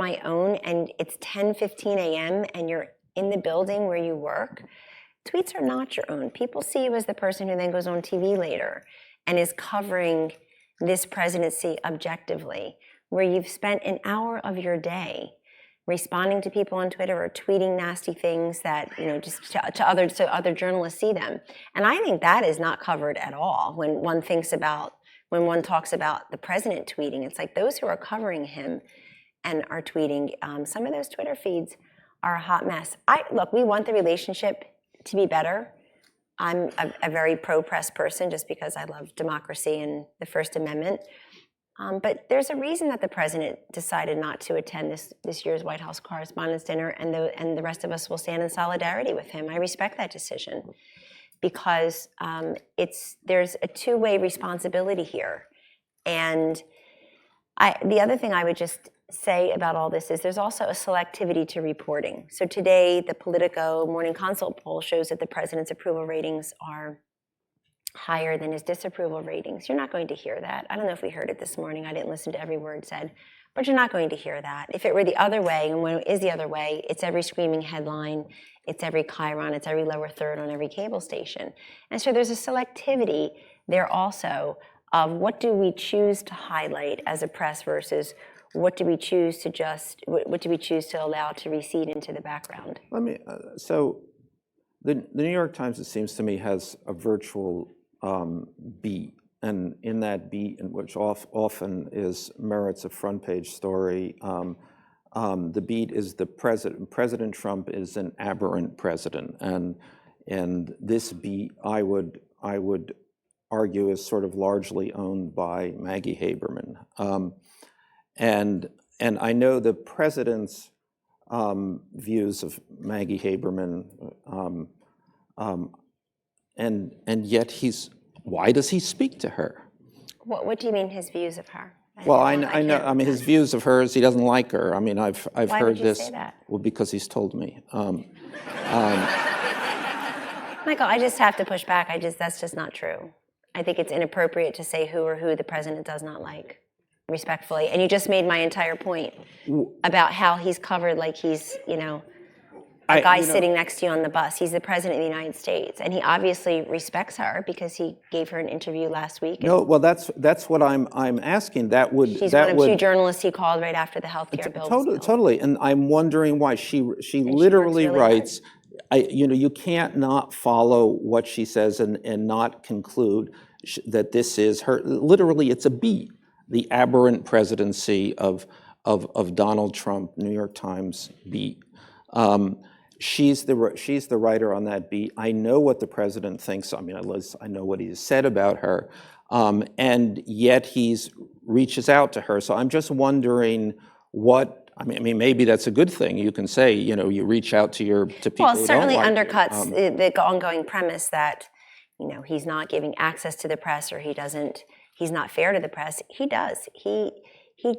my own and it's 10:15 a.m. and you're in the building where you work, tweets are not your own. People see you as the person who then goes on TV later and is covering this presidency objectively, where you've spent an hour of your day responding to people on Twitter or tweeting nasty things that, just to other journalists see them. And I think that is not covered at all when one talks about the president tweeting. It's like those who are covering him and are tweeting, some of those Twitter feeds are a hot mess. Look, we want the relationship to be better. I'm a very pro-press person just because I love democracy and the First Amendment. But there's a reason that the president decided not to attend this year's White House Correspondents' Dinner, and the rest of us will stand in solidarity with him. I respect that decision because there's a two-way responsibility here. And the other thing I would just say about all this is there's also a selectivity to reporting. So today, the Politico Morning Consult poll shows that the president's approval ratings are higher than his disapproval ratings. You're not going to hear that. I don't know if we heard it this morning. I didn't listen to every word said, but you're not going to hear that. If it were the other way, and when it is the other way, it's every screaming headline, it's every chyron, it's every lower third on every cable station. And so there's a selectivity there also of what do we choose to highlight as a press versus what do we choose to allow to recede into the background? So the New York Times, it seems to me, has a virtual beat, and in that beat, which often merits a front page story, the beat is the president. President Trump is an aberrant president, and this beat, I would argue, is sort of largely owned by Maggie Haberman. And I know the president's views of Maggie Haberman, and yet why does he speak to her? What do you mean his views of her? Well, I know. I mean, his views of hers. He doesn't like her. I mean, I've Why heard would you this. say that? Well, because he's told me. Michael, I just have to push back. That's just not true. I think it's inappropriate to say who the president does not like, respectfully. And you just made my entire point about how he's covered like he's, a guy sitting next to you on the bus. He's the president of the United States, and he obviously respects her because he gave her an interview last week. No, well, that's what I'm asking. She's one of two journalists he called right after the healthcare bill was billed. Totally, and I'm wondering why she literally writes. You can't not follow what she says and not conclude that this is her. Literally, it's a beat. The aberrant presidency of Donald Trump, New York Times beat. She's the writer on that beat. I know what the president thinks. I mean, I know what he has said about her, and yet he reaches out to her. So I'm just wondering what. I mean, maybe that's a good thing. You can say, you reach out to people. Well, it certainly undercuts the ongoing premise that, he's not giving access to the press or he's not fair to the press. He does. He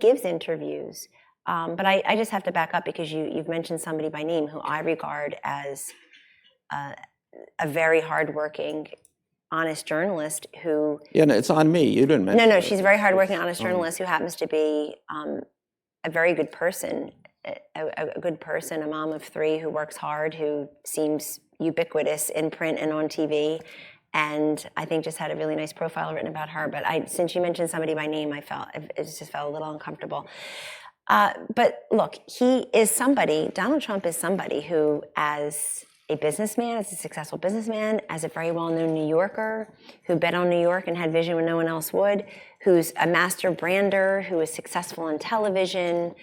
gives interviews. But I just have to back up because you've mentioned somebody by name who I regard as a very hardworking, honest journalist who... Yeah, no, it's on me. You didn't mention No, she's a very hardworking, honest journalist who happens to be a very good person, a good person, a mom of three who works hard, who seems ubiquitous in print and on TV. And I think just had a really nice profile written about her. But since you mentioned somebody by name, it just felt a little uncomfortable. But look, Donald Trump is somebody who, as a businessman, as a successful businessman, as a very well-known New Yorker, who bet on New York and had vision when no one else would, who's a master brander, who is successful in television,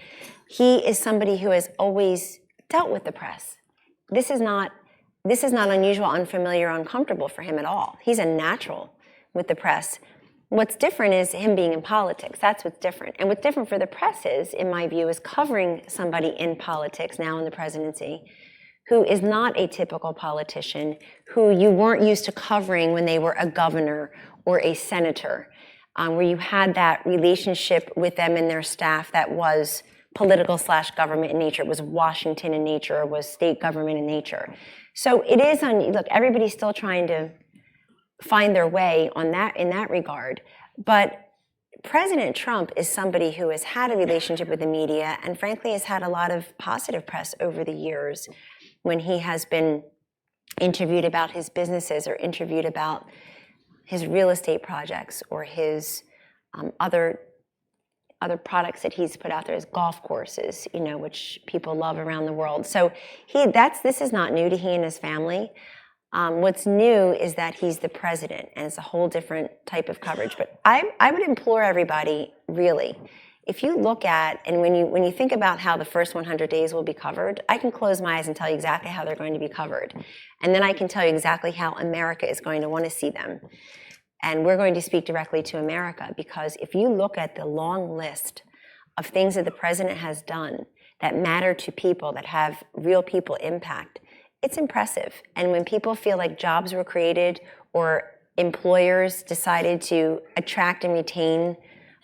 he is somebody who has always dealt with the press. This is not unusual, unfamiliar, uncomfortable for him at all. He's a natural with the press. What's different is him being in politics. That's what's different. And what's different for the press is, in my view, is covering somebody in politics, now in the presidency, who is not a typical politician, who you weren't used to covering when they were a governor or a senator, where you had that relationship with them and their staff that was political/government in nature. It was Washington in nature. It was state government in nature. So it is look, everybody's still trying to find their way in that regard. But President Trump is somebody who has had a relationship with the media and frankly has had a lot of positive press over the years when he has been interviewed about his businesses or interviewed about his real estate projects or his other products that he's put out there, as golf courses, which people love around the world. So this is not new to he and his family. What's new is that he's the president, and it's a whole different type of coverage. But I would implore everybody, really, if you look at, and when you think about how the first 100 days will be covered, I can close my eyes and tell you exactly how they're going to be covered. And then I can tell you exactly how America is going to want to see them. And we're going to speak directly to America, because if you look at the long list of things that the president has done that matter to people, that have real people impact, it's impressive. And when people feel like jobs were created or employers decided to attract and retain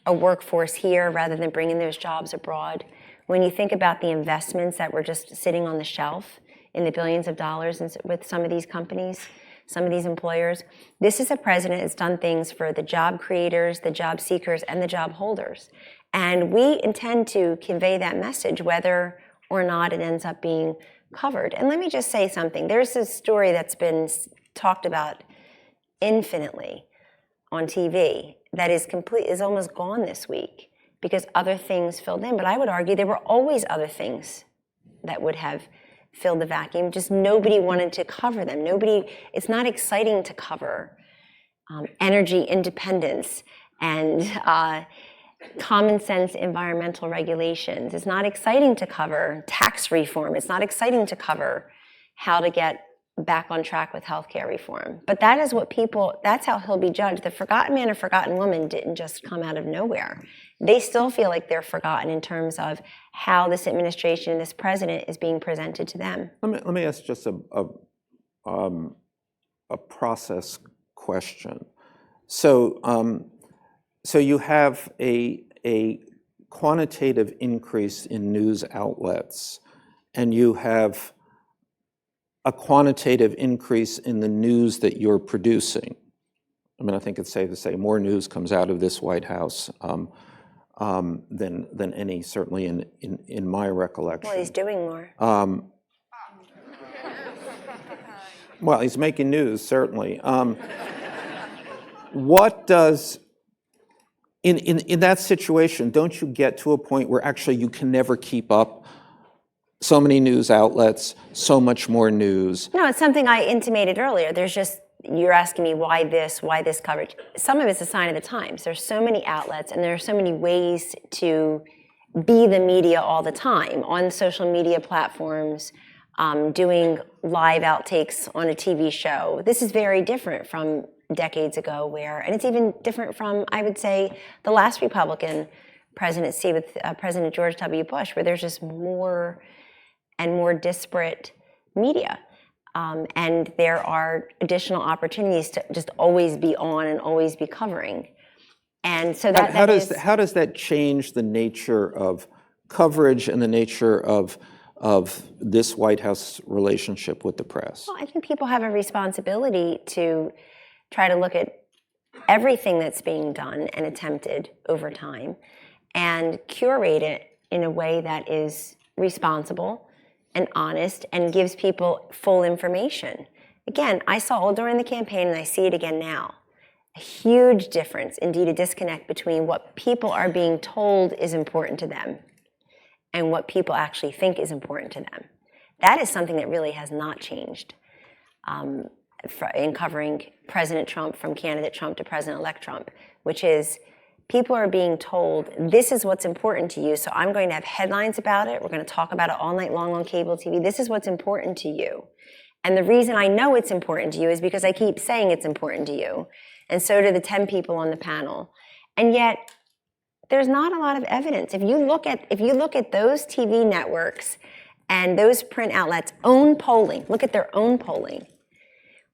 a workforce here rather than bringing those jobs abroad, when you think about the investments that were just sitting on the shelf in the billions of dollars with some of these companies, some of these employers, this is a president that's done things for the job creators, the job seekers, and the job holders. And we intend to convey that message whether or not it ends up being covered. And let me just say something. There's a story that's been talked about infinitely on TV that is almost gone this week because other things filled in. But I would argue there were always other things that would have filled the vacuum. Just nobody wanted to cover them. It's not exciting to cover energy independence and common sense environmental regulations. It's not exciting to cover tax reform. It's not exciting to cover how to get back on track with healthcare reform. But that's how he'll be judged. The forgotten man or forgotten woman didn't just come out of nowhere. They still feel like they're forgotten in terms of how this administration and this president is being presented to them. Let me ask just a process question. So you have a quantitative increase in news outlets, and you have a quantitative increase in the news that you're producing. I mean, I think it's safe to say more news comes out of this White House than any, certainly in my recollection. Well, he's doing more. Well, he's making news, certainly. What does, in that situation, don't you get to a point where actually you can never keep up? So many news outlets, so much more news. No, it's something I intimated earlier. You're asking me why this coverage. Some of it's a sign of the times. There's so many outlets and there are so many ways to be the media all the time on social media platforms, doing live outtakes on a TV show. This is very different from decades ago and it's even different from, I would say, the last Republican presidency with President George W. Bush, where there's just more and more disparate media. And there are additional opportunities to just always be on and always be covering. And so how does that change the nature of coverage and the nature of this White House relationship with the press? Well, I think people have a responsibility to try to look at everything that's being done and attempted over time and curate it in a way that is responsible and honest and gives people full information. Again, I saw all during the campaign and I see it again now. A huge difference, indeed a disconnect between what people are being told is important to them and what people actually think is important to them. That is something that really has not changed in covering President Trump, from candidate Trump to President-elect Trump, which is people are being told, this is what's important to you, so I'm going to have headlines about it. We're going to talk about it all night long on cable TV. This is what's important to you. And the reason I know it's important to you is because I keep saying it's important to you. And so do the 10 people on the panel. And yet, there's not a lot of evidence. If you look at those TV networks and those print outlets' own polling, look at their own polling,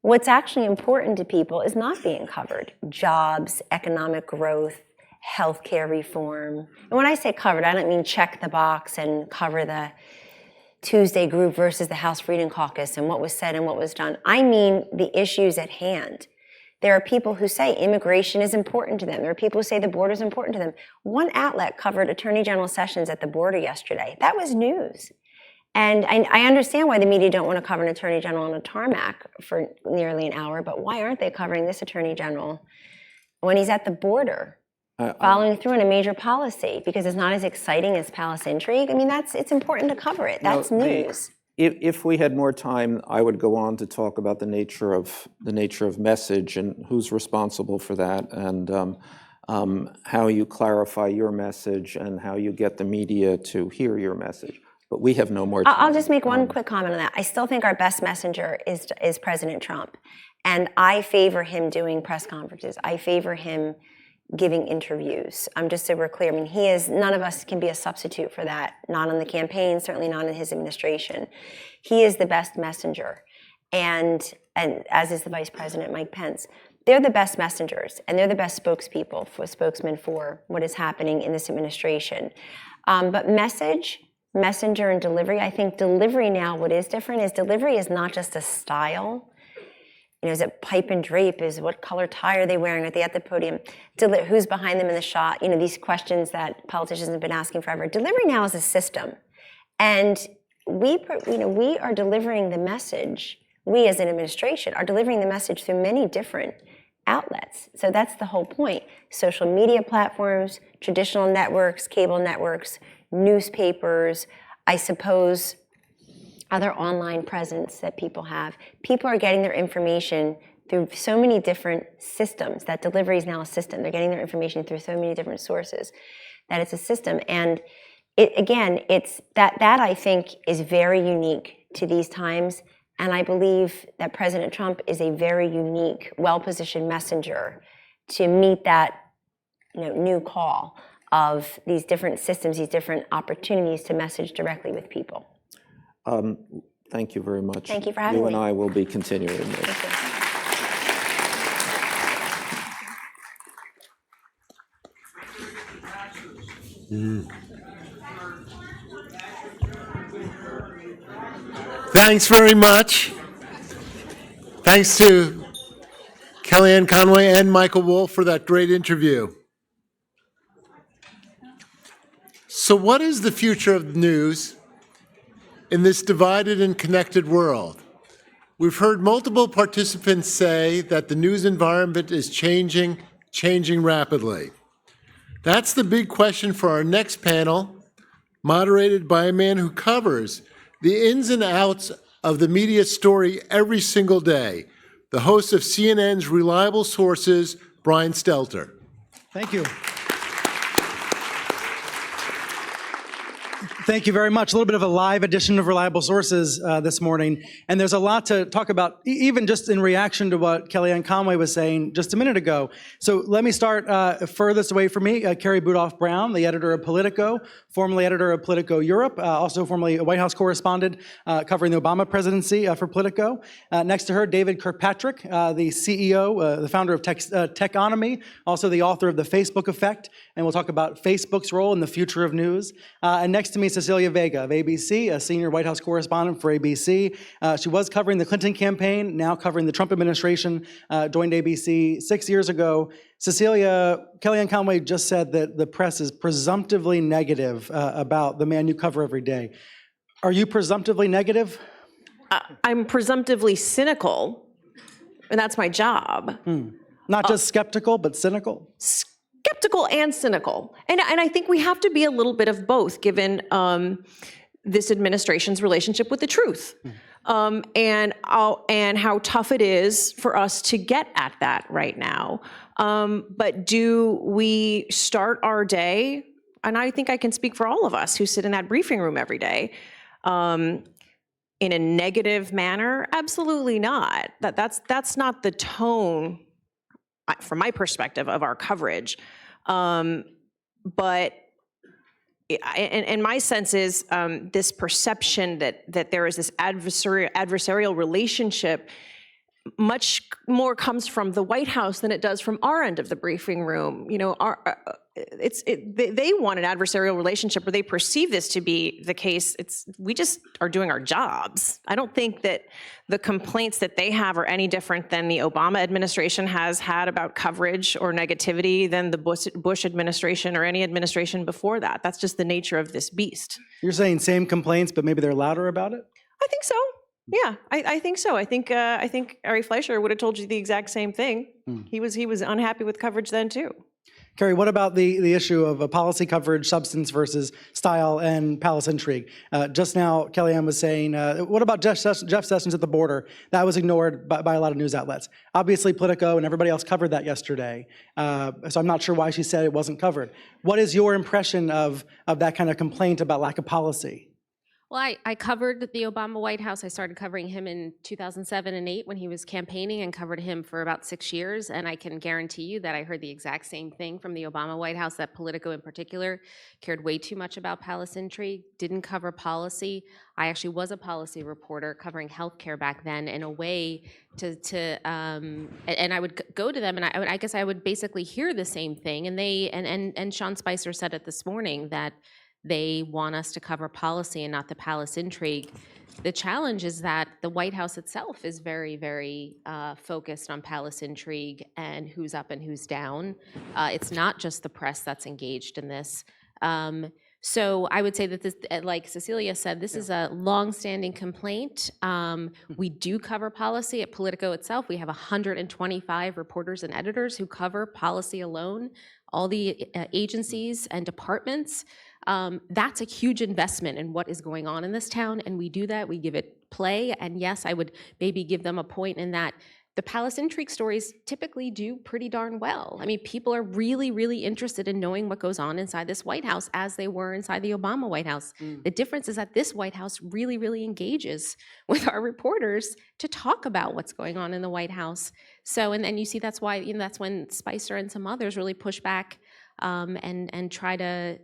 what's actually important to people is not being covered. Jobs, economic growth, healthcare reform. And when I say covered, I don't mean check the box and cover the Tuesday group versus the House Freedom Caucus and what was said and what was done. I mean the issues at hand. There are people who say immigration is important to them. There are people who say the border is important to them. One outlet covered Attorney General Sessions at the border yesterday. That was news. And I understand why the media don't want to cover an Attorney General on a tarmac for nearly an hour, but why aren't they covering this Attorney General when he's at the border, following through on a major policy? Because it's not as exciting as palace intrigue. I mean, it's important to cover it. That's news. If we had more time, I would go on to talk about the nature of message and who's responsible for that, and how you clarify your message and how you get the media to hear your message. But we have no more time. I'll just make one quick comment on that. I still think our best messenger is President Trump, and I favor him doing press conferences. I favor him giving interviews. Just so we're clear, I mean, none of us can be a substitute for that, not on the campaign, certainly not in his administration. He is the best messenger, and as is the Vice President, Mike Pence. They're the best messengers, and they're the best spokesmen for what is happening in this administration. But messenger and delivery, I think delivery now, what is different is delivery is not just a style. Is it pipe and drape? Is what color tie are they wearing? Are they at the podium? Who's behind them in the shot? These questions that politicians have been asking forever. Delivery now is a system. And we are delivering the message, we as an administration are delivering the message through many different outlets. So that's the whole point. Social media platforms, traditional networks, cable networks, newspapers, I suppose, other online presence that people have. People are getting their information through so many different systems. That delivery is now a system. They're getting their information through so many different sources that it's a system. And it's that I think is very unique to these times. And I believe that President Trump is a very unique, well-positioned messenger to meet that new call of these different systems, these different opportunities to message directly with people. Thank you very much. Thank you for having me. You and I will be continuing this. Thanks very much. Thanks to KellyAnne Conway and Michael Wolff for that great interview. So what is the future of news in this divided and connected world? We've heard multiple participants say that the news environment is changing rapidly. That's the big question for our next panel, moderated by a man who covers the ins and outs of the media story every single day, the host of CNN's Reliable Sources, Brian Stelter. Thank you. Thank you very much. A little bit of a live edition of Reliable Sources this morning. And there's a lot to talk about, even just in reaction to what KellyAnne Conway was saying just a minute ago. So let me start furthest away from me, Carrie Budoff-Brown, the editor of Politico, formerly editor of Politico Europe, also formerly a White House correspondent covering the Obama presidency for Politico. Next to her, David Kirkpatrick, the CEO, the founder of Techonomy, also the author of The Facebook Effect. And we'll talk about Facebook's role in the future of news. And next to me, Cecilia Vega of ABC, a senior White House correspondent for ABC. She was covering the Clinton campaign, now covering the Trump administration, joined ABC 6 years ago. Cecilia, KellyAnne Conway just said that the press is presumptively negative about the man you cover every day. Are you presumptively negative? I'm presumptively cynical, and that's my job. Not just skeptical, but cynical? Skeptical and cynical. And I think we have to be a little bit of both, given this administration's relationship with the truth. And how tough it is for us to get at that right now. But do we start our day, and I think I can speak for all of us who sit in that briefing room every day, in a negative manner? Absolutely not. That's not the tone, from my perspective, of our coverage. But my sense is this perception that there is this adversarial relationship much more comes from the White House than it does from our end of the briefing room. they want an adversarial relationship, or they perceive this to be the case. We just are doing our jobs. I don't think that the complaints that they have are any different than the Obama administration has had about coverage or negativity than the Bush administration or any administration before that. That's just the nature of this beast. You're saying same complaints, but maybe they're louder about it? I think so. Yeah, I think so. I think Ari Fleischer would have told you the exact same thing. He was unhappy with coverage then too. Kerry, what about the issue of policy coverage, substance versus style, and palace intrigue? Just now, KellyAnne was saying, what about Jeff Sessions at the border? That was ignored by a lot of news outlets. Obviously, Politico and everybody else covered that yesterday, so I'm not sure why she said it wasn't covered. What is your impression of that kind of complaint about lack of policy? Well, I covered the Obama White House. I started covering him in 2007 and 2008 when he was campaigning, and covered him for about 6 years. And I can guarantee you that I heard the exact same thing from the Obama White House, that Politico in particular cared way too much about palace intrigue, didn't cover policy. I actually was a policy reporter covering healthcare back then, in a way and I would go to them, and I guess I would basically hear the same thing. And Sean Spicer said it this morning, that they want us to cover policy and not the palace intrigue. The challenge is that the White House itself is very, very focused on palace intrigue and who's up and who's down. It's not just the press that's engaged in this. So I would say that this, like Cecilia said, this is a long-standing complaint. We do cover policy at Politico itself. We have 125 reporters and editors who cover policy alone, all the agencies and departments. That's a huge investment in what is going on in this town, and we do that. We give it play, and yes, I would maybe give them a point in that the palace intrigue stories typically do pretty darn well. I mean, people are really, really interested in knowing what goes on inside this White House, as they were inside the Obama White House. The difference is that this White House really, really engages with our reporters to talk about what's going on in the White House. So, and you see that's why, that's when Spicer and some others really push back and try to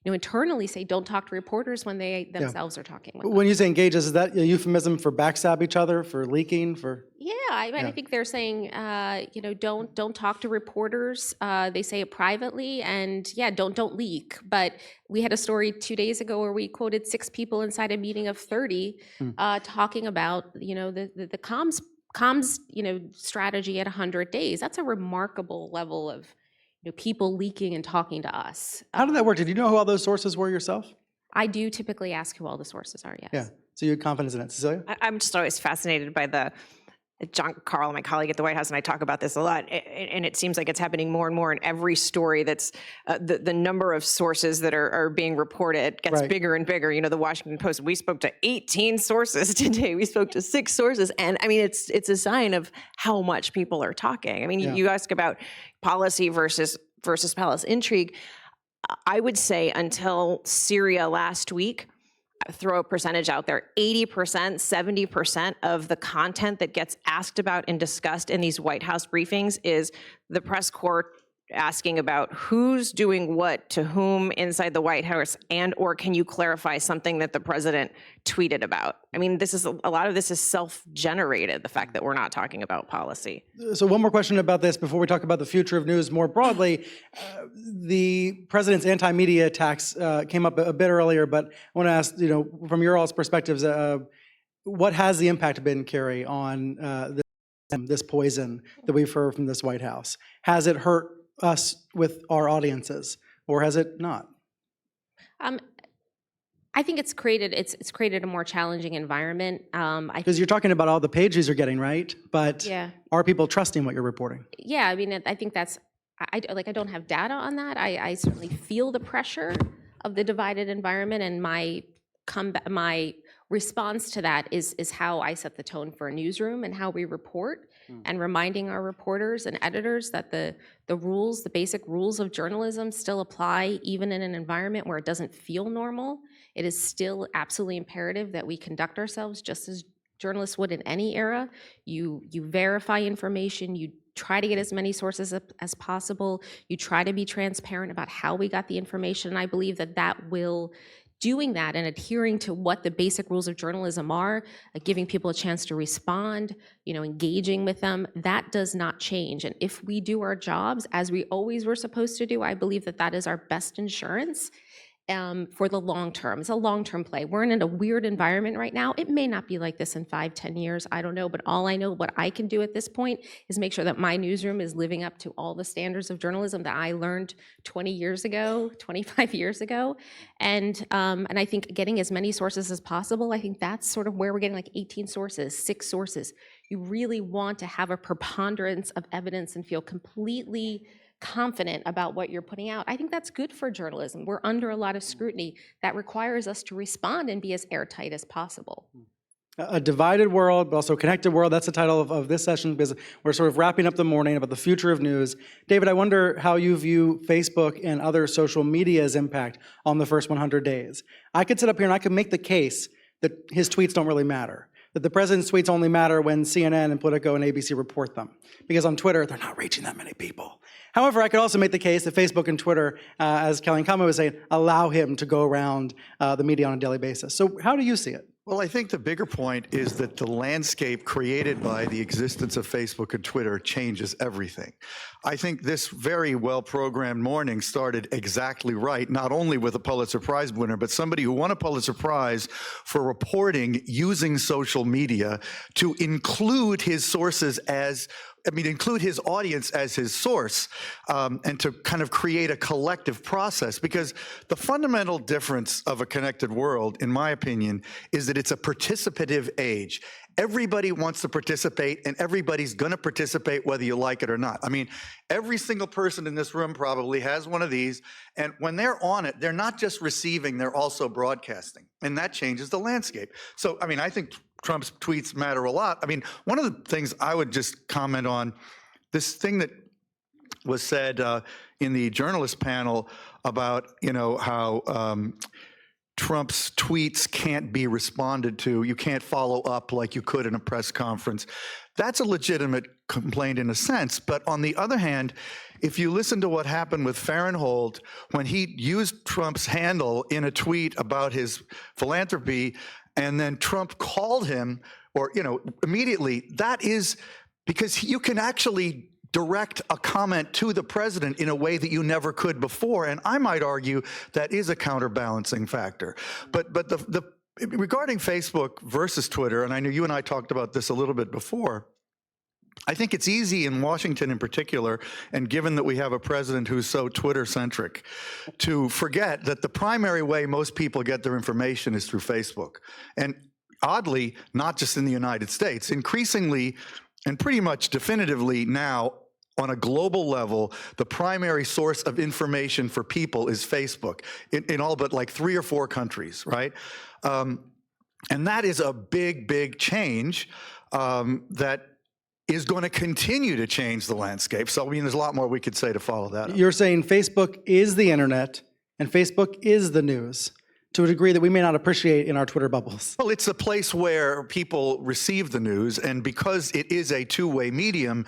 internally say, don't talk to reporters when they themselves are talking with them. When you say engages, is that a euphemism for backstab each other, for leaking, for? Yeah, I think they're saying, don't talk to reporters. They say it privately, and yeah, don't leak. But we had a story 2 days ago where we quoted 6 people inside a meeting of 30 talking about, the comms, strategy at 100 days. That's a remarkable level of people leaking and talking to us. How did that work? Did you know who all those sources were yourself? I do typically ask who all the sources are, yes. Yeah, so you had confidence in it. Cecilia? I'm just always fascinated by John Carl, my colleague at the White House, and I talk about this a lot, and it seems like it's happening more and more in every story. That's the number of sources that are being reported gets bigger and bigger. The Washington Post, we spoke to 18 sources today. We spoke to 6 sources, and I mean, it's a sign of how much people are talking. I mean, you ask about policy versus palace intrigue. I would say until Syria last week, throw a percentage out there, 80%, 70% of the content that gets asked about and discussed in these White House briefings is the press corps asking about who's doing what to whom inside the White House, and or can you clarify something that the president tweeted about? I mean, a lot of this is self-generated, the fact that we're not talking about policy. So one more question about this before we talk about the future of news more broadly. The president's anti-media attacks came up a bit earlier, but I want to ask, from your all's perspectives, what has the impact been, Kerry, on this poison that we've heard from this White House? Has it hurt us with our audiences, or has it not? I think it's created a more challenging environment. Because you're talking about all the pages you're getting, right? But are people trusting what you're reporting? Yeah, I mean, I think I don't have data on that. I certainly feel the pressure of the divided environment, and my response to that is how I set the tone for a newsroom and how we report, and reminding our reporters and editors that the basic rules of journalism still apply even in an environment where it doesn't feel normal. It is still absolutely imperative that we conduct ourselves just as journalists would in any era. You verify information, you try to get as many sources as possible, you try to be transparent about how we got the information, and I believe that will doing that and adhering to what the basic rules of journalism are, giving people a chance to respond, engaging with them, that does not change. And if we do our jobs as we always were supposed to do, I believe that that is our best insurance for the long term. It's a long-term play. We're in a weird environment right now. It may not be like this in 5-10 years. I don't know. But all I know, what I can do at this point is make sure that my newsroom is living up to all the standards of journalism that I learned 20 years ago, 25 years ago. And I think getting as many sources as possible, I think that's sort of where we're getting, like 18 sources, 6 sources. You really want to have a preponderance of evidence and feel completely confident about what you're putting out. I think that's good for journalism. We're under a lot of scrutiny that requires us to respond and be as airtight as possible. A divided world, but also a connected world. That's the title of this session, because we're sort of wrapping up the morning about the future of news. David, I wonder how you view Facebook and other social media's impact on the first 100 days. I could sit up here and I could make the case that his tweets don't really matter, that the president's tweets only matter when CNN and Politico and ABC report them, because on Twitter, they're not reaching that many people. However, I could also make the case that Facebook and Twitter, as KellyAnne Conway was saying, allow him to go around the media on a daily basis. So how do you see it? Well, I think the bigger point is that the landscape created by the existence of Facebook and Twitter changes everything. I think this very well-programmed morning started exactly right, not only with a Pulitzer Prize winner, but somebody who won a Pulitzer Prize for reporting using social media to include his sources include his audience as his source, and to kind of create a collective process. Because the fundamental difference of a connected world, in my opinion, is that it's a participative age. Everybody wants to participate, and everybody's going to participate whether you like it or not. I mean, every single person in this room probably has one of these, and when they're on it, they're not just receiving, they're also broadcasting, and that changes the landscape. So, I mean, I think Trump's tweets matter a lot. I mean, one of the things I would just comment on, this thing that was said in the journalist panel about, how Trump's tweets can't be responded to. You can't follow up like you could in a press conference. That's a legitimate complaint in a sense. But on the other hand, if you listen to what happened with Farenthold, when he used Trump's handle in a tweet about his philanthropy, and then Trump called him, or, immediately, that is because you can actually direct a comment to the president in a way that you never could before. And I might argue that is a counterbalancing factor. But regarding Facebook versus Twitter, and I know you and I talked about this a little bit before, I think it's easy in Washington in particular, and given that we have a president who's so Twitter-centric, to forget that the primary way most people get their information is through Facebook. And oddly, not just in the United States, increasingly and pretty much definitively now, on a global level, the primary source of information for people is Facebook in all but like 3 or 4 countries, right? And that is a big, big change that is going to continue to change the landscape. So, I mean, there's a lot more we could say to follow that up. You're saying Facebook is the internet and Facebook is the news, to a degree that we may not appreciate in our Twitter bubbles. Well, it's a place where people receive the news, and because it is a two-way medium,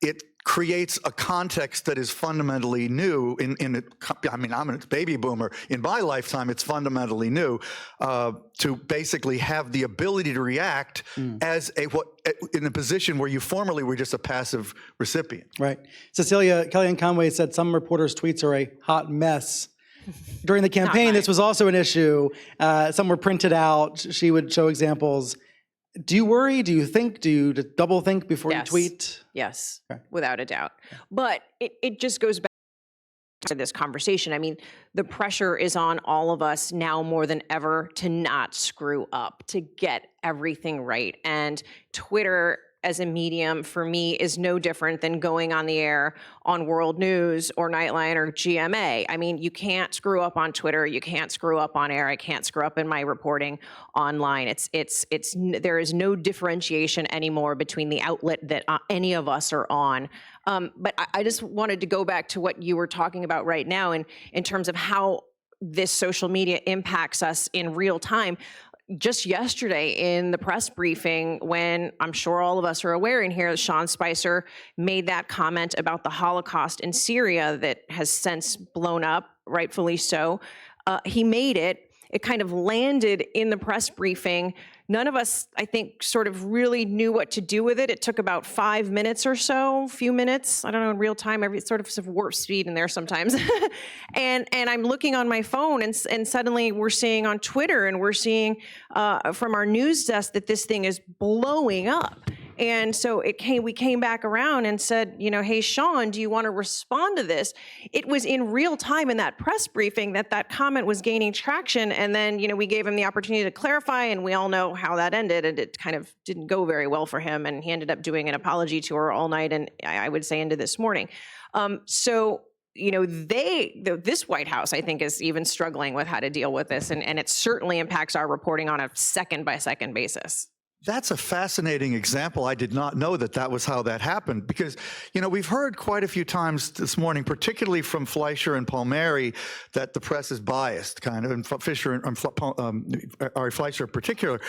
it creates a context that is fundamentally new. I'm a baby boomer. In my lifetime, it's fundamentally new to basically have the ability to react as in a position where you formerly were just a passive recipient. Right. Cecilia, KellyAnne Conway said some reporters' tweets are a hot mess. During the campaign, this was also an issue. Some were printed out. She would show examples. Do you worry? Do you think? Do you double think before you tweet? Yes, without a doubt. But it just goes back to this conversation. I mean, the pressure is on all of us now more than ever to not screw up, to get everything right. And Twitter as a medium for me is no different than going on the air on World News or Nightline or GMA. I mean, you can't screw up on Twitter. You can't screw up on air. I can't screw up in my reporting online. There is no differentiation anymore between the outlet that any of us are on. But I just wanted to go back to what you were talking about right now in terms of how this social media impacts us in real time. Just yesterday in the press briefing, when I'm sure all of us are aware in here, Sean Spicer made that comment about the Holocaust in Syria that has since blown up, rightfully so. He made it it kind of landed in the press briefing. None of us, I think, sort of really knew what to do with it. It took about 5 minutes or so, few minutes. I don't know, in real time, every sort of warp speed in there sometimes. and I'm looking on my phone, and suddenly we're seeing on Twitter, and we're seeing from our news desk that this thing is blowing up. And so we came back around and said, hey, Sean, do you want to respond to this? It was in real time in that press briefing that comment was gaining traction. And then, we gave him the opportunity to clarify, and we all know how that ended. And it kind of didn't go very well for him. And he ended up doing an apology tour all night, and I would say into this morning. This White House, I think, is even struggling with how to deal with this. And it certainly impacts our reporting on a second-by-second basis. That's a fascinating example. I did not know that was how that happened, because, we've heard quite a few times this morning, particularly from Fleischer and Palmieri, that the press is biased, kind of, and Fleischer in particular,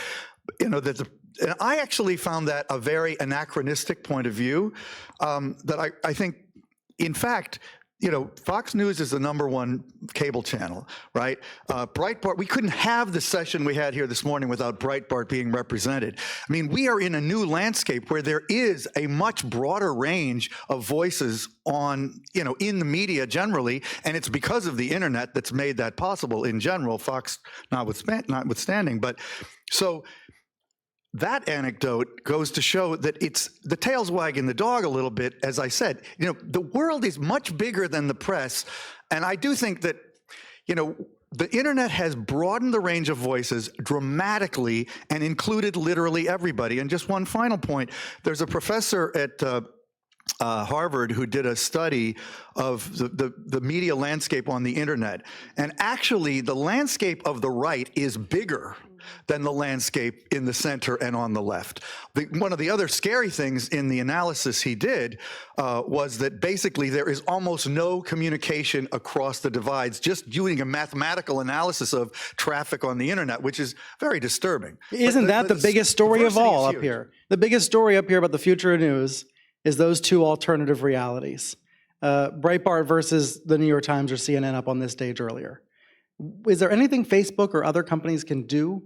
and I actually found that a very anachronistic point of view, that I think, in fact, Fox News is the #1 cable channel, right? Breitbart, we couldn't have the session we had here this morning without Breitbart being represented. I mean, we are in a new landscape where there is a much broader range of voices on, in the media generally, and it's because of the internet that's made that possible in general, Fox notwithstanding. But so that anecdote goes to show that it's the tail's wagging the dog a little bit. As I said, the world is much bigger than the press. And I do think that, the internet has broadened the range of voices dramatically and included literally everybody. And just one final point, there's a professor at Harvard who did a study of the media landscape on the internet. And actually, the landscape of the right is bigger than the landscape in the center and on the left. One of the other scary things in the analysis he did was that basically there is almost no communication across the divides, just doing a mathematical analysis of traffic on the internet, which is very disturbing. Isn't that the biggest story of all up here? The biggest story up here about the future of news is those two alternative realities. Breitbart versus the New York Times or CNN up on this stage earlier. Is there anything Facebook or other companies can do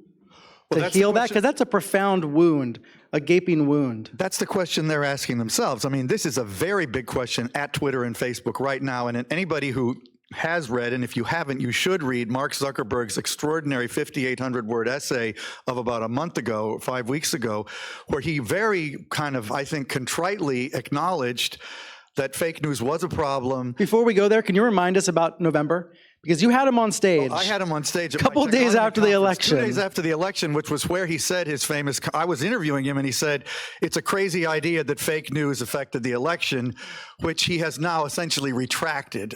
to heal that? Because that's a profound wound, a gaping wound. That's the question they're asking themselves. I mean, this is a very big question at Twitter and Facebook right now. And anybody who has read, and if you haven't, you should read Mark Zuckerberg's extraordinary 5,800-word essay of about a month ago, 5 weeks ago, where he very kind of, I think, contritely acknowledged that fake news was a problem. Before we go there, can you remind us about November? Because you had him on stage. Well, I had him on stage a couple days after the election. 2 days after the election, which was where he said his famous, I was interviewing him and he said, it's a crazy idea that fake news affected the election, which he has now essentially retracted.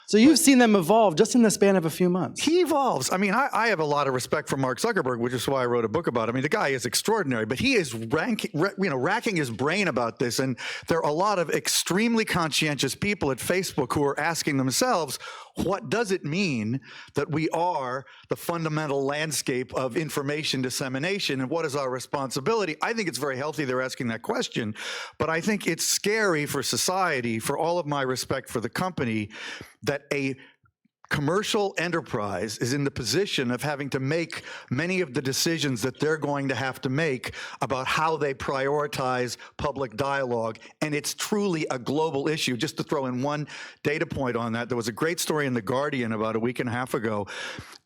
So you've seen them evolve just in the span of a few months. He evolves. I mean, I have a lot of respect for Mark Zuckerberg, which is why I wrote a book about him. I mean, the guy is extraordinary, but he is racking his brain about this. And there are a lot of extremely conscientious people at Facebook who are asking themselves, what does it mean that we are the fundamental landscape of information dissemination, and what is our responsibility? I think it's very healthy they're asking that question, but I think it's scary for society, for all of my respect for the company, that a commercial enterprise is in the position of having to make many of the decisions that they're going to have to make about how they prioritize public dialogue. And it's truly a global issue. Just to throw in one data point on that, there was a great story in The Guardian about a week and a half ago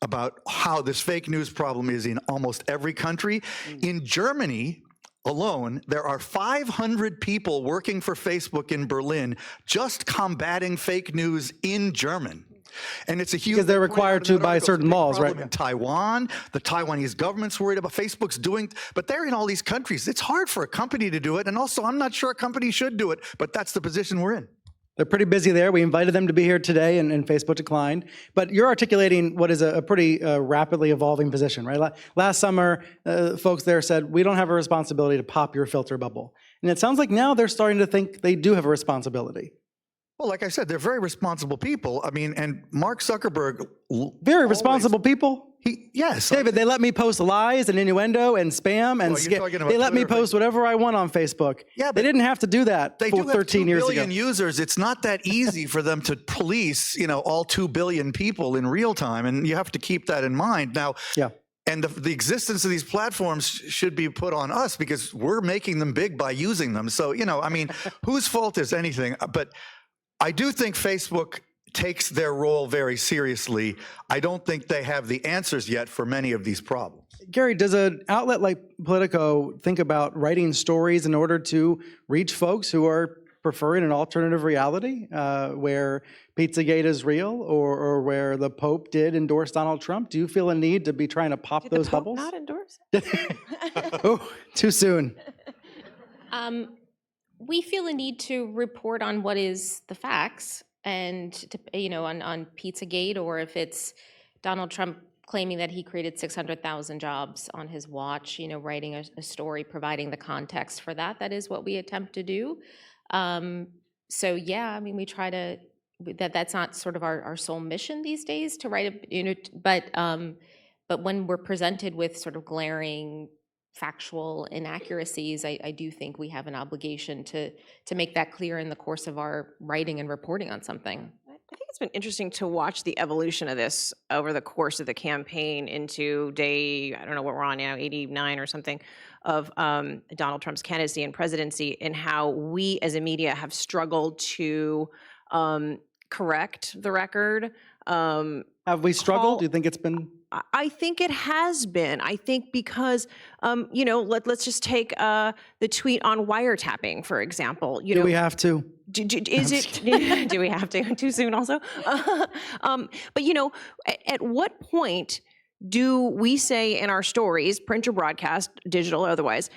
about how this fake news problem is in almost every country. In Germany alone, there are 500 people working for Facebook in Berlin just combating fake news in German. And it's a huge— because they're required to by certain laws, right? In Taiwan, the Taiwanese government's worried about Facebook's doing, but they're in all these countries. It's hard for a company to do it, and also I'm not sure a company should do it, but that's the position we're in. They're pretty busy there. We invited them to be here today, and Facebook declined. But you're articulating what is a pretty rapidly evolving position, right? Last summer, folks there said, we don't have a responsibility to pop your filter bubble. And it sounds like now they're starting to think they do have a responsibility. Well, like I said, they're very responsible people. I mean, and Mark Zuckerberg— Very responsible people? Yes. David, they let me post lies and innuendo and spam and Well, you're talking about they let me Twitter, post whatever I want on Facebook. Yeah, they but didn't have to do that They for do have 13 years 2 billion ago. users. It's not that easy for them to police, all 2 billion people in real time, and you have to keep that in mind. Now, Yeah. and the existence of these platforms should be put on us because we're making them big by using them. So, whose fault is anything? But I do think Facebook takes their role very seriously. I don't think they have the answers yet for many of these problems. Gary, does an outlet like Politico think about writing stories in order to reach folks who are preferring an alternative reality where Pizzagate is real or where the Pope did endorse Donald Trump? Do you feel a need to be trying to pop Did those the Pope bubbles? not endorse? Oh, too soon. We feel a need to report on what is the facts and, on Pizzagate, or if it's Donald Trump claiming that he created 600,000 jobs on his watch, writing a story, providing the context for that. That is what we attempt to do. So yeah, we try to, that's not sort of our sole mission these days to write but when we're presented with sort of glaring factual inaccuracies, I do think we have an obligation to make that clear in the course of our writing and reporting on something. I think it's been interesting to watch the evolution of this over the course of the campaign into day, I don't know what we're on now, 89 or something, of Donald Trump's candidacy and presidency, and how we as a media have struggled to correct the record. Have we struggled? Do you think it's been? I think it has been. I think because, let's just take the tweet on wiretapping, for example. Do we have to? Is it? Do we have to? Too soon, also. But at what point do we say in our stories, print or broadcast, digital or otherwise,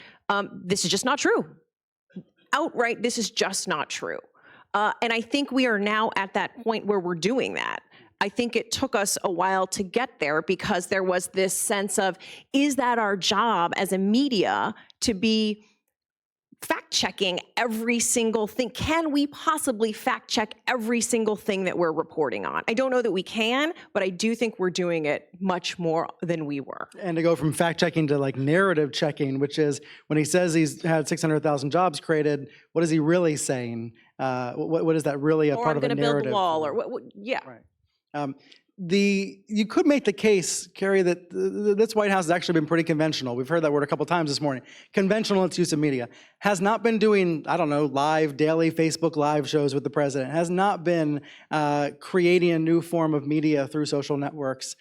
this is just not true? Outright, this is just not true. And I think we are now at that point where we're doing that. I think it took us a while to get there because there was this sense of, is that our job as a media to be fact-checking every single thing? Can we possibly fact-check every single thing that we're reporting on? I don't know that we can, but I do think we're doing it much more than we were. And to go from fact-checking to narrative checking, which is when he says he's had 600,000 jobs created, what is he really saying? What is that really a part of a narrative? Or I'm going to build a wall, or yeah. Right. You could make the case, Carrie, that this White House has actually been pretty conventional. We've heard that word a couple times this morning. Conventional in its use of media. Has not been doing, live, daily Facebook Live shows with the president. Has not been creating a new form of media through social networks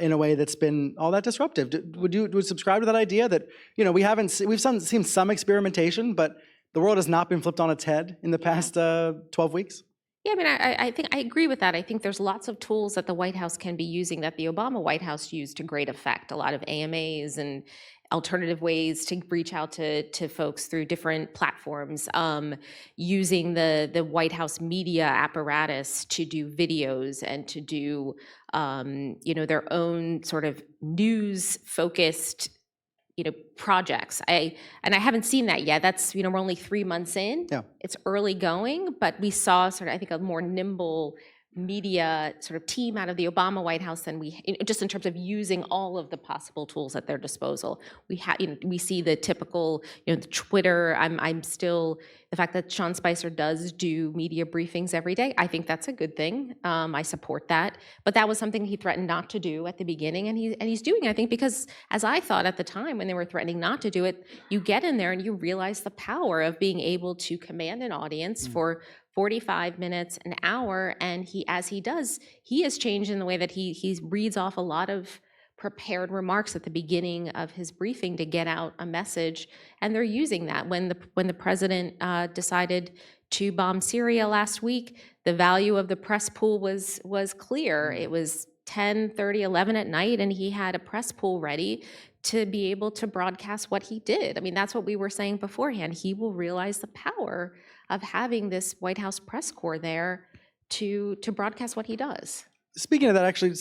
in a way that's been all that disruptive. Would you subscribe to that idea that, we've seen some experimentation, but the world has not been flipped on its head in the past 12 weeks? Yeah, I think I agree with that. I think there's lots of tools that the White House can be using that the Obama White House used to great effect. A lot of AMAs and alternative ways to reach out to folks through different platforms, using the White House media apparatus to do videos and to do their own sort of news-focused projects. I haven't seen that yet. That's, we're only 3 months in. Yeah. It's early going, but we saw sort of, I think, a more nimble media sort of team out of the Obama White House than just in terms of using all of the possible tools at their disposal. We see the typical, Twitter. I'm still, the fact that Sean Spicer does do media briefings every day, I think that's a good thing. I support that. But that was something he threatened not to do at the beginning, and he's doing it, I think, because as I thought at the time when they were threatening not to do it, you get in there and you realize the power of being able to command an audience for 45 minutes, an hour, and as he does, he has changed in the way that he reads off a lot of prepared remarks at the beginning of his briefing to get out a message, and they're using that. When the president decided to bomb Syria last week, the value of the press pool was clear. It was 10:30, 11 at night, and he had a press pool ready to be able to broadcast what he did. That's what we were saying beforehand. He will realize the power of having this White House press corps there to broadcast what he does. Speaking of that, actually,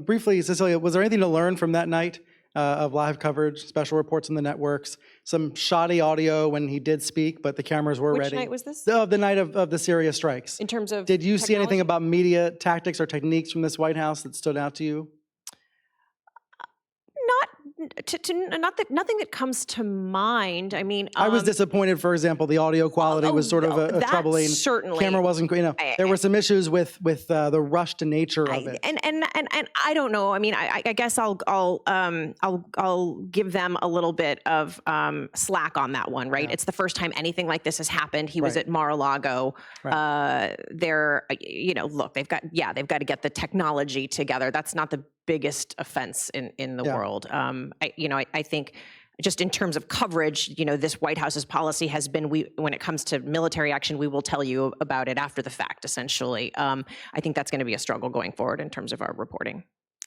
briefly, Cecilia, was there anything to learn from that night of live coverage, special reports on the networks, some shoddy audio when he did speak, but the cameras were ready? Which night was this? The night of the Syria strikes. In terms of Did you see anything technology? about media tactics or techniques from this White House that stood out to you? nothing that comes to mind. I mean, I was disappointed, for example, the audio quality was sort of a that troubling. certainly. Camera wasn't, there were some issues with the rushed nature of it. And I don't know. I mean, I guess I'll give them a little bit of slack on that one, right? It's the first time anything like this has happened. He was at Mar-a-Lago. Look, they've got to get the technology together. That's not the biggest offense in the world. I think just in terms of coverage, this White House's policy has been, when it comes to military action, we will tell you about it after the fact, essentially. I think that's going to be a struggle going forward in terms of our reporting.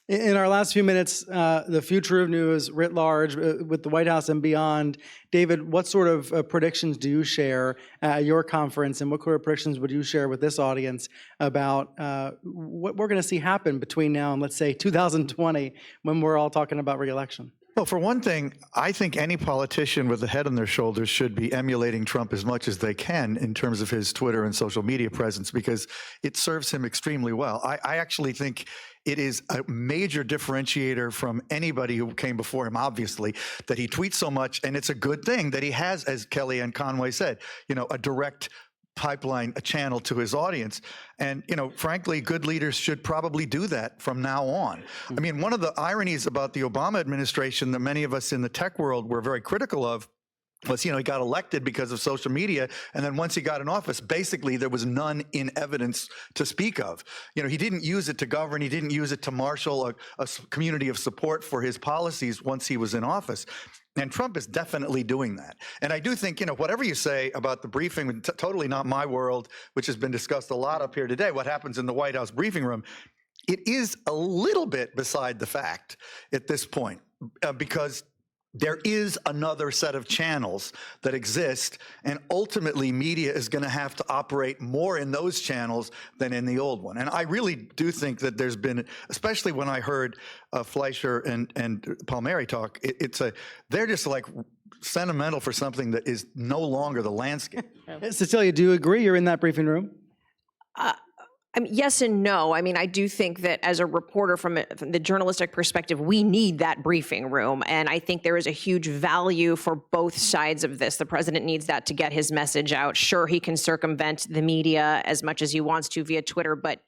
In our last few minutes, the future of news writ large with the White House and beyond. David, what sort of predictions do you share at your conference, and what sort of predictions would you share with this audience about what we're going to see happen between now and, let's say, 2020, when we're all talking about re-election? Well, for one thing, I think any politician with a head on their shoulders should be emulating Trump as much as they can in terms of his Twitter and social media presence, because it serves him extremely well. I actually think it is a major differentiator from anybody who came before him, obviously, that he tweets so much. And it's a good thing that he has, as KellyAnne Conway said, a direct pipeline, a channel to his audience. And, frankly, good leaders should probably do that from now on. I mean, one of the ironies about the Obama administration that many of us in the tech world were very critical of was, he got elected because of social media. And then once he got in office, basically there was none in evidence to speak of. He didn't use it to govern. He didn't use it to marshal a community of support for his policies once he was in office. And Trump is definitely doing that. And I do think, whatever you say about the briefing, totally not my world, which has been discussed a lot up here today, what happens in the White House briefing room, it is a little bit beside the fact at this point, because there is another set of channels that exist, and ultimately media is going to have to operate more in those channels than in the old one. And I really do think that there's been, especially when I heard Fleischer and Palmieri talk, they're just like sentimental for something that is no longer the landscape. Cecilia, do you agree you're in that briefing room? I mean, yes and no. I mean, I do think that as a reporter from the journalistic perspective, we need that briefing room. And I think there is a huge value for both sides of this. The president needs that to get his message out. Sure, he can circumvent the media as much as he wants to via Twitter, but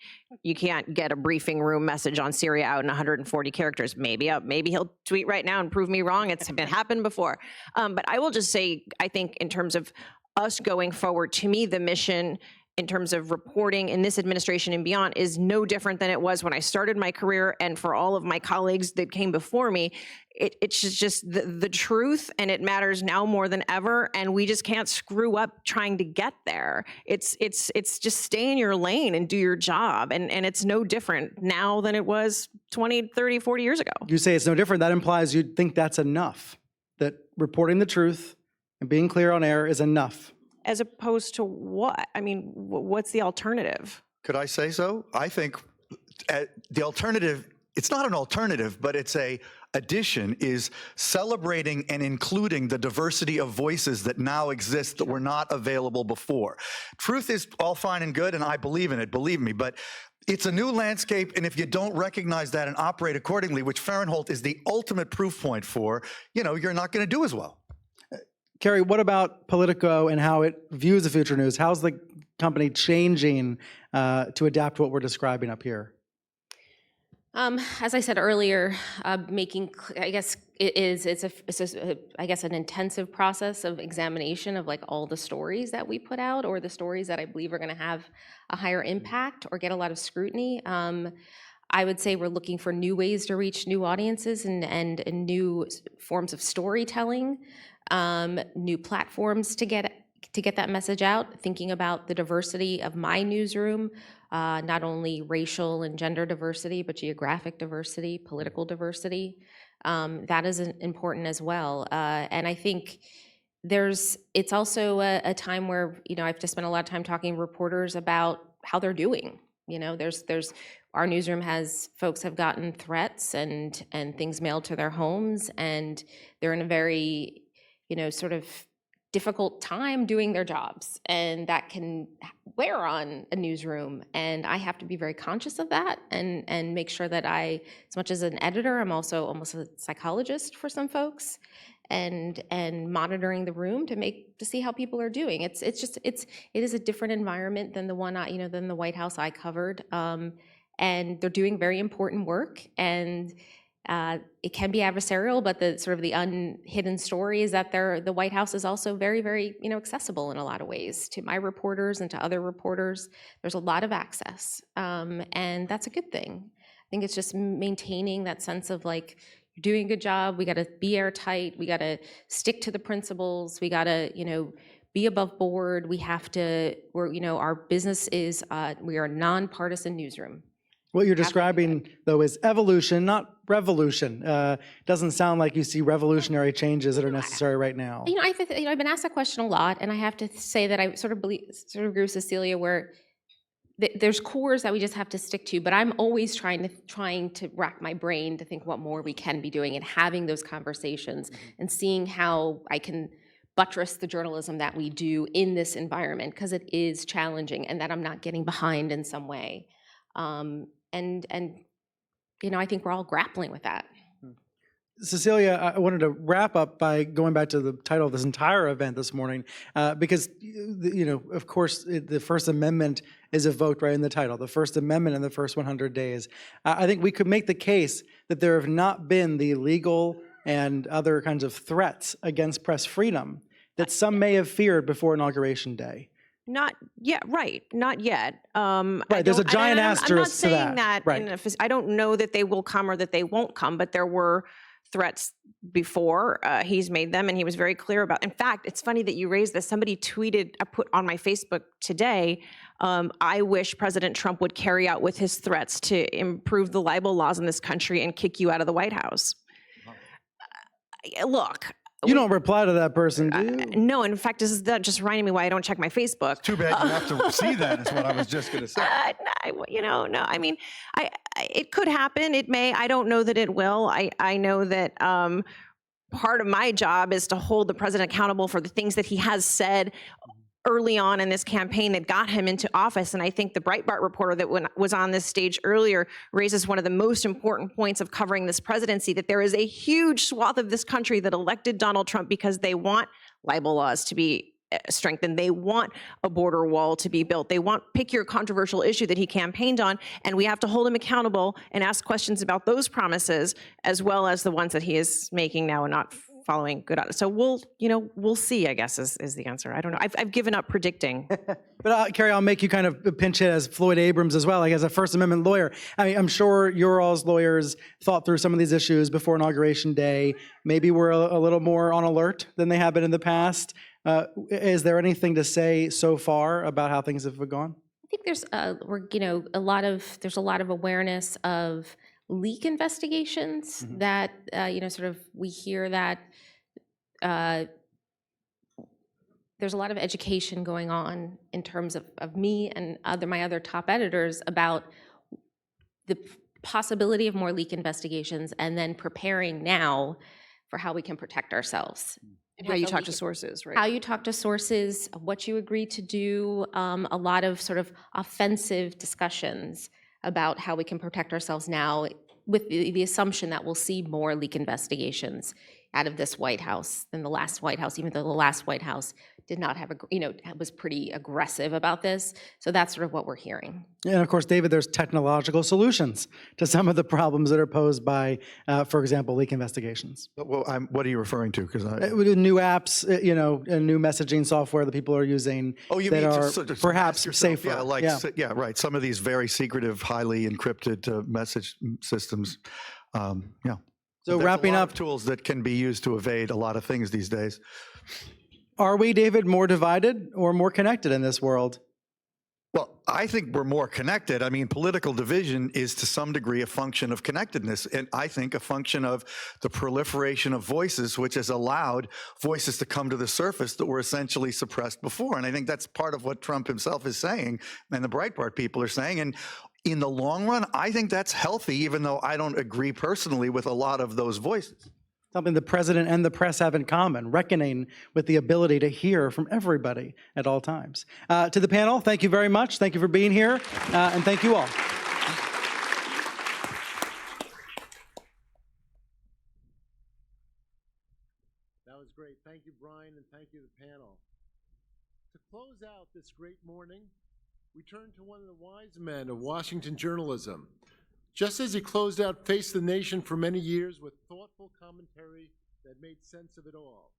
you can't get a briefing room message on Syria out in 140 characters. Maybe he'll tweet right now and prove me wrong. It's been happened before. But I will just say, I think in terms of us going forward, to me, the mission in terms of reporting in this administration and beyond is no different than it was when I started my career, and for all of my colleagues that came before me. It's just the truth, and it matters now more than ever, and we just can't screw up trying to get there. It's just stay in your lane and do your job, and it's no different now than it was 20, 30, 40 years ago. You say it's no different. That implies you think that's enough, that reporting the truth and being clear on air is enough. As opposed to what? I mean, what's the alternative? Could I say so? I think the alternative, it's not an alternative, but it's a addition, is celebrating and including the diversity of voices that now exist that were not available before. Truth is all fine and good, and I believe in it, believe me, but it's a new landscape, and if you don't recognize that and operate accordingly, which Fahrenholt is the ultimate proof point for, you're not going to do as well. Carrie, what about Politico and how it views the future news? How's the company changing to adapt what we're describing up here? As I said earlier, I guess it's an intensive process of examination of like all the stories that we put out, or the stories that I believe are going to have a higher impact or get a lot of scrutiny. I would say we're looking for new ways to reach new audiences and new forms of storytelling. New platforms to get that message out, thinking about the diversity of my newsroom, not only racial and gender diversity, but geographic diversity, political diversity. That is important as well. And I think it's also a time where, I've just spent a lot of time talking to reporters about how they're doing. Our newsroom folks have gotten threats and things mailed to their homes, and they're in a very, sort of difficult time doing their jobs, and that can wear on a newsroom. And I have to be very conscious of that and make sure that as much as an editor, I'm also almost a psychologist for some folks, and monitoring the room to see how people are doing. It is a different environment than the one than the White House I covered, and they're doing very important work, and it can be adversarial, but the sort of the unhidden story is that the White House is also very, very accessible in a lot of ways to my reporters and to other reporters. There's a lot of access, and that's a good thing. I think it's just maintaining that sense of like, you're doing a good job. We got to be airtight. We got to stick to the principles. We got to be above board. We have to. Our business is we are a nonpartisan newsroom. What you're describing, though, is evolution, not revolution. Doesn't sound like you see revolutionary changes that are necessary right now. I've been asked that question a lot, and I have to say that I sort of agree with Cecilia, where there's cores that we just have to stick to. But I'm always trying to rack my brain to think what more we can be doing, and having those conversations and seeing how I can buttress the journalism that we do in this environment, because it is challenging, and that I'm not getting behind in some way. And I think we're all grappling with that. Cecilia, I wanted to wrap up by going back to the title of this entire event this morning, because, of course, the First Amendment is evoked right in the title, the First Amendment in the first 100 days. I think we could make the case that there have not been the legal and other kinds of threats against press freedom that some may have feared before Inauguration Day. Not yet, right? Not yet. Right, there's a giant asterisk to that. I'm not saying that. Right. I don't know that they will come or that they won't come, but there were threats before. He's made them, and he was very clear about. In fact, it's funny that you raised this. Somebody tweeted, I put on my Facebook today, I wish President Trump would carry out with his threats to improve the libel laws in this country and kick you out of the White House. Look. You don't reply to that person, do you? No, in fact, that just reminded me why I don't check my Facebook. Too bad you have to see that, is what I was just going to say. No. I mean, it could happen. It may. I don't know that it will. I know that part of my job is to hold the president accountable for the things that he has said early on in this campaign that got him into office. And I think the Breitbart reporter that was on this stage earlier raises one of the most important points of covering this presidency, that there is a huge swath of this country that elected Donald Trump because they want libel laws to be strengthened. They want a border wall to be built. They want, pick your controversial issue that he campaigned on, and we have to hold him accountable and ask questions about those promises, as well as the ones that he is making now and not following good on. So we'll see, I guess, is the answer. I don't know. I've given up predicting. But Carrie, I'll make you kind of pinch hit as Floyd Abrams as well, like as a First Amendment lawyer. I mean, I'm sure your all's lawyers thought through some of these issues before Inauguration Day. Maybe we're a little more on alert than they have been in the past. Is there anything to say so far about how things have gone? I think there's there's a lot of awareness of leak investigations that sort of we hear that there's a lot of education going on in terms of me and my other top editors about the possibility of more leak investigations, and then preparing now for how we can protect ourselves. And how you talk to sources, right? How you talk to sources, what you agree to do, a lot of sort of offensive discussions about how we can protect ourselves now, with the assumption that we'll see more leak investigations out of this White House than the last White House, even though the last White House did not have was pretty aggressive about this. So that's sort of what we're hearing. And of course, David, there's technological solutions to some of the problems that are posed by, for example, leak investigations. Well, what are you referring to? Because new apps, and new messaging software that people are using that are perhaps safer. Yeah, right. Some of these very secretive, highly encrypted message systems. So wrapping up, tools that can be used to evade a lot of things these days. Are we, David, more divided or more connected in this world? Well, I think we're more connected. I mean, political division is to some degree a function of connectedness, and I think a function of the proliferation of voices, which has allowed voices to come to the surface that were essentially suppressed before. And I think that's part of what Trump himself is saying, and the Breitbart people are saying. And in the long run, I think that's healthy, even though I don't agree personally with a lot of those voices. something the president and the press have in common, reckoning with the ability to hear from everybody at all times. To the panel, thank you very much. Thank you for being here, and thank you all. That was great. Thank you, Brian, and thank you to the panel. To close out this great morning, we turn to one of the wise men of Washington journalism. Just as he closed out Face the Nation for many years with thoughtful commentary that made sense of it all,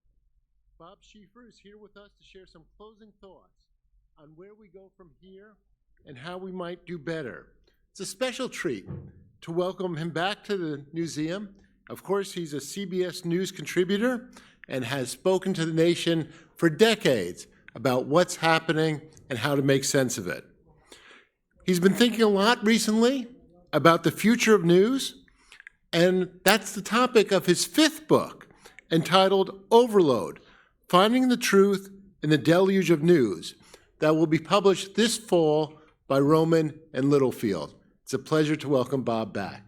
Bob Schieffer is here with us to share some closing thoughts on where we go from here and how we might do better. It's a special treat to welcome him back to the Newseum. Of course, he's a CBS News contributor and has spoken to the nation for decades about what's happening and how to make sense of it. He's been thinking a lot recently about the future of news, and that's the topic of his 5th book, entitled Overload: Finding the Truth in the Deluge of News, that will be published this fall by Rowman and Littlefield. It's a pleasure to welcome Bob back.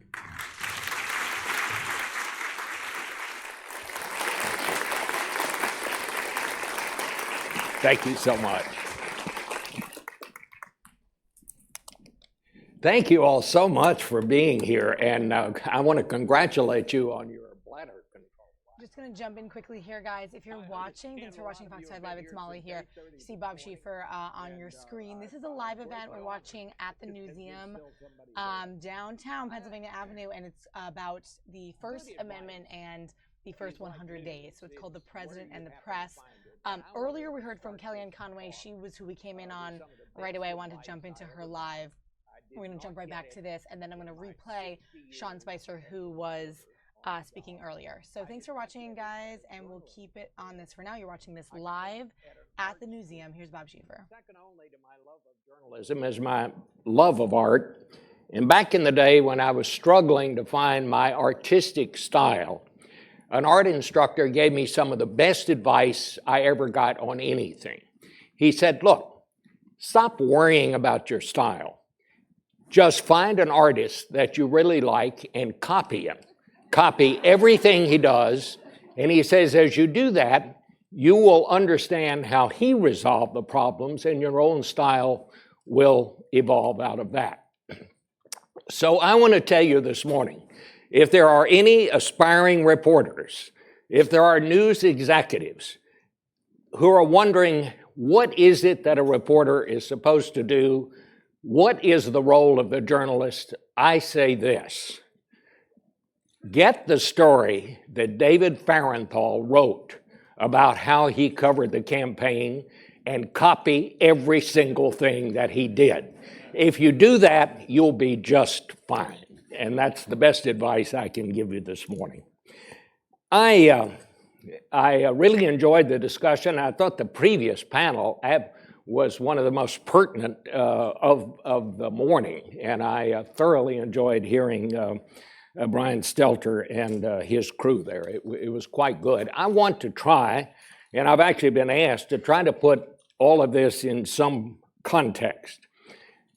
Thank you so much. Thank you all so much for being here, and I want to congratulate you on your bladder control. Just going to jump in quickly here, guys. If you're watching, thanks for watching Fox 5 Live. It's Molly here. You see Bob Schieffer on your screen. This is a live event we're watching at the Newseum, downtown Pennsylvania Avenue, and it's about the First Amendment and the first 100 days. So it's called The President and the Press. Earlier, we heard from KellyAnne Conway. She was who we came in on right away. I wanted to jump into her live. We're going to jump right back to this, and then I'm going to replay Sean Spicer, who was speaking earlier. So thanks for watching, guys, and we'll keep it on this for now. You're watching this live at the Newseum. Here's Bob Schieffer. Second only to my love of journalism is my love of art. And back in the day when I was struggling to find my artistic style, an art instructor gave me some of the best advice I ever got on anything. He said, look, stop worrying about your style. Just find an artist that you really like and copy him. Copy everything he does. And he says, as you do that, you will understand how he resolved the problems, and your own style will evolve out of that. So I want to tell you this morning, if there are any aspiring reporters, if there are news executives who are wondering, what is it that a reporter is supposed to do? What is the role of the journalist? I say this: get the story that David Farenthal wrote about how he covered the campaign and copy every single thing that he did. If you do that, you'll be just fine. And that's the best advice I can give you this morning. I really enjoyed the discussion. I thought the previous panel was one of the most pertinent of the morning, and I thoroughly enjoyed hearing Brian Stelter and his crew there. It was quite good. I want to try, and I've actually been asked to try to put all of this in some context.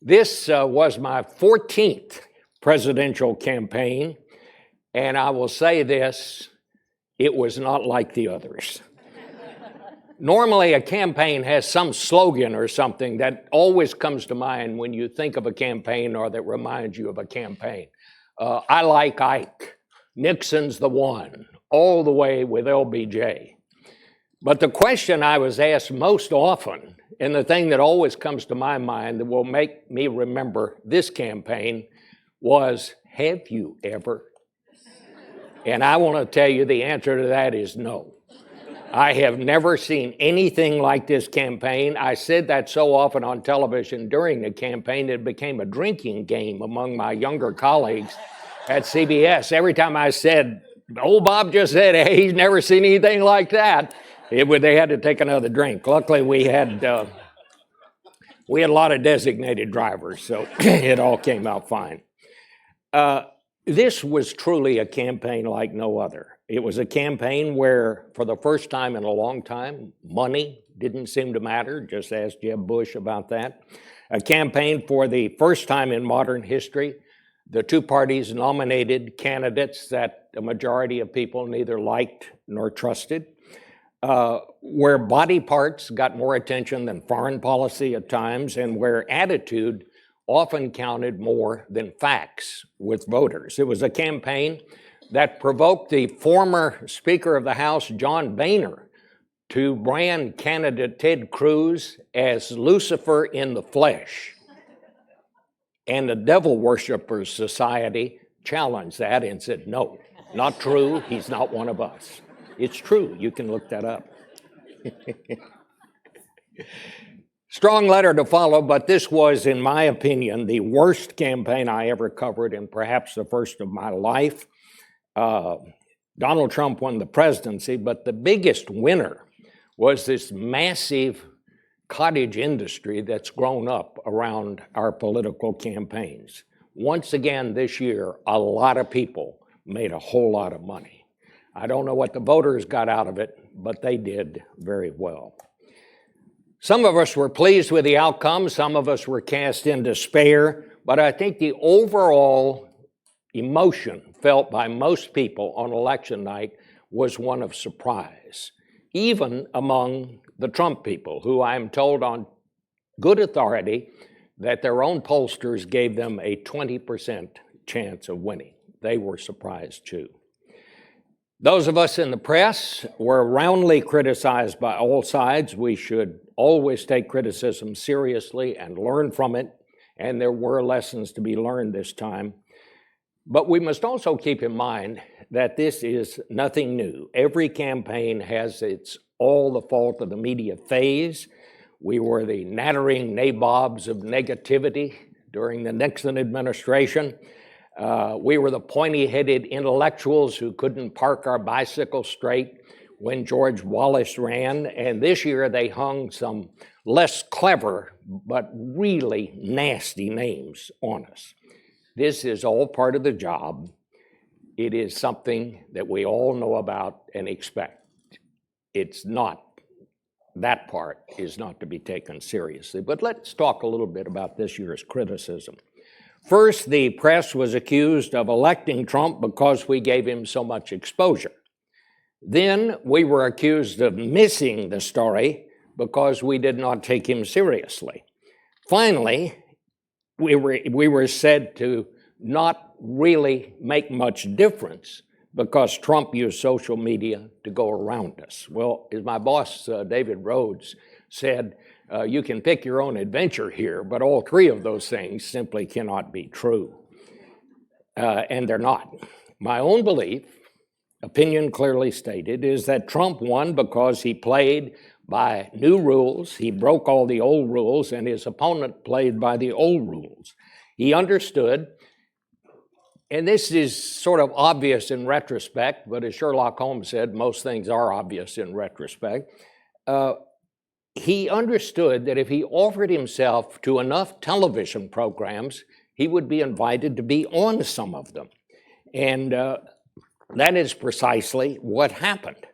This was my 14th presidential campaign, and I will say this: it was not like the others. Normally, a campaign has some slogan or something that always comes to mind when you think of a campaign or that reminds you of a campaign. I like Ike, Nixon's the one, all the way with LBJ. But the question I was asked most often, and the thing that always comes to my mind that will make me remember this campaign, was, have you ever? And I want to tell you the answer to that is no. I have never seen anything like this campaign. I said that so often on television during the campaign, it became a drinking game among my younger colleagues at CBS. Every time I said, old Bob just said, hey, he's never seen anything like that, they had to take another drink. Luckily, we had a lot of designated drivers, so it all came out fine. This was truly a campaign like no other. It was a campaign where, for the first time in a long time, money didn't seem to matter. Just ask Jeb Bush about that. A campaign for the first time in modern history The two parties nominated candidates that the majority of people neither liked nor trusted. Where body parts got more attention than foreign policy at times, and where attitude often counted more than facts with voters. It was a campaign that provoked the former Speaker of the House, John Boehner, to brand candidate Ted Cruz as Lucifer in the flesh. And the Devil Worshippers Society challenged that and said, no, not true, he's not one of us. It's true, you can look that up. Strong letter to follow, but this was, in my opinion, the worst campaign I ever covered and perhaps the first of my life. Donald Trump won the presidency, but the biggest winner was this massive cottage industry that's grown up around our political campaigns. Once again this year, a lot of people made a whole lot of money. I don't know what the voters got out of it, but they did very well. Some of us were pleased with the outcome, some of us were cast in despair, but I think the overall emotion felt by most people on election night was one of surprise, even among the Trump people, who I'm told on good authority that their own pollsters gave them a 20% chance of winning. They were surprised too. Those of us in the press were roundly criticized by all sides. We should always take criticism seriously and learn from it, and there were lessons to be learned this time. But we must also keep in mind that this is nothing new. Every campaign has its all the fault of the media phase. We were the nattering nabobs of negativity during the Nixon administration. We were the pointy-headed intellectuals who couldn't park our bicycle straight when George Wallace ran. And this year they hung some less clever but really nasty names on us. This is all part of the job. It is something that we all know about and expect. It's not, that part is not to be taken seriously. But let's talk a little bit about this year's criticism. First, the press was accused of electing Trump because we gave him so much exposure. Then we were accused of missing the story because we did not take him seriously. Finally, we were said to not really make much difference because Trump used social media to go around us. Well, as my boss, David Rhodes, said, you can pick your own adventure here, but all three of those things simply cannot be true. And they're not. My own belief, opinion clearly stated, is that Trump won because he played by new rules. He broke all the old rules, and his opponent played by the old rules. He understood, and this is sort of obvious in retrospect, but as Sherlock Holmes said, most things are obvious in retrospect. He understood that if he offered himself to enough television programs, he would be invited to be on some of them. And that is precisely what happened.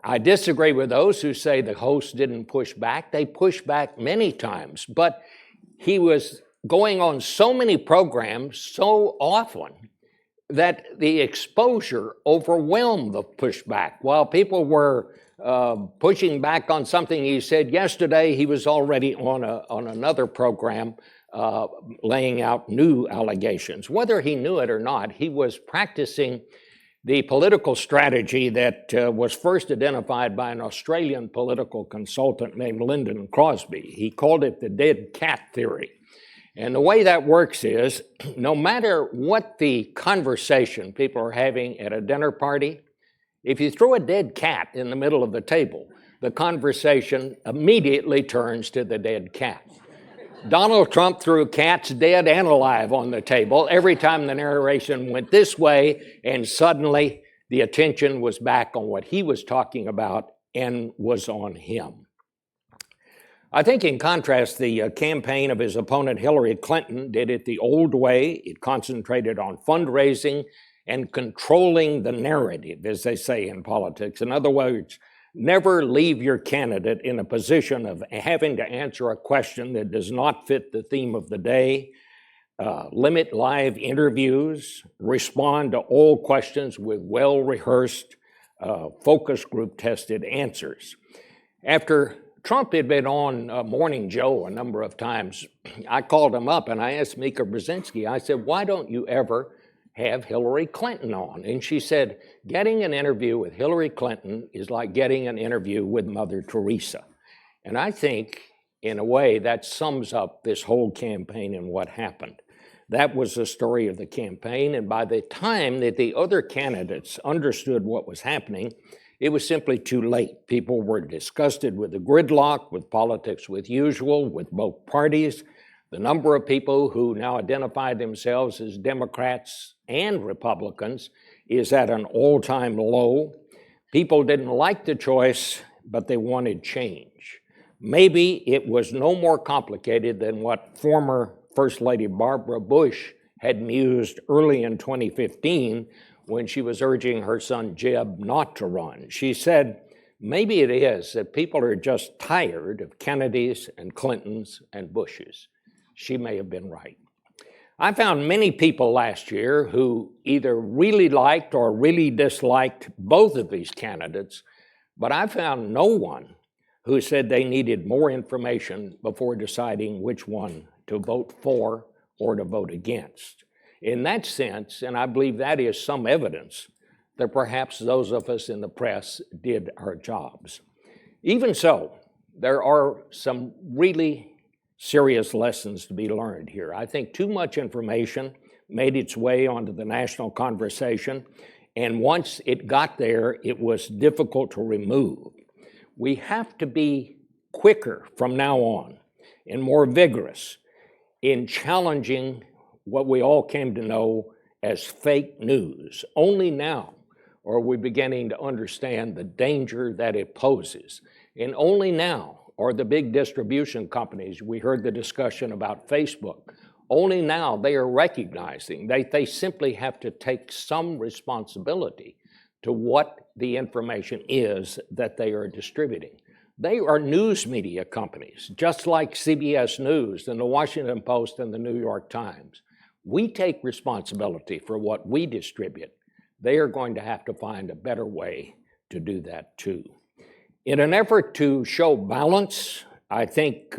I disagree with those who say the host didn't push back. They pushed back many times, but he was going on so many programs so often that the exposure overwhelmed the pushback. While people were pushing back on something he said yesterday, he was already on another program laying out new allegations. Whether he knew it or not, he was practicing the political strategy that was first identified by an Australian political consultant named Lyndon Crosby. He called it the dead cat theory. And the way that works is, no matter what the conversation people are having at a dinner party, if you throw a dead cat in the middle of the table, the conversation immediately turns to the dead cat. Donald Trump threw cats dead and alive on the table every time the narration went this way, and suddenly the attention was back on what he was talking about and was on him. I think in contrast, the campaign of his opponent Hillary Clinton did it the old way. It concentrated on fundraising and controlling the narrative, as they say in politics. In other words, never leave your candidate in a position of having to answer a question that does not fit the theme of the day. limit live interviews, respond to all questions with well-rehearsed, focus group tested answers. After Trump had been on Morning Joe a number of times, I called him up and I asked Mika Brzezinski, I said, why don't you ever have Hillary Clinton on? And she said, getting an interview with Hillary Clinton is like getting an interview with Mother Teresa. And I think, in a way, that sums up this whole campaign and what happened. That was the story of the campaign, and by the time that the other candidates understood what was happening, it was simply too late. People were disgusted with the gridlock, with politics with usual, with both parties. The number of people who now identify themselves as Democrats and Republicans is at an all-time low. People didn't like the choice, but they wanted change. Maybe it was no more complicated than what former First Lady Barbara Bush had mused early in 2015 when she was urging her son Jeb not to run. She said, maybe it is that people are just tired of Kennedys and Clintons and Bushes. She may have been right. I found many people last year who either really liked or really disliked both of these candidates, but I found no one who said they needed more information before deciding which one to vote for or to vote against. In that sense, and I believe that is some evidence, that perhaps those of us in the press did our jobs. Even so, there are some really serious lessons to be learned here. I think too much information made its way onto the national conversation, and once it got there, it was difficult to remove. We have to be quicker from now on and more vigorous in challenging what we all came to know as fake news. Only now are we beginning to understand the danger that it poses. And only now are the big distribution companies, we heard the discussion about Facebook, only now they are recognizing they simply have to take some responsibility to what the information is that they are distributing. They are news media companies, just like CBS News and the Washington Post and the New York Times. We take responsibility for what we distribute. They are going to have to find a better way to do that too. In an effort to show balance, I think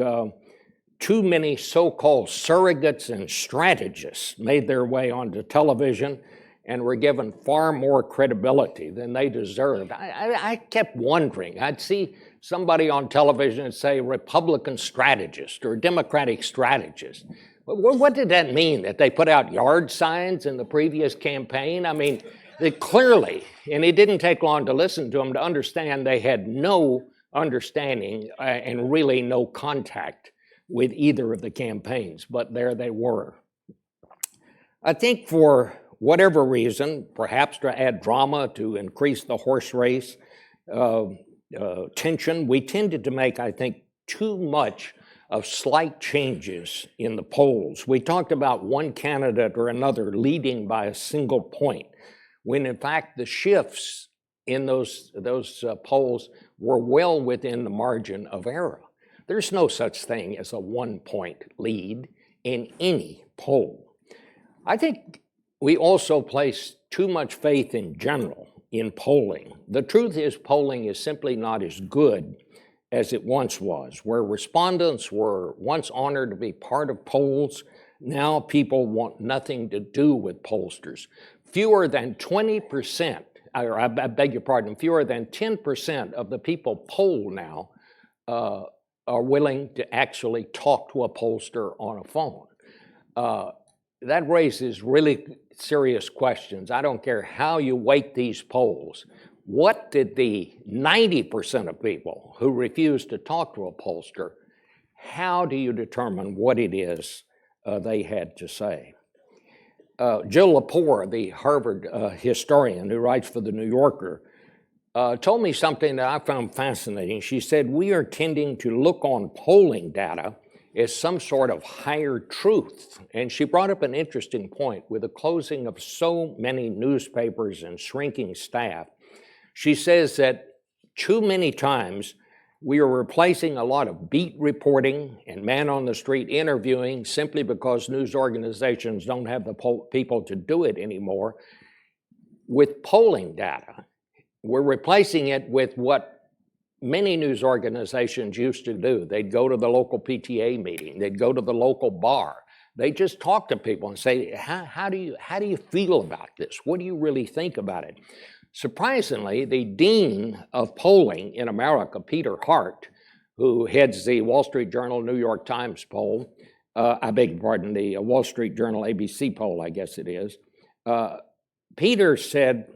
too many so-called surrogates and strategists made their way onto television and were given far more credibility than they deserved. I kept wondering, I'd see somebody on television and say Republican strategist or Democratic strategist. What did that mean? That they put out yard signs in the previous campaign? I mean, they clearly, and it didn't take long to listen to them to understand they had no understanding and really no contact with either of the campaigns, but there they were. I think for whatever reason, perhaps to add drama, to increase the horse race tension, we tended to make, I think, too much of slight changes in the polls. We talked about one candidate or another leading by a single point, when in fact the shifts in those polls were well within the margin of error. There's no such thing as a 1-point lead in any poll. I think we also place too much faith in general in polling. The truth is, polling is simply not as good as it once was, where respondents were once honored to be part of polls. Now people want nothing to do with pollsters. Fewer than 20%, or I beg your pardon, fewer than 10% of the people polled now are willing to actually talk to a pollster on a phone. That raises really serious questions. I don't care how you weight these polls. What did the 90% of people who refuse to talk to a pollster, how do you determine what it is they had to say? Jill Lepore, the Harvard historian who writes for The New Yorker, told me something that I found fascinating. She said, we are tending to look on polling data as some sort of higher truth. And she brought up an interesting point. With the closing of so many newspapers and shrinking staff, she says that too many times We are replacing a lot of beat reporting and man-on-the-street interviewing simply because news organizations don't have the people to do it anymore with polling data. We're replacing it with what many news organizations used to do. They'd go to the local PTA meeting. They'd go to the local bar. They just talk to people and say, how do you feel about this? What do you really think about it? Surprisingly, the dean of polling in America, Peter Hart, who heads the Wall Street Journal, New York Times poll, I beg your pardon, the Wall Street Journal ABC poll, I guess it is, Peter said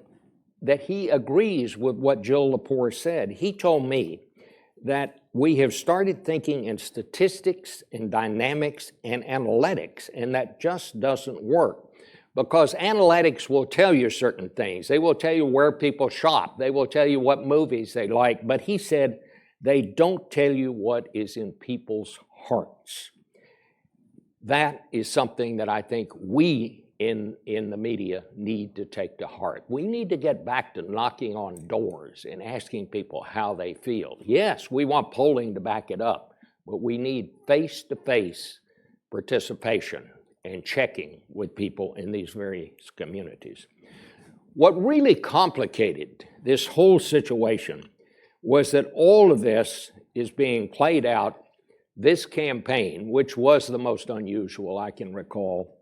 that he agrees with what Jill Lepore said. He told me that we have started thinking in statistics and dynamics and analytics, and that just doesn't work. Because analytics will tell you certain things. They will tell you where people shop. They will tell you what movies they like. But he said they don't tell you what is in people's hearts. That is something that I think we in the media need to take to heart. We need to get back to knocking on doors and asking people how they feel. Yes, we want polling to back it up, but we need face-to-face participation and checking with people in these various communities. What really complicated this whole situation was that all of this is being played out, this campaign, which was the most unusual I can recall,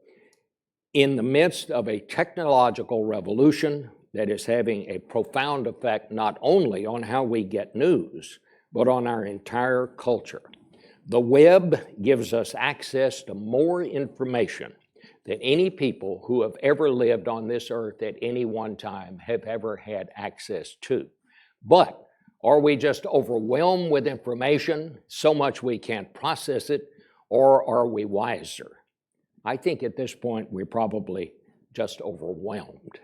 in the midst of a technological revolution that is having a profound effect not only on how we get news, but on our entire culture. The web gives us access to more information than any people who have ever lived on this earth at any one time have ever had access to. But are we just overwhelmed with information, so much we can't process it, or are we wiser? I think at this point we're probably just overwhelmed.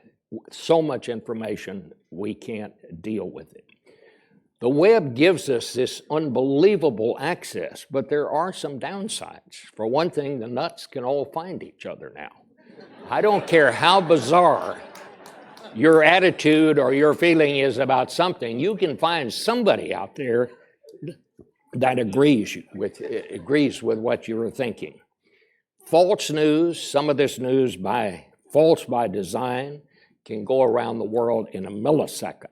So much information, we can't deal with it. The web gives us this unbelievable access, but there are some downsides. For one thing, the nuts can all find each other now. I don't care how bizarre your attitude or your feeling is about something, you can find somebody out there that agrees with what you were thinking. False news, some of this news false by design, can go around the world in a millisecond.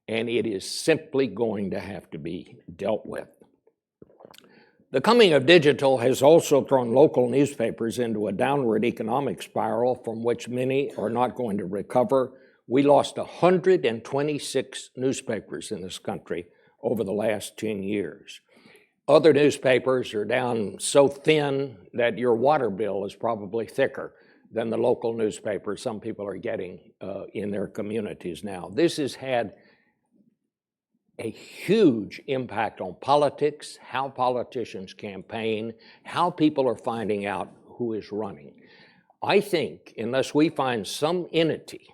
And it is simply going to have to be dealt with. The coming of digital has also thrown local newspapers into a downward economic spiral from which many are not going to recover. We lost 126 newspapers in this country over the last 10 years. Other newspapers are down so thin that your water bill is probably thicker than the local newspaper some people are getting in their communities now. This has had a huge impact on politics, how politicians campaign, how people are finding out who is running. I think unless we find some entity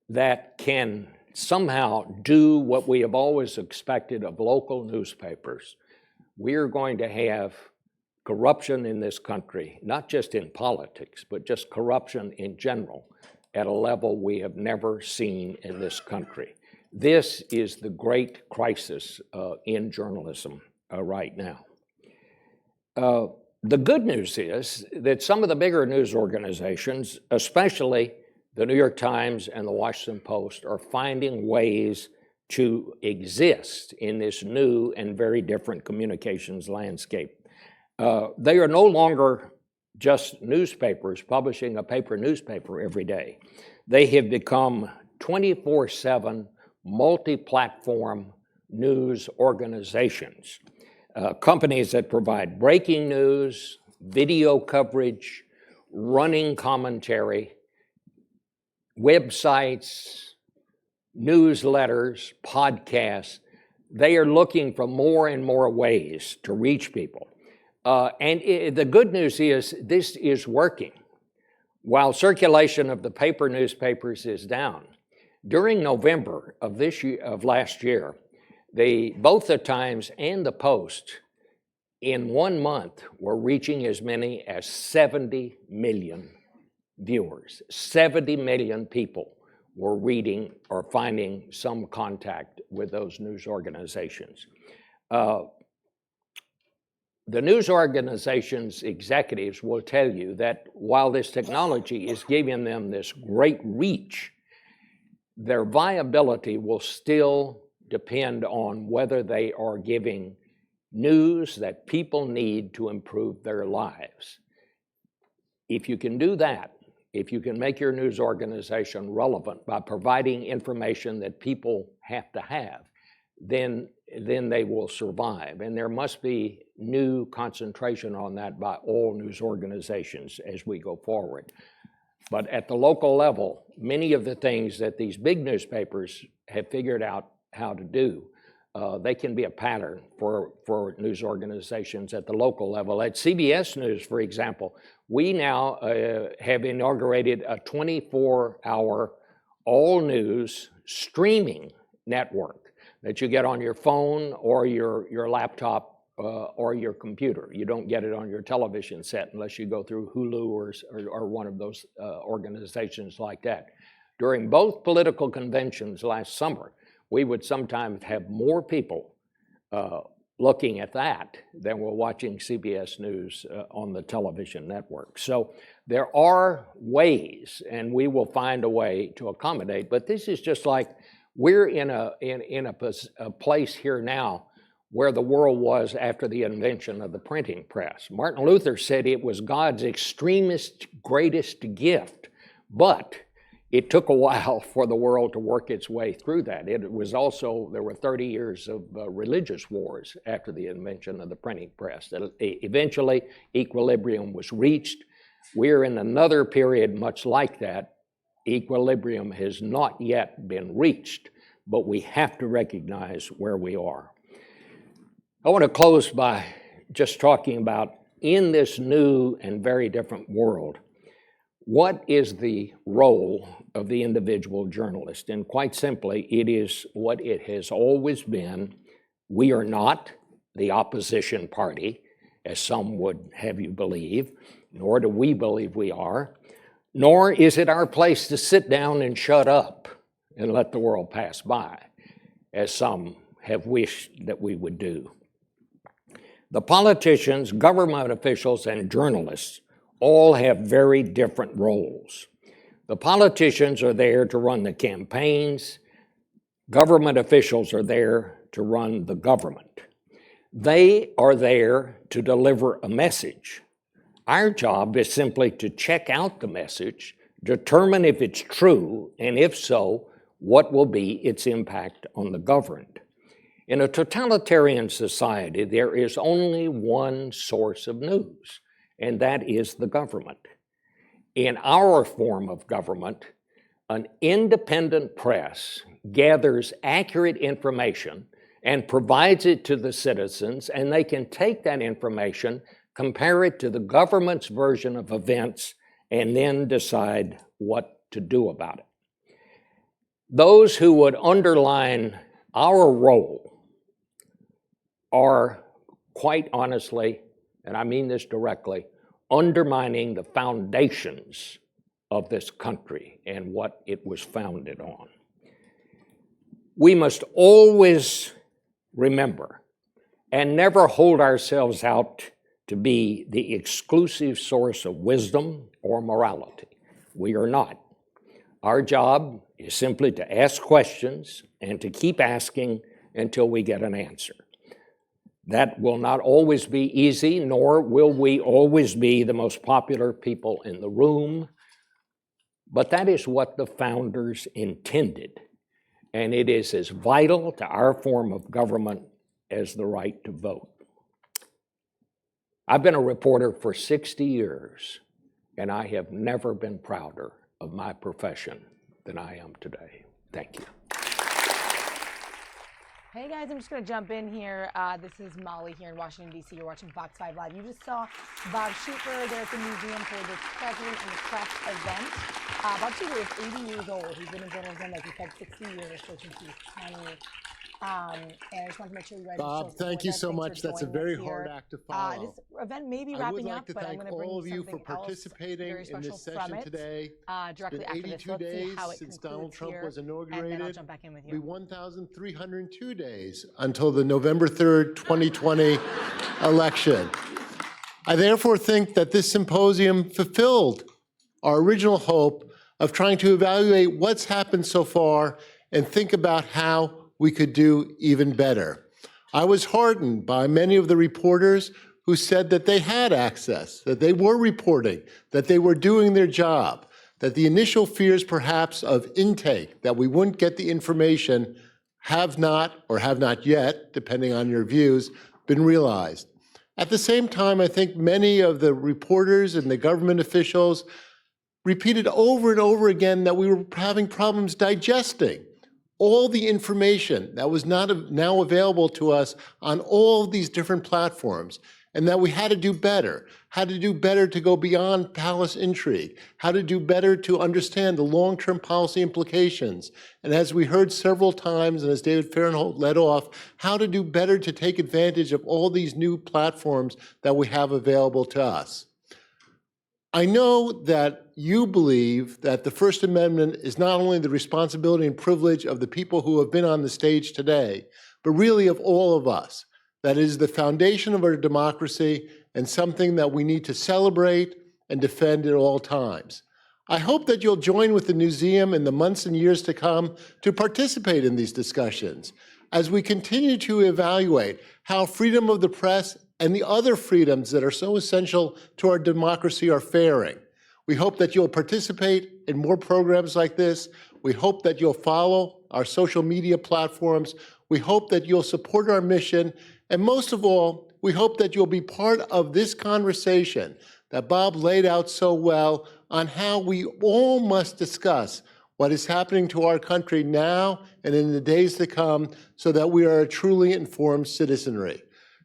that can somehow do what we have always expected of local newspapers, we are going to have corruption in this country, not just in politics, but just corruption in general at a level we have never seen in this country. This is the great crisis in journalism right now. The good news is that some of the bigger news organizations, especially the New York Times and the Washington Post, are finding ways to exist in this new and very different communications landscape. They are no longer just newspapers publishing a paper newspaper every day. They have become 24/7 multi-platform news organizations, companies that provide breaking news, video coverage, running commentary, websites, newsletters, podcasts. They are looking for more and more ways to reach people. The good news is this is working. While circulation of the paper newspapers is down, during November of last year, both the Times and the Post in 1 month were reaching as many as 70 million viewers. 70 million people were reading or finding some contact with those news organizations. The news organization's executives will tell you that while this technology is giving them this great reach, their viability will still depend on whether they are giving news that people need to improve their lives. If you can do that, if you can make your news organization relevant by providing information that people have to have, then they will survive. And there must be new concentration on that by all news organizations as we go forward. But at the local level, many of the things that these big newspapers have figured out how to do, they can be a pattern for news organizations at the local level. At CBS News, for example, we now have inaugurated a 24-hour all-news streaming network that you get on your phone or your laptop or your computer. You don't get it on your television set unless you go through Hulu or one of those organizations like that. During both political conventions last summer, we would sometimes have more people looking at that than were watching CBS News on the television network. So there are ways, and we will find a way to accommodate, but this is just like we're in a place here now where the world was after the invention of the printing press. Martin Luther said it was God's extremest, greatest gift, but it took a while for the world to work its way through that. It was also, there were 30 years of religious wars after the invention of the printing press. Eventually, equilibrium was reached. We're in another period much like that. Equilibrium has not yet been reached, but we have to recognize where we are. I want to close by just talking about, in this new and very different world, what is the role of the individual journalist? And quite simply, it is what it has always been. We are not the opposition party, as some would have you believe, nor do we believe we are, nor is it our place to sit down and shut up and let the world pass by, as some have wished that we would do. The politicians, government officials, and journalists all have very different roles. The politicians are there to run the campaigns. Government officials are there to run the government. They are there to deliver a message. Our job is simply to check out the message, determine if it's true, and if so, what will be its impact on the governed. In a totalitarian society, there is only one source of news, and that is the government. In our form of government, an independent press gathers accurate information and provides it to the citizens, and they can take that information, compare it to the government's version of events, and then decide what to do about it. Those who would underline our role are, quite honestly, and I mean this directly, undermining the foundations of this country and what it was founded on. We must always remember and never hold ourselves out to be the exclusive source of wisdom or morality. We are not. Our job is simply to ask questions and to keep asking until we get an answer. That will not always be easy, nor will we always be the most popular people in the room, but that is what the founders intended, and it is as vital to our form of government as the right to vote. I've been a reporter for 60 years, and I have never been prouder of my profession than I am today. Thank you. Hey guys, I'm just going to jump in here. This is Molly here in Washington, D.C. You're watching Fox 5 Live. You just saw Bob Schieffer there at the Newseum for this President and the Press event. Bob Schieffer is 80 years old. He's been in journalism, like he said, 60 years, so since he was 20. And I just wanted to make sure you guys Bob, are still thank you so Thanks for much. That's a joining us very here. hard act to follow. This event may be I would wrapping like up, to but I'm thank going to bring all you of you for something else participating very in special this from session it, today. directly It's been after this. 82 Let's see days how it since concludes Donald Trump here, was and then I'll inaugurated. jump back in with It'll be you. 1,302 days until the November 3rd, 2020 election. I therefore think that this symposium fulfilled our original hope of trying to evaluate what's happened so far and think about how we could do even better. I was heartened by many of the reporters who said that they had access, that they were reporting, that they were doing their job, that the initial fears perhaps of intake, that we wouldn't get the information, have not, or have not yet, depending on your views, been realized. At the same time, I think many of the reporters and the government officials repeated over and over again that we were having problems digesting all the information that was not now available to us on all these different platforms, and that we had to do better, how to do better to go beyond palace intrigue, how to do better to understand the long-term policy implications, and as we heard several times, and as David Fahrenholt led off, how to do better to take advantage of all these new platforms that we have available to us. I know that you believe that the First Amendment is not only the responsibility and privilege of the people who have been on the stage today, but really of all of us. That is the foundation of our democracy and something that we need to celebrate and defend at all times. I hope that you'll join with the Newseum in the months and years to come to participate in these discussions as we continue to evaluate how freedom of the press and the other freedoms that are so essential to our democracy are faring. We hope that you'll participate in more programs like this. We hope that you'll follow our social media platforms. We hope that you'll support our mission. And most of all, we hope that you'll be part of this conversation that Bob laid out so well on how we all must discuss what is happening to our country now and in the days to come so that we are a truly informed citizenry.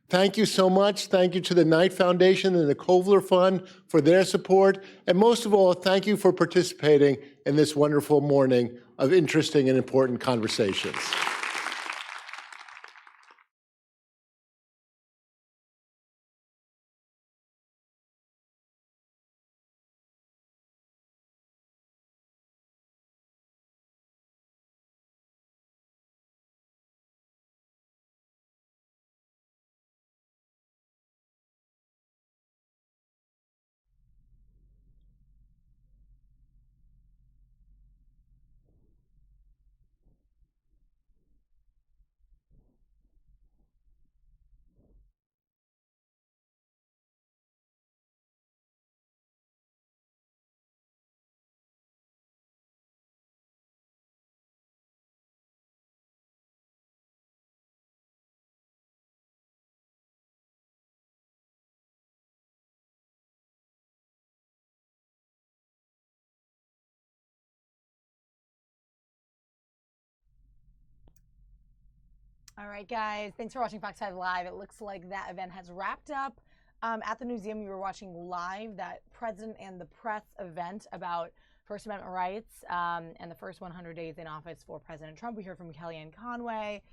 Thank you so much. Thank you to the Knight Foundation and the Kovler Fund for their support. And most of all, thank you for participating in this wonderful morning of interesting and important conversations. All right, guys, thanks for watching Fox 5 Live. It looks like that event has wrapped up. At the Newseum, you were watching live that President and the Press event about First Amendment rights and the first 100 days in office for President Trump. We heard from KellyAnne Conway.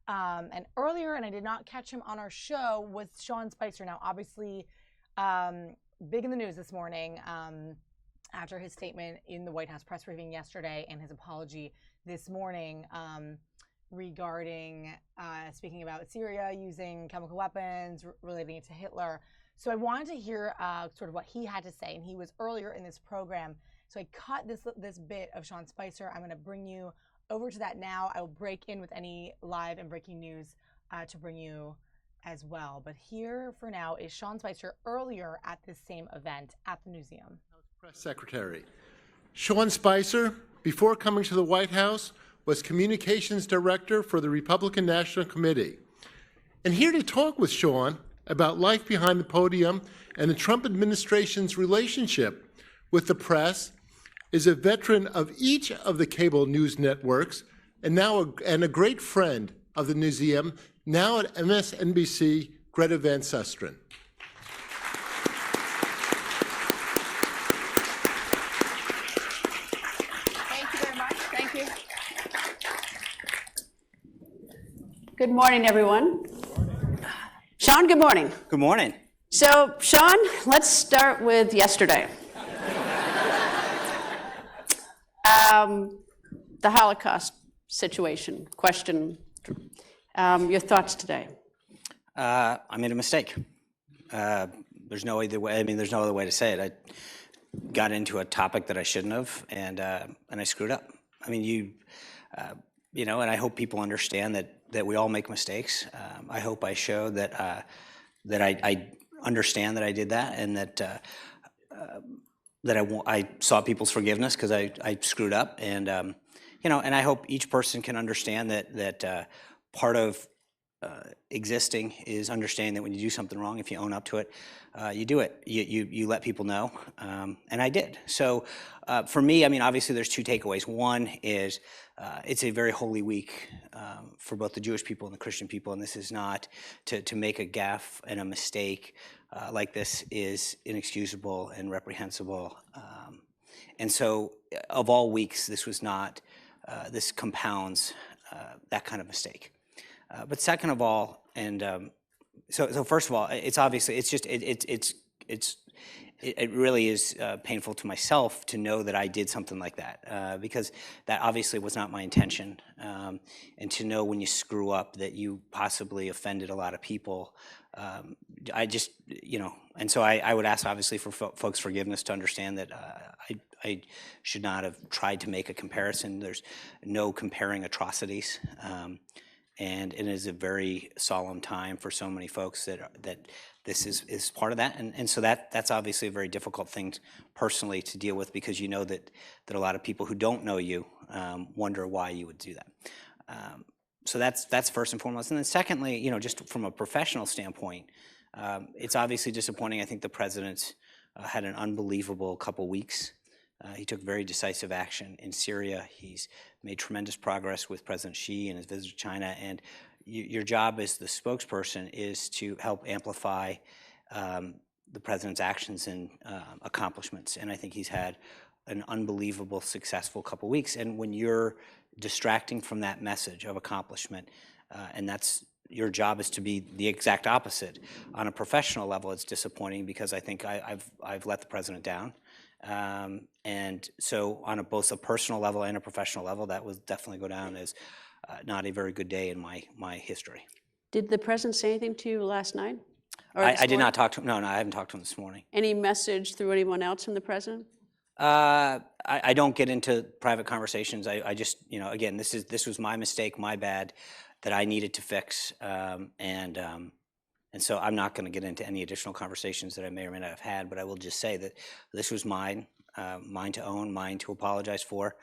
And earlier, and I did not catch him on our show, was Sean Spicer. Now, obviously, big in the news this morning after his statement in the White House press briefing yesterday and his apology this morning regarding speaking about Syria using chemical weapons, relating it to Hitler. So I wanted to hear sort of what he had to say, and he was earlier in this program. So I cut this bit of Sean Spicer. I'm going to bring you over to that now. I will break in with any live and breaking news to bring you as well. But here for now is Sean Spicer earlier at this same event at the Newseum. Press Secretary. Sean Spicer, before coming to the White House, was Communications Director for the Republican National Committee. And here to talk with Sean about life behind the podium and the Trump administration's relationship with the press is a veteran of each of the cable news networks and a great friend of the Newseum, now at MSNBC, Greta Van Susteren. Thank you very much. Thank you. Good morning, everyone. Sean, good morning. Good morning. So, Sean, let's start with yesterday. The Holocaust situation, question. Your thoughts today? I made a mistake. There's no other way. I mean, there's no other way to say it. I got into a topic that I shouldn't have, and I screwed up. I mean, you know, and I hope people understand that we all make mistakes. I hope I show that that I understand that I did that, and that I sought people's forgiveness because I screwed up, and you know, and I hope each person can understand that part of existing is understanding that when you do something wrong, if you own up to it, you do it. You let people know, and I did. So for me, I mean, obviously there's two takeaways. One is it's a very holy week for both the Jewish people and the Christian people, and this is not to make a gaffe and a mistake like this is inexcusable and reprehensible. And so of all weeks, this was not, this compounds that kind of mistake. But second of all, and so first of all, it's obviously, it's just, it really is painful to myself to know that I did something like that, because that obviously was not my intention. And to know when you screw up that you possibly offended a lot of people, I just, you know, and so I would ask obviously for folks' forgiveness to understand that I should not have tried to make a comparison. There's no comparing atrocities. And it is a very solemn time for so many folks that this is part of that, and so that's obviously a very difficult thing personally to deal with, because you know that a lot of people who don't know you wonder why you would do that. So that's first and foremost, and then secondly, you know, just from a professional standpoint, it's obviously disappointing. I think the president had an unbelievable couple weeks. He took very decisive action in Syria. He's made tremendous progress with President Xi and his visit to China. And your job as the spokesperson is to help amplify the president's actions and accomplishments. And I think he's had an unbelievable, successful couple weeks. And when you're distracting from that message of accomplishment, and that's your job is to be the exact opposite. On a professional level, it's disappointing because I think I've let the president down. And so on both a personal level and a professional level, that would definitely go down as not a very good day in my history. Did the president say anything to you last night? Or I did not talk to him. No, I haven't talked to him this morning. Any message through anyone else from the president? I don't get into private conversations. I just, you know, again, this was my mistake, my bad, that I needed to fix, and so I'm not going to get into any additional conversations that I may or may not have had, but I will just say that this was mine to own, mine to apologize for,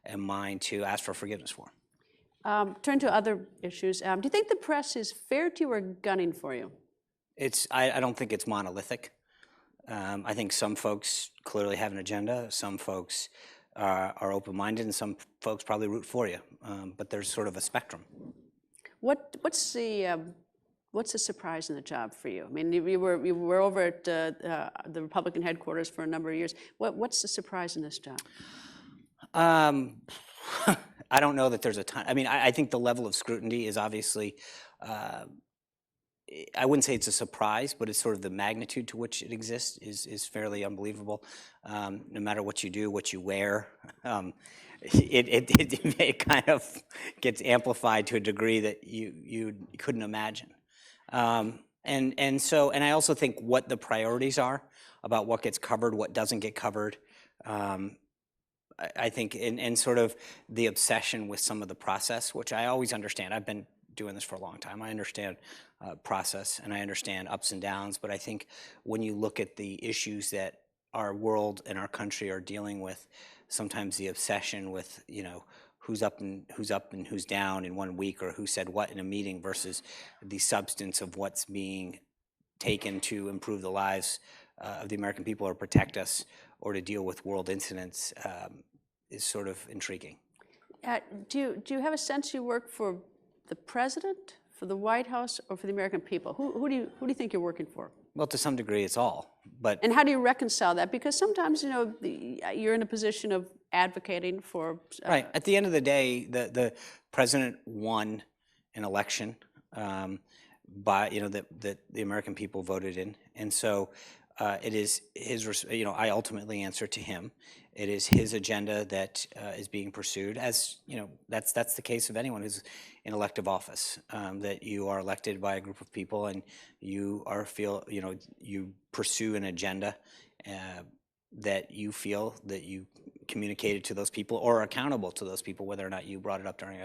and mine to ask for forgiveness for. Turn to other issues. Do you think the press is fair to you or gunning for you? I don't think it's monolithic. I think some folks clearly have an agenda. Some folks are open-minded, and some folks probably root for you. But there's sort of a spectrum. What's the surprise in the job for you? I mean, you were over at the Republican headquarters for a number of years. What's the surprise in this job? I don't know that there's a ton. I mean, I think the level of scrutiny is obviously, I wouldn't say it's a surprise, but it's sort of the magnitude to which it exists is fairly unbelievable. No matter what you do, what you wear, it kind of gets amplified to a degree that you couldn't imagine. And I also think what the priorities are about what gets covered, what doesn't get covered. I think, and sort of the obsession with some of the process, which I always understand. I've been doing this for a long time. I understand process and I understand ups and downs, but I think when you look at the issues that our world and our country are dealing with, sometimes the obsession with, you know, who's up and who's down in 1 week, or who said what in a meeting, versus the substance of what's being taken to improve the lives of the American people, or protect us, or to deal with world incidents, is sort of intriguing. Do you have a sense you work for the president, for the White House, or for the American people? Who do you think you're working for? Well, to some degree, it's all. But and how do you reconcile that? Because sometimes, you know, you're in a position of advocating for. Right. At the end of the day, the president won an election. that the American people voted in. And so it is his, I ultimately answer to him. It is his agenda that is being pursued, as that's the case of anyone who's in elective office, that you are elected by a group of people and you you pursue an agenda that you feel that you communicated to those people or are accountable to those people, whether or not you brought it up during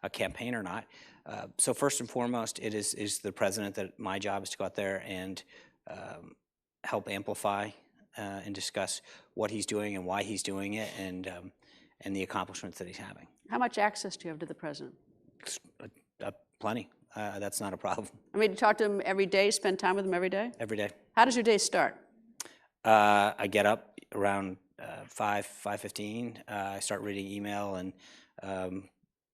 a campaign or not. So first and foremost, it is the president that my job is to go out there and help amplify and discuss what he's doing and why he's doing it, and the accomplishments that he's having. How much access do you have to the president? Plenty. That's not a problem. I mean, you talk to him every day, spend time with him every day? Every day. How does your day start? I get up around 5:15. I start reading email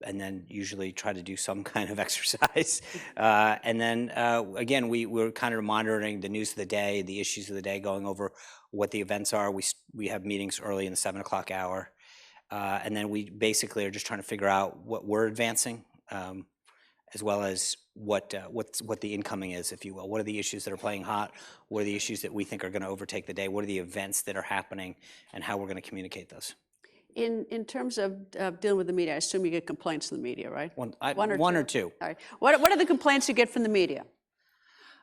and then usually try to do some kind of exercise. And then again, we're kind of monitoring the news of the day, the issues of the day, going over what the events are. We have meetings early in the 7 o'clock hour. And then we basically are just trying to figure out what we're advancing, as well as what the incoming is, if you will. What are the issues that are playing hot? What are the issues that we think are going to overtake the day? What are the events that are happening, and how we're going to communicate those? In terms of dealing with the media, I assume you get complaints from the media, right? One or two. All right. What are the complaints you get from the media?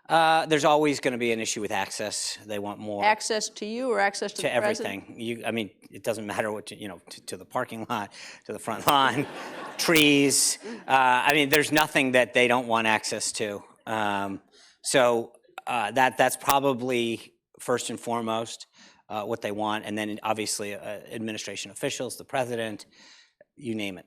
There's always going to be an issue with access. They want more access to you or access to the everything. president? I mean, it doesn't matter what to the parking lot, to the front lawn, trees. I mean, there's nothing that they don't want access to. So that's probably first and foremost what they want, and then obviously administration officials, the president, you name it.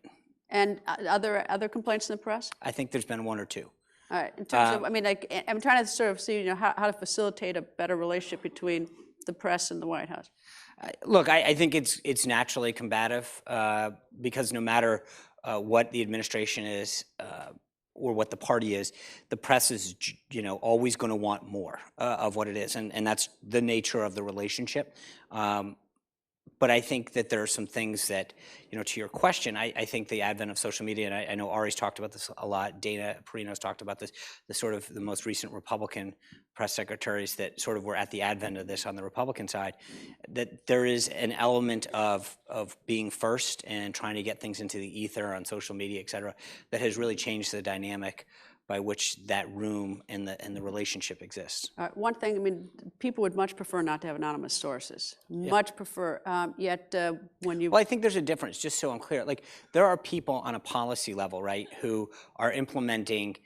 And other complaints in the press? I think there's been one or two. All right. In terms of, I mean, like, I'm trying to sort of see, how to facilitate a better relationship between the press and the White House. Look, I think it's naturally combative because no matter what the administration is or what the party is, the press is, always going to want more of what it is, and that's the nature of the relationship. But I think that there are some things that, to your question, I think the advent of social media, and I know Ari's talked about this a lot, Dana Perino's talked about this, the most recent Republican press secretaries that sort of were at the advent of this on the Republican side, that there is an element of being first and trying to get things into the ether on social media, et cetera, that has really changed the dynamic by which that room and the relationship exists. One thing, I mean, people would much prefer not to have anonymous sources. Yeah. Much prefer. Yet when you... Well, I think there's a difference, just so I'm clear. Like, there are people on a policy level, right, who are implementing,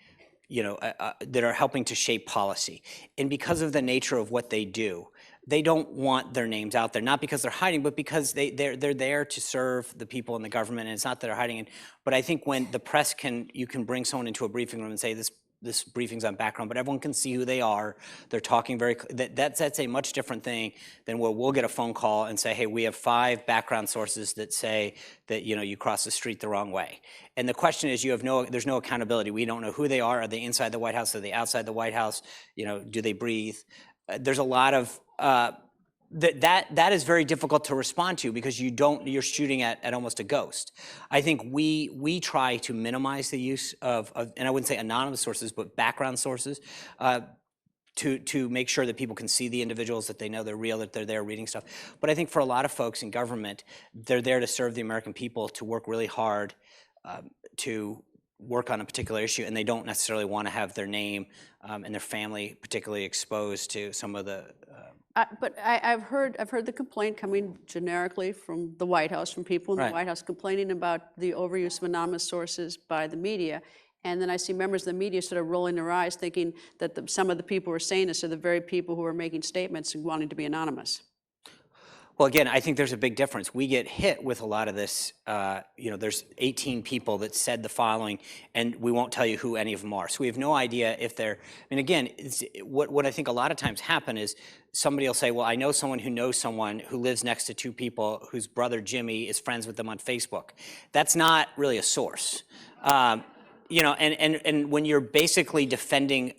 that are helping to shape policy. And because of the nature of what they do, they don't want their names out there, not because they're hiding, but because they're there to serve the people in the government, and it's not that they're hiding. But I think when the press you can bring someone into a briefing room and say this briefing's on background, but everyone can see who they are. They're talking that's a much different thing than where we'll get a phone call and say, hey, we have 5 background sources that say that you crossed the street the wrong way. And the question is, there's no accountability. We don't know who they are. Are they inside the White House? Are they outside the White House? Do they breathe? There's a lot of that is very difficult to respond to because you're shooting at almost a ghost. I think we try to minimize the use of and I wouldn't say anonymous sources, but background sources, to make sure that people can see the individuals, that they know they're real, that they're there reading stuff. But I think for a lot of folks in government, they're there to serve the American people, to work really hard, to work on a particular issue, and they don't necessarily want to have their name and their family particularly exposed to some of the. But I've heard the complaint coming generically from the White House, from people in the White House complaining about the overuse of anonymous sources by the media. And then I see members of the media sort of rolling their eyes, thinking that some of the people who are saying this are the very people who are making statements and wanting to be anonymous. Well, again, I think there's a big difference. We get hit with a lot of this. There's 18 people that said the following, and we won't tell you who any of them are. So we have no idea if they're. I mean, again, what I think a lot of times happen is somebody will say, "Well, I know someone who knows someone who lives next to 2 people whose brother Jimmy is friends with them on Facebook." That's not really a source, and when you're basically defending,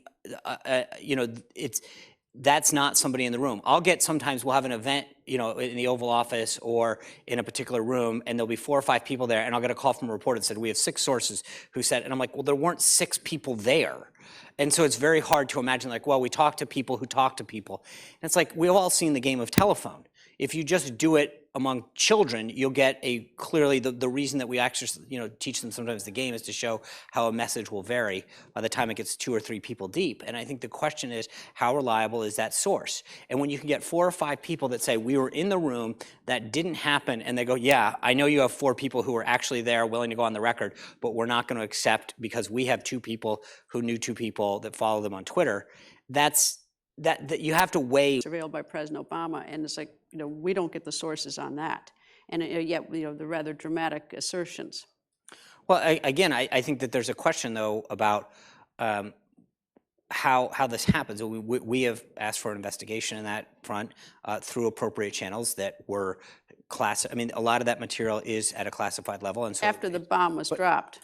that's not somebody in the room. Sometimes we'll have an event, you know, in the Oval Office or in a particular room, and there'll be 4 or 5 people there, and I'll get a call from a reporter that said, we have 6 sources who said, and I'm like, well, there weren't 6 people there. And so it's very hard to imagine, like, well, we talk to people who talk to people. And it's like, we've all seen the game of telephone. If you just do it among children, you'll get clearly the reason that we actually, you know, teach them sometimes the game is to show how a message will vary by the time it gets 2 or 3 people deep. And I think the question is, how reliable is that source? And when you can get 4 or 5 people that say, we were in the room, that didn't happen, and they go, yeah, I know you have 4 people who were actually there willing to go on the record, but we're not going to accept because we have 2 people who knew 2 people that follow them on Twitter, that you have to weigh. Surveilled by President Obama, and it's like, you know, we don't get the sources on that, and yet, you know, the rather dramatic assertions. Well, I think that there's a question though about how this happens. We have asked for an investigation in that front through appropriate channels that were I mean, a lot of that material is at a classified level, and so After the bomb was dropped.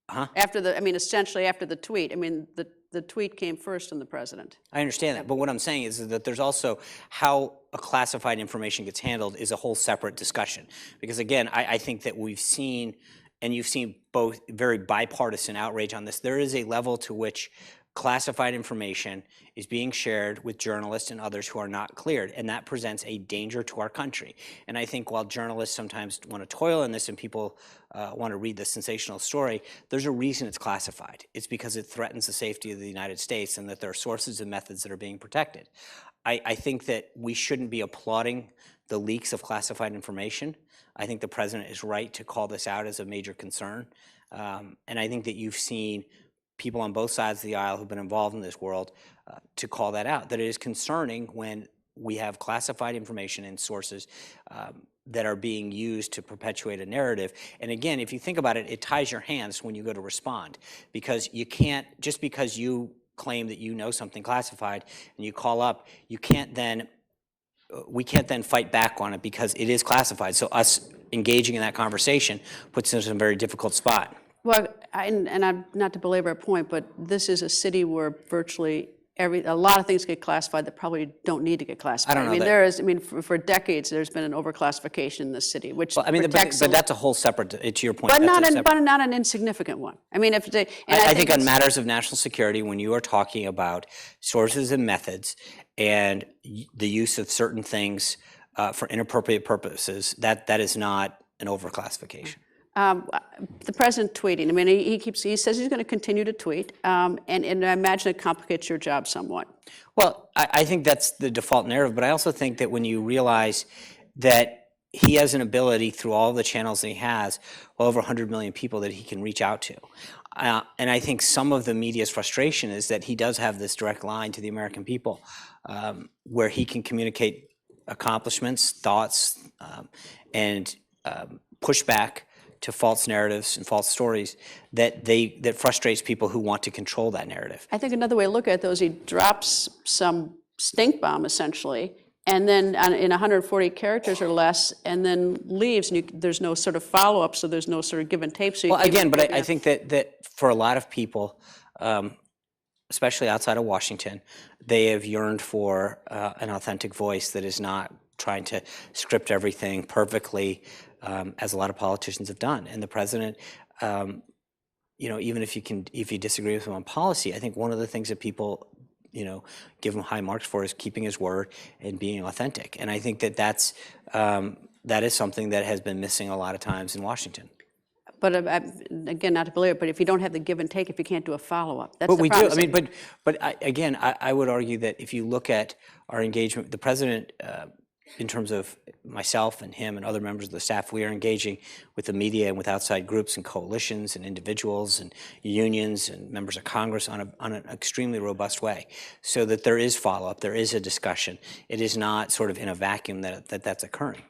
Essentially after the tweet. I mean, the tweet came first from the president. I understand that, but what I'm saying is that there's also how a classified information gets handled is a whole separate discussion. Because again, I think that we've seen, and you've seen both very bipartisan outrage on this, there is a level to which classified information is being shared with journalists and others who are not cleared, and that presents a danger to our country. And I think while journalists sometimes want to toil in this and people want to read the sensational story, there's a reason it's classified. It's because it threatens the safety of the United States and that there are sources and methods that are being protected. I think that we shouldn't be applauding the leaks of classified information. I think the president is right to call this out as a major concern. And I think that you've seen people on both sides of the aisle who've been involved in this world to call that out, that it is concerning when we have classified information and sources that are being used to perpetuate a narrative. And again, if you think about it, it ties your hands when you go to respond, because you can't, just because you claim that you know something classified and you call up, we can't then fight back on it because it is classified. So us engaging in that conversation puts us in a very difficult spot. Well, and I'm not to belabor a point, but this is a city where virtually a lot of things get classified that probably don't need to get classified. I don't know for decades there's been an overclassification in the city, which protects. But that's a whole separate. To your point, but not an insignificant one. I mean, I think on matters of national security, when you are talking about sources and methods and the use of certain things for inappropriate purposes, that is not an overclassification. The president tweeting. I mean, he says he's going to continue to tweet, and I imagine it complicates your job somewhat. Well, I think that's the default narrative, but I also think that when you realize that he has an ability through all the channels that he has, well over 100 million people that he can reach out to. And I think some of the media's frustration is that he does have this direct line to the American people where he can communicate accomplishments, thoughts, and push back to false narratives and false stories that frustrates people who want to control that narrative. I think another way to look at those, he drops some stink bomb essentially, and then in 140 characters or less, and then leaves, and there's no sort of follow-up, so there's no sort of give and take. So I think that for a lot of people, especially outside of Washington, they have yearned for an authentic voice that is not trying to script everything perfectly, as a lot of politicians have done. And the president, even if you disagree with him on policy, I think one of the things that people, give him high marks for is keeping his word and being authentic. And I think that is something that has been missing a lot of times in Washington. But again, not to belabor, but if you don't have the give and take, if you can't do a follow-up, that's but the we problem. do. I would argue that if you look at our engagement, the president, in terms of myself and him and other members of the staff, we are engaging with the media and with outside groups and coalitions and individuals and unions and members of Congress on an extremely robust way, so that there is follow-up, there is a discussion. It is not sort of in a vacuum that's occurring.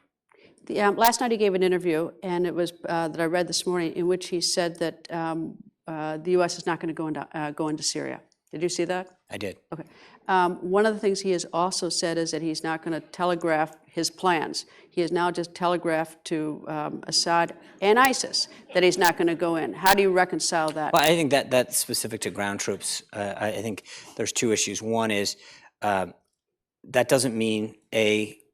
Last night he gave an interview, and it was that I read this morning, in which he said that the U.S. is not going to go into Syria. Did you see that? I did. Okay. One of the things he has also said is that he's not going to telegraph his plans. He has now just telegraphed to Assad and ISIS that he's not going to go in. How do you reconcile that? Well, I think that's specific to ground troops. I think there's two issues. One is that doesn't mean,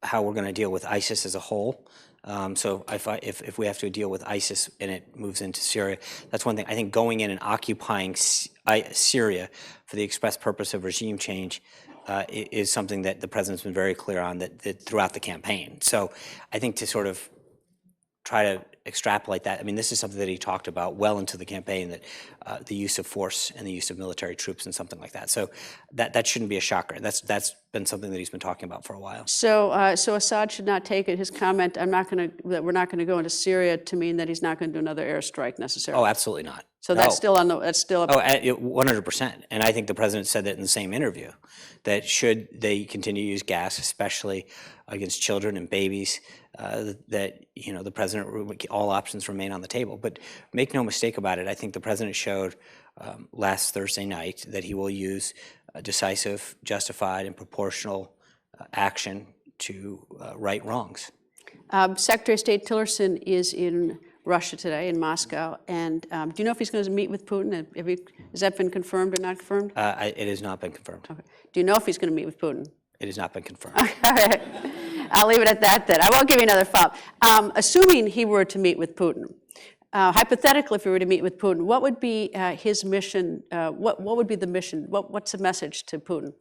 how we're going to deal with ISIS as a whole. So if we have to deal with ISIS and it moves into Syria, that's one thing. I think going in and occupying Syria for the express purpose of regime change is something that the president's been very clear on that throughout the campaign. So I think to sort of try to extrapolate that, I mean, this is something that he talked about well into the campaign, that the use of force and the use of military troops and something like that. So that shouldn't be a shocker. That's been something that he's been talking about for a while. So so Assad should not take it, his comment, that we're not going to go into Syria, to mean that he's not going to do another airstrike necessarily. Oh, absolutely not. So that's still on the, that's still. 100%. And I think the president said that in the same interview, that should they continue to use gas, especially against children and babies, that, you know, the president, all options remain on the table. But make no mistake about it, I think the president showed last Thursday night that he will use decisive, justified, and proportional action to right wrongs. Secretary of State Tillerson is in Russia today, in Moscow, and do you know if he's going to meet with Putin? Has that been confirmed or not confirmed? It has not been confirmed. Okay. Do you know if he's going to meet with Putin? It has not been confirmed. All right. I'll leave it at that then. I won't give you another follow-up. Assuming he were to meet with Putin, hypothetically, if he were to meet with Putin, what would be his mission? What would be the mission? What's the message to Putin?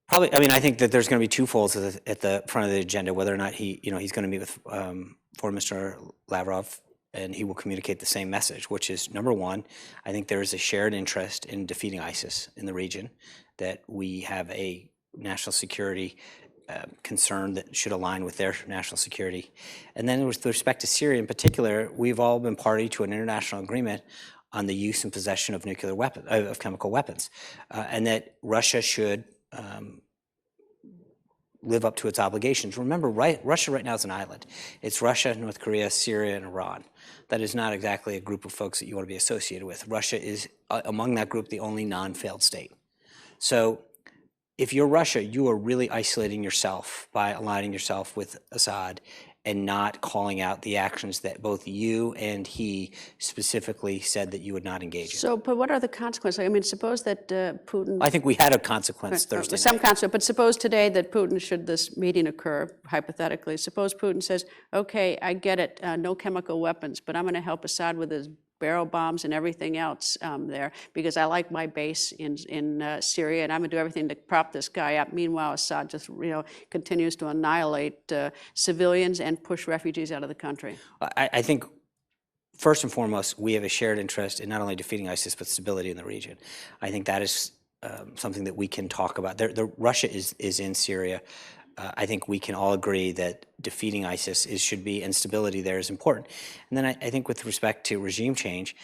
Probably, I mean, I think that there's going to be two folds at the front of the agenda, whether or not he's going to meet with Foreign Minister Lavrov, and he will communicate the same message, which is, number one, I think there is a shared interest in defeating ISIS in the region, that we have a national security concern that should align with their national security. And then with respect to Syria in particular, we've all been party to an international agreement on the use and possession of nuclear weapons, of chemical weapons, and that Russia should live up to its obligations. Remember, Russia right now is an island. It's Russia, North Korea, Syria, and Iran. That is not exactly a group of folks that you want to be associated with. Russia is, among that group, the only non-failed state. So if you're Russia, you are really isolating yourself by aligning yourself with Assad and not calling out the actions that both you and he specifically said that you would not engage in. So, but what are the consequences? I mean, suppose that Putin... I think we had a consequence Thursday night. Some consequence, but suppose today that Putin, should this meeting occur, hypothetically, suppose Putin says, okay, I get it, no chemical weapons, but I'm going to help Assad with his barrel bombs and everything else there, because I like my base in Syria, and I'm going to do everything to prop this guy up. Meanwhile, Assad just continues to annihilate civilians and push refugees out of the country. I think first and foremost, we have a shared interest in not only defeating ISIS but stability in the region. I think that is something that we can talk about. Russia is in Syria. I think we can all agree that defeating ISIS should be, and stability there is important. And then I think with respect to regime change,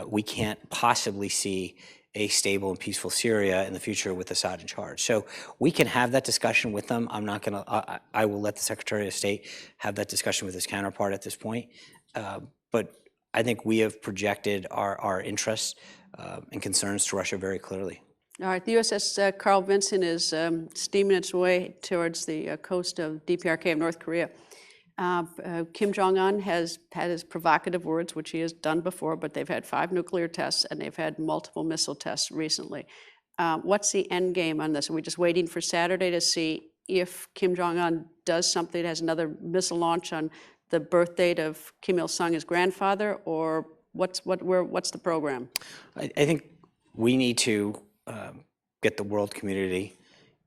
we can't possibly see a stable and peaceful Syria in the future with Assad in charge. So we can have that discussion with them. I'm not going to, I will let the Secretary of State have that discussion with his counterpart at this point. But I think we have projected our interests and concerns to Russia very clearly. All right, the USS Carl Vinson is steaming its way towards the coast of DPRK of North Korea. Kim Jong-un has had his provocative words, which he has done before, but they've had 5 nuclear tests and they've had multiple missile tests recently. What's the end game on this? Are we just waiting for Saturday to see if Kim Jong-un does something, has another missile launch on the birth date of Kim Il-sung, his grandfather, or what's the program? I think we need to get the world community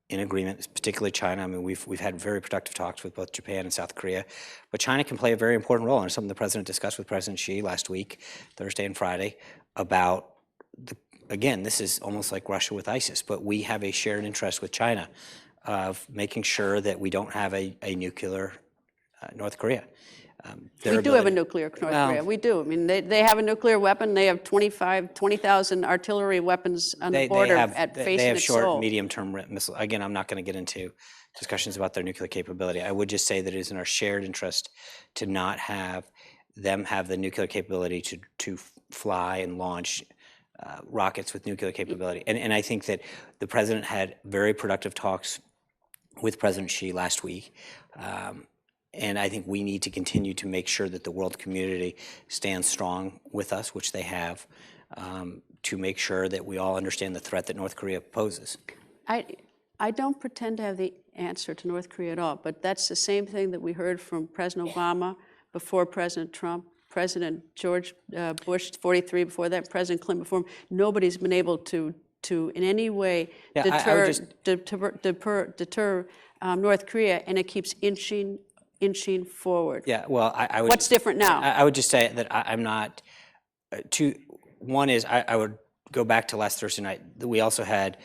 in agreement, particularly China. I mean, we've had very productive talks with both Japan and South Korea, but China can play a very important role, and it's something the president discussed with President Xi last week, Thursday and Friday, about again, this is almost like Russia with ISIS, but we have a shared interest with China of making sure that we don't have a nuclear North Korea. We do have a nuclear North Korea. We do. I mean, they have a nuclear weapon. They have 20,000 artillery weapons on the border at facing They have its short, soul. medium-term missiles. Again, I'm not going to get into discussions about their nuclear capability. I would just say that it is in our shared interest to not have them have the nuclear capability to fly and launch rockets with nuclear capability. And I think that the president had very productive talks with President Xi last week. And I think we need to continue to make sure that the world community stands strong with us, which they have, to make sure that we all understand the threat that North Korea poses. I don't pretend to have the answer to North Korea at all. But that's the same thing that we heard from President Obama before President Trump, President George Bush, 43 before that, President Clinton before him. Nobody's been able to in any way deter North Korea, and it keeps inching forward. Yeah, well, I would. What's different now? I would just say that I'm not. One is I would go back to last Thursday night. We also had,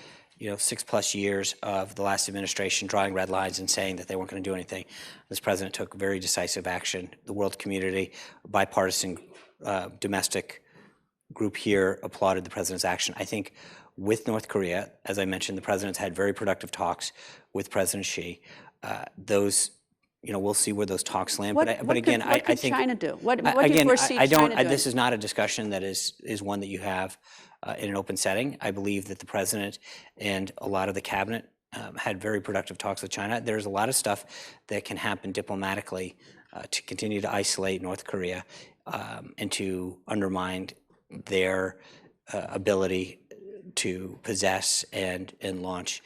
6+ years of the last administration drawing red lines and saying that they weren't going to do anything. This president took very decisive action. The world community, bipartisan, domestic group here applauded the president's action. I think with North Korea, as I mentioned, the president's had very productive talks with President Xi. Those, we'll see where those talks land. But again, what could I think China do? What do you again, foresee I don't. China doing? This is not a discussion that is one that you have in an open setting. I believe that the president and a lot of the cabinet had very productive talks with China. There's a lot of stuff that can happen diplomatically to continue to isolate North Korea and to undermine their ability to possess and launch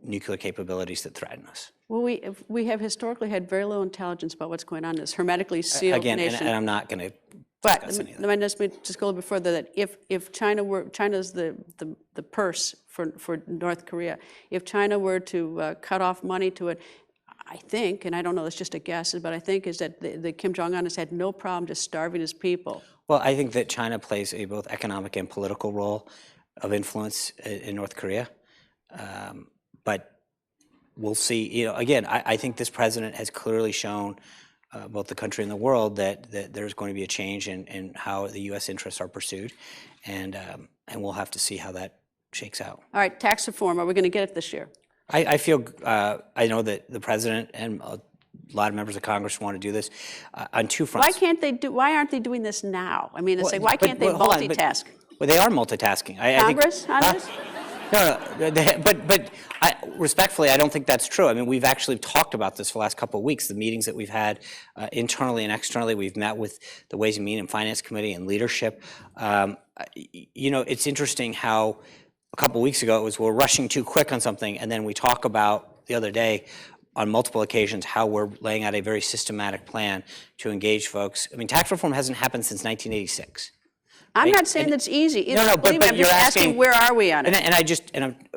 nuclear capabilities that threaten us. Well, we have historically had very little intelligence about what's going on in this hermetically sealed Again, nation. and I'm not going to But discuss any of let me just go a little bit further. That if China's the purse for North Korea, if China were to cut off money to it, I think, and I don't know, it's just a guess, but I think is that the Kim Jong-un has had no problem just starving his people. Well, I think that China plays a both economic and political role of influence in North Korea. But we'll see. Again, I think this president has clearly shown both the country and the world that there's going to be a change in how the U.S. interests are pursued, and we'll have to see how that shakes out. All right, tax reform. Are we going to get it this year? I feel I know that the president and a lot of members of Congress want to do this on two fronts. Why aren't they doing this now? I mean, it's like, why can't they multitask? Well, they are multitasking. Congress on this? No, but respectfully, I don't think that's true. I mean, we've actually talked about this for the last couple of weeks, the meetings that we've had internally and externally. We've met with the Ways and Means and Finance Committee and leadership. It's interesting how a couple of weeks ago it was we're rushing too quick on something, and then we talk about the other day on multiple occasions how we're laying out a very systematic plan to engage folks. I mean, tax reform hasn't happened since 1986. I'm not saying that's easy. But I'm you're just asking where are we on it?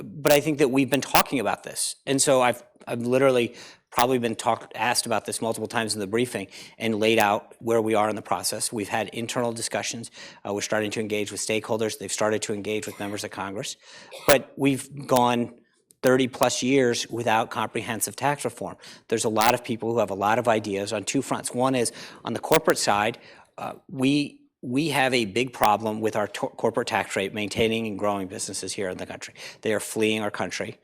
But I think that we've been talking about this, and so I've literally probably been asked about this multiple times in the briefing and laid out where we are in the process. We've had internal discussions. We're starting to engage with stakeholders. They've started to engage with members of Congress, but we've gone 30+ years without comprehensive tax reform. There's a lot of people who have a lot of ideas on two fronts. One is on the corporate side, we have a big problem with our corporate tax rate maintaining and growing businesses here in the country. They are fleeing our country.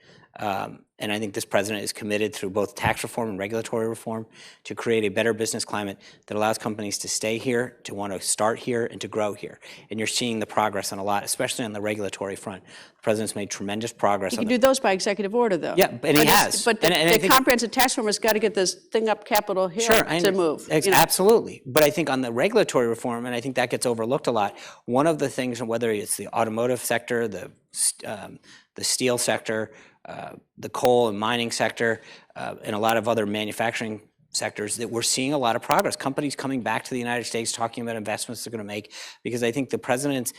And I think this president is committed through both tax reform and regulatory reform to create a better business climate that allows companies to stay here, to want to start here, and to grow here. And you're seeing the progress on a lot, especially on the regulatory front. The president's made tremendous progress. You can do those by executive order, though. Yeah, and he has. But the comprehensive tax reform has got to get this thing up Capitol Hill to move. Absolutely. But I think on the regulatory reform, and I think that gets overlooked a lot, one of the things, whether it's the automotive sector, the steel sector, the coal and mining sector, and a lot of other manufacturing sectors, that we're seeing a lot of progress. Companies coming back to the United States talking about investments they're going to make, because I think the president's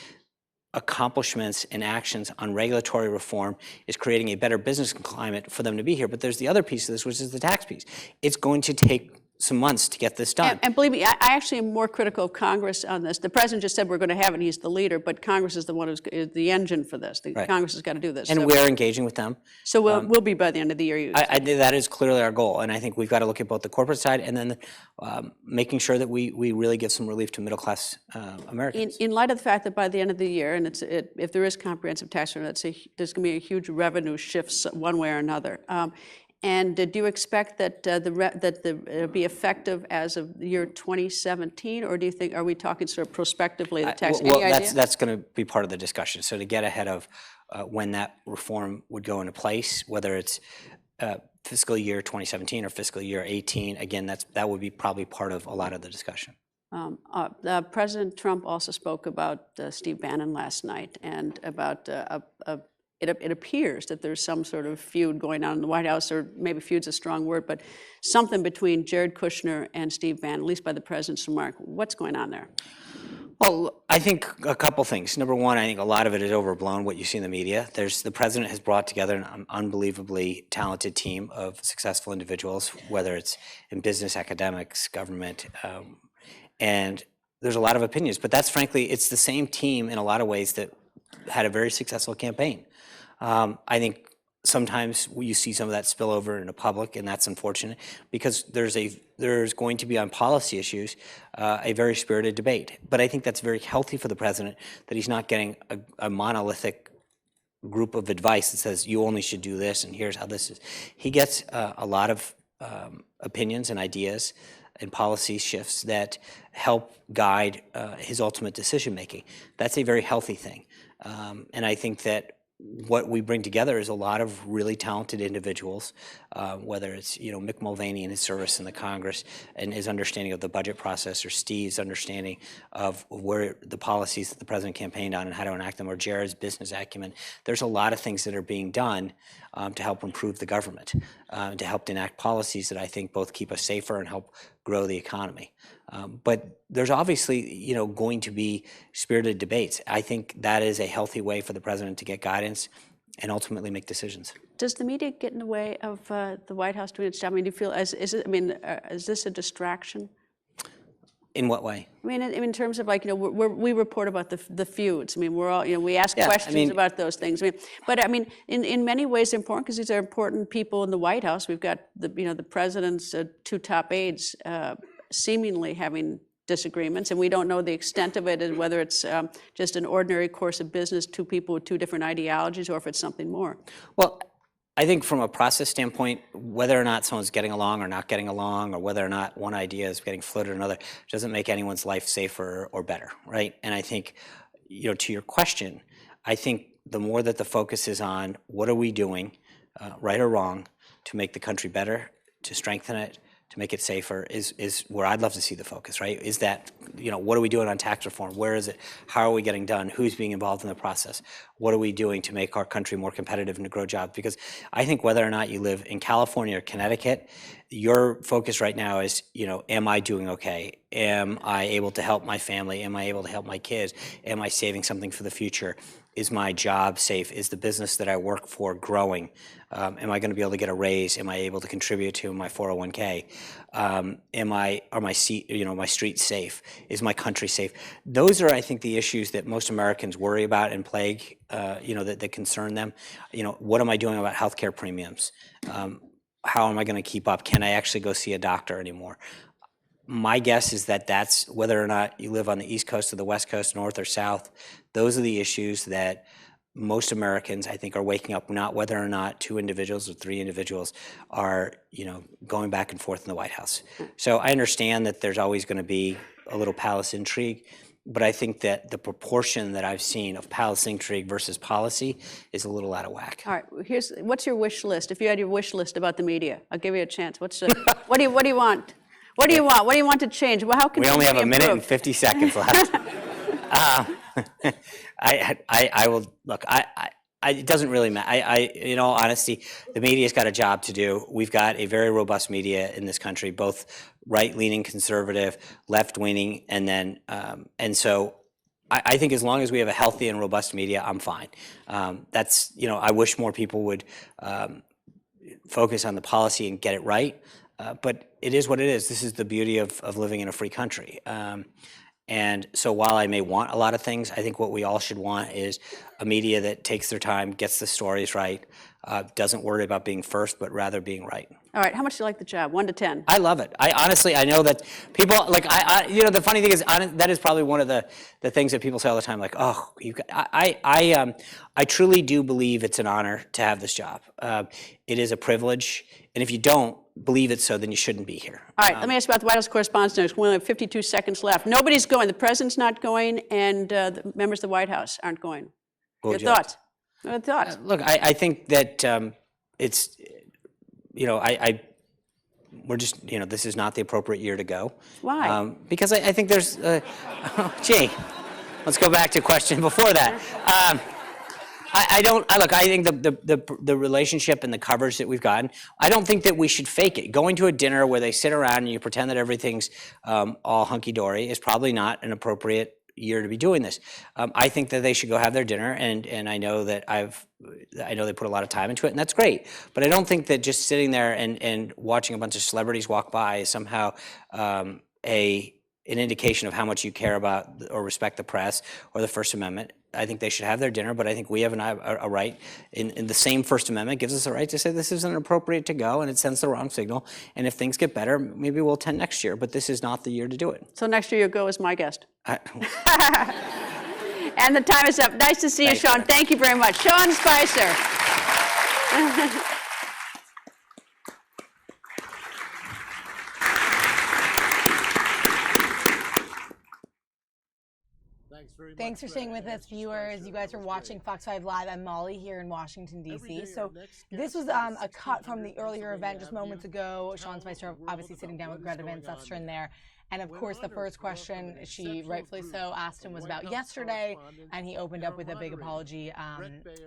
accomplishments and actions on regulatory reform is creating a better business climate for them to be here. But there's the other piece of this, which is the tax piece. It's going to take some months to get this done. And believe me, I actually am more critical of Congress on this. The president just said we're going to have it, and he's the leader, but Congress is the one who's the engine for this. Congress has got to do this. And we're engaging with them. So we'll be by the end of the year. That is clearly our goal, and I think we've got to look at both the corporate side and then making sure that we really give some relief to middle-class Americans. In light of the fact that by the end of the year, and if there is comprehensive tax reform, there's going to be a huge revenue shift one way or another. And do you expect that it'll be effective as of the year 2017, or do you think, are we talking sort of prospectively the tax? Well, that's going to be part of the discussion. So to get ahead of when that reform would go into place, whether it's fiscal year 2017 or fiscal year 18, again, that would be probably part of a lot of the discussion. President Trump also spoke about Steve Bannon last night and about it appears that there's some sort of feud going on in the White House, or maybe feud's a strong word, but something between Jared Kushner and Steve Bannon, at least by the president's remark. What's going on there? Well, I think a couple things. Number one, I think a lot of it is overblown, what you see in the media. The president has brought together an unbelievably talented team of successful individuals, whether it's in business, academics, government, and there's a lot of opinions. But that's frankly, it's the same team in a lot of ways that had a very successful campaign. I think sometimes you see some of that spill over into public, and that's unfortunate because there's going to be on policy issues a very spirited debate. But I think that's very healthy for the president that he's not getting a monolithic group of advice that says you only should do this and here's how this is. He gets a lot of opinions and ideas and policy shifts that help guide his ultimate decision making. That's a very healthy thing, and I think that what we bring together is a lot of really talented individuals, whether it's Mick Mulvaney and his service in the Congress and his understanding of the budget process, or Steve's understanding of where the policies that the president campaigned on and how to enact them, or Jared's business acumen. There's a lot of things that are being done to help improve the government, to help enact policies that I think both keep us safer and help grow the economy. But there's obviously, going to be spirited debates. I think that is a healthy way for the president to get guidance and ultimately make decisions. Does the media get in the way of the White House doing its job? I mean, do you feel is this a distraction? In what way? I mean, in terms of we report about the feuds. I mean, we're all we ask questions about those things. But in many ways they're important because these are important people in the White House. We've got the president's two top aides seemingly having disagreements, and we don't know the extent of it and whether it's just an ordinary course of business, two people with two different ideologies, or if it's something more. Well, I think from a process standpoint, whether or not someone's getting along or not getting along, or whether or not one idea is getting floated or another, doesn't make anyone's life safer or better, right? And I think, to your question, I think the more that the focus is on what are we doing, right or wrong, to make the country better, to strengthen it, to make it safer, is where I'd love to see the focus, right? Is that, what are we doing on tax reform? Where is it? How are we getting done? Who's being involved in the process? What are we doing to make our country more competitive and to grow jobs? Because I think whether or not you live in California or Connecticut, your focus right now is, am I doing okay? Am I able to help my family? Am I able to help my kids? Am I saving something for the future? Is my job safe? Is the business that I work for growing? Am I going to be able to get a raise? Am I able to contribute to my 401k? Are my streets safe? Is my country safe? Those are, I think, the issues that most Americans worry about and plague, that concern them. What am I doing about healthcare premiums? How am I going to keep up? Can I actually go see a doctor anymore? My guess is that that's whether or not you live on the East Coast or the West Coast, North or South, those are the issues that most Americans, I think, are waking up, not whether or not two individuals or three individuals are, going back and forth in the White House. So I understand that there's always going to be a little palace intrigue, but I think that the proportion that I've seen of palace intrigue versus policy is a little out of whack. All right, what's your wish list? If you had your wish list about the media, I'll give you a chance. What do you want? What do you want? What do you want to change? Well, how can we only have a improve? minute and 50 seconds left? I will look. It doesn't really matter. In all honesty, the media's got a job to do. We've got a very robust media in this country, both right-leaning, conservative, left-leaning, and so I think as long as we have a healthy and robust media, I'm fine. That's I wish more people would focus on the policy and get it right. But it is what it is. This is the beauty of living in a free country. And so while I may want a lot of things, I think what we all should want is a media that takes their time, gets the stories right, doesn't worry about being first, but rather being right. All right, how much do you like the job? 1 to 10? I love it. I know that people, the funny thing is, that is probably one of the things that people say all the time, like, oh, I truly do believe it's an honor to have this job. It is a privilege, and if you don't believe it so, then you shouldn't be here. All right, let me ask you about the White House Correspondents' Next. We only have 52 seconds left. Nobody's going. The president's not going, and the members of the White House aren't going. Your thoughts? What thoughts? Look, I think that it's, we're just, this is not the appropriate year to go. Why? Because I think there's, let's go back to a question before that. I think the relationship and the coverage that we've gotten, I don't think that we should fake it. Going to a dinner where they sit around and you pretend that everything's all hunky-dory is probably not an appropriate year to be doing this. I think that they should go have their dinner, and I know that I know they put a lot of time into it, and that's great. But I don't think that just sitting there and watching a bunch of celebrities walk by is somehow an indication of how much you care about or respect the press or the First Amendment. I think they should have their dinner, but I think we have a right, in the same First Amendment gives us a right to say this isn't appropriate to go, and it sends the wrong signal. And if things get better, maybe we'll attend next year, but this is not the year to do it. So next year you'll go as my guest. And the time is up. Nice to see you, Sean. Thank you very much. Sean Spicer. Thanks for staying with us, viewers. You guys are watching Fox 5 Live. I'm Molly here in Washington, D.C. So this was a cut from the earlier event just moments ago. Sean Spicer obviously sitting down with Greta Van Susteren there. And of course, the first question she rightfully so asked him was about yesterday, and he opened up with a big apology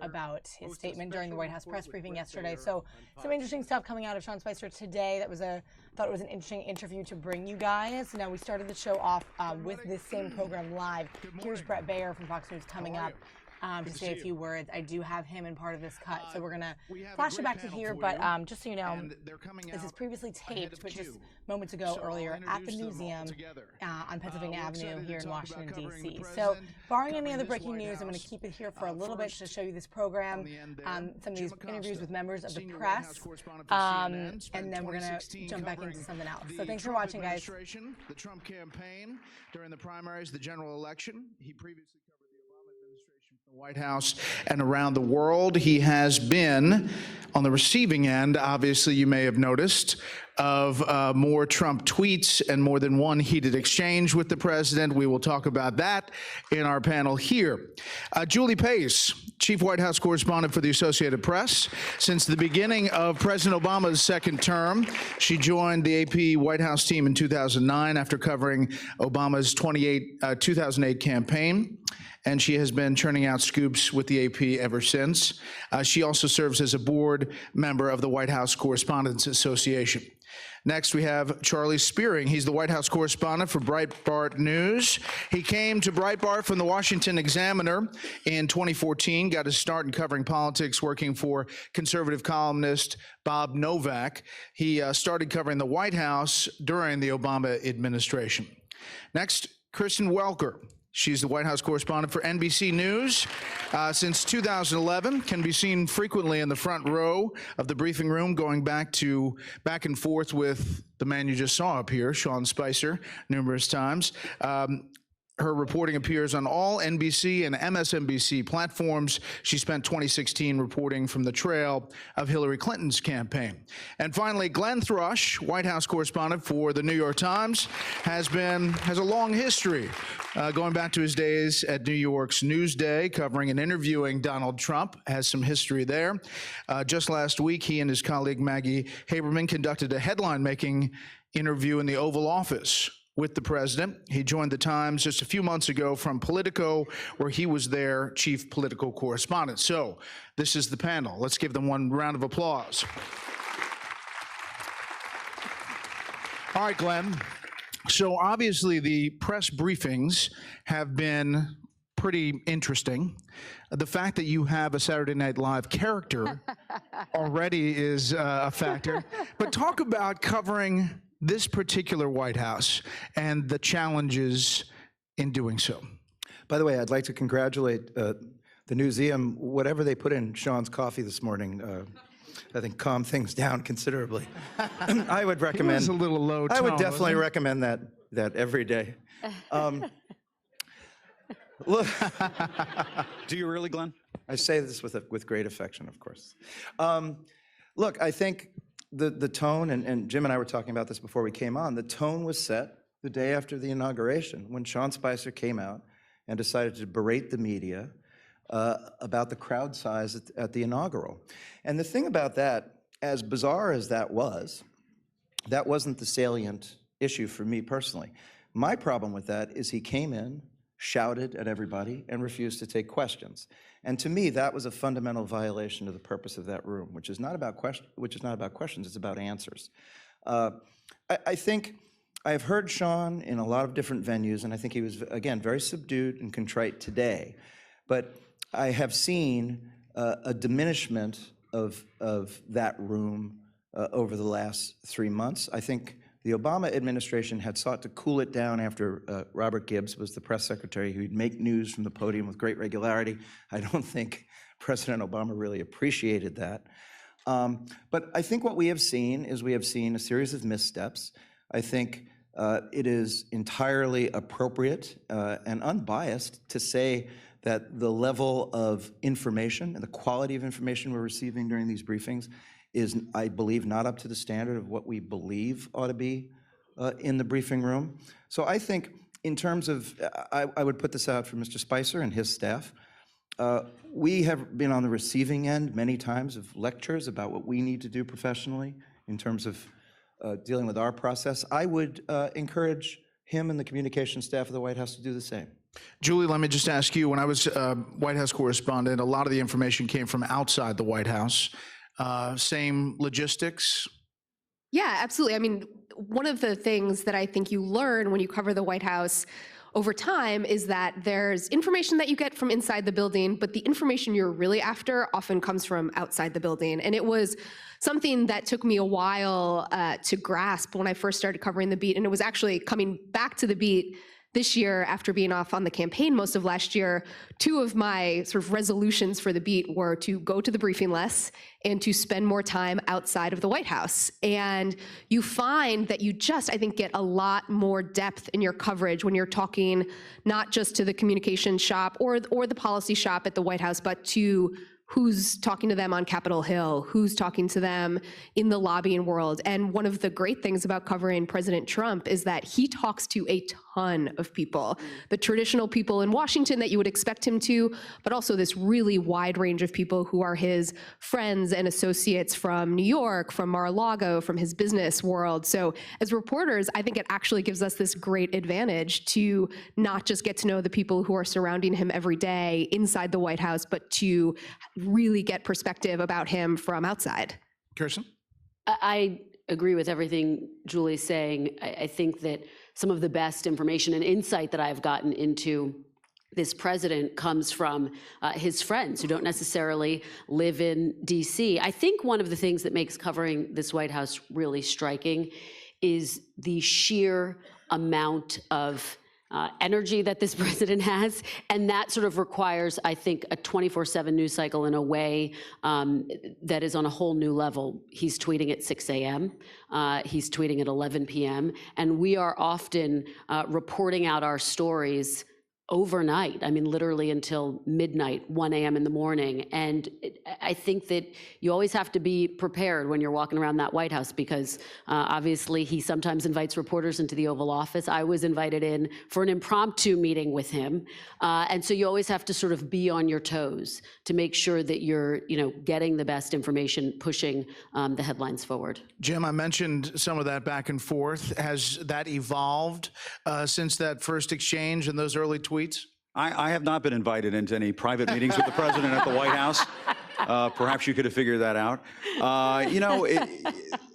about his statement during the White House press briefing yesterday. So some interesting stuff coming out of Sean Spicer today. Thought it was an interesting interview to bring you guys. Now, we started the show off with this same program live. Here's Brett Baer from Fox News coming up to say a few words. I do have him in part of this cut, so we're going to flash it back to here. But just so you know, this is previously taped, but just moments ago earlier at the Newseum on Pennsylvania Avenue here in Washington, D.C. So barring any other breaking news, I'm going to keep it here for a little bit to show you this program, some of these interviews with members of the press, and then we're going to jump back into something else. So thanks for watching, guys. The Trump campaign during the primaries, the general election. He previously covered the Obama administration from the White House and around the world. He has been on the receiving end, obviously, you may have noticed, of more Trump tweets and more than one heated exchange with the president. We will talk about that in our panel here. Julie Pace, Chief White House Correspondent for the Associated Press. Since the beginning of President Obama's second term, she joined the AP White House team in 2009 after covering Obama's 2008 campaign. And she has been churning out scoops with the AP ever since. She also serves as a board member of the White House Correspondents Association. Next, we have Charlie Spearing. He's the White House correspondent for Breitbart News. He came to Breitbart from the Washington Examiner in 2014, got his start in covering politics, working for conservative columnist Bob Novak. He started covering the White House during the Obama administration. Next, Kristen Welker. She's the White House correspondent for NBC News since 2011, can be seen frequently in the front row of the briefing room, going back and forth with the man you just saw up here, Sean Spicer, numerous times. Her reporting appears on all NBC and MSNBC platforms. She spent 2016 reporting from the trail of Hillary Clinton's campaign. And finally, Glenn Thrush, White House correspondent for the New York Times, has a long history going back to his days at New York's Newsday, covering and interviewing Donald Trump, has some history there. Just last week, he and his colleague Maggie Haberman conducted a headline-making interview in the Oval Office with the president. He joined the Times just a few months ago from Politico, where he was their chief political correspondent. So this is the panel. Let's give them one round of applause. All right, Glenn. So obviously the press briefings have been pretty interesting. The fact that you have a Saturday Night Live character already is a factor. But talk about covering this particular White House and the challenges in doing so. By the way, I'd like to congratulate the Newseum. Whatever they put in Sean's coffee this morning, I think calmed things down considerably. I would recommend. It was a little low tone, I would definitely recommend that every day. Look, do you really, Glenn? I say this with great affection, of course. Look, I think the tone, and Jim and I were talking about this before we came on, the tone was set the day after the inauguration when Sean Spicer came out and decided to berate the media about the crowd size at the inaugural. And the thing about that, as bizarre as that wasn't the salient issue for me personally. My problem with that is he came in, shouted at everybody, and refused to take questions. And to me, that was a fundamental violation of the purpose of that room, which is not about questions, it's about answers. I think I've heard Sean in a lot of different venues, and I think he was, again, very subdued and contrite today. But I have seen a diminishment of that room over the last 3 months. I think the Obama administration had sought to cool it down after Robert Gibbs was the press secretary who'd make news from the podium with great regularity. I don't think President Obama really appreciated that. But I think what we have seen is we have seen a series of missteps. I think it is entirely appropriate and unbiased to say that the level of information and the quality of information we're receiving during these briefings is, I believe, not up to the standard of what we believe ought to be in the briefing room. So I think in terms of, I would put this out for Mr. Spicer and his staff. We have been on the receiving end many times of lectures about what we need to do professionally in terms of dealing with our process. I would encourage him and the communication staff of the White House to do the same. Julie, let me just ask you, when I was White House correspondent, a lot of the information came from outside the White House. Same logistics? Yeah, absolutely. I mean, one of the things that I think you learn when you cover the White House over time is that there's information that you get from inside the building, but the information you're really after often comes from outside the building. And it was something that took me a while to grasp when I first started covering the beat. And it was actually coming back to the beat this year after being off on the campaign most of last year. Two of my sort of resolutions for the beat were to go to the briefing less and to spend more time outside of the White House. And you find that you just, I think, get a lot more depth in your coverage when you're talking not just to the communication shop or the policy shop at the White House, but to who's talking to them on Capitol Hill, who's talking to them in the lobbying world. And one of the great things about covering President Trump is that he talks to a ton of people, the traditional people in Washington that you would expect him to, but also this really wide range of people who are his friends and associates from New York, from Mar-a-Lago, from his business world. So as reporters, I think it actually gives us this great advantage to not just get to know the people who are surrounding him every day inside the White House, but to really get perspective about him from outside. Kirsten? I agree with everything Julie's saying. I think that some of the best information and insight that I've gotten into this president comes from his friends who don't necessarily live in DC. I think one of the things that makes covering this White House really striking is the sheer amount of energy that this president has, and that sort of requires, I think, a 24/7 news cycle in a way that is on a whole new level. He's tweeting at 6 a.m., he's tweeting at 11 p.m., and we are often reporting out our stories overnight. I mean, literally until midnight, 1 a.m. in the morning. And I think that you always have to be prepared when you're walking around that White House, because obviously he sometimes invites reporters into the Oval Office. I was invited in for an impromptu meeting with him. And so you always have to sort of be on your toes to make sure that you're, getting the best information, pushing the headlines forward. Jim, I mentioned some of that back and forth. Has that evolved since that first exchange and those early tweets? I have not been invited into any private meetings with the president at the White House. Perhaps you could have figured that out.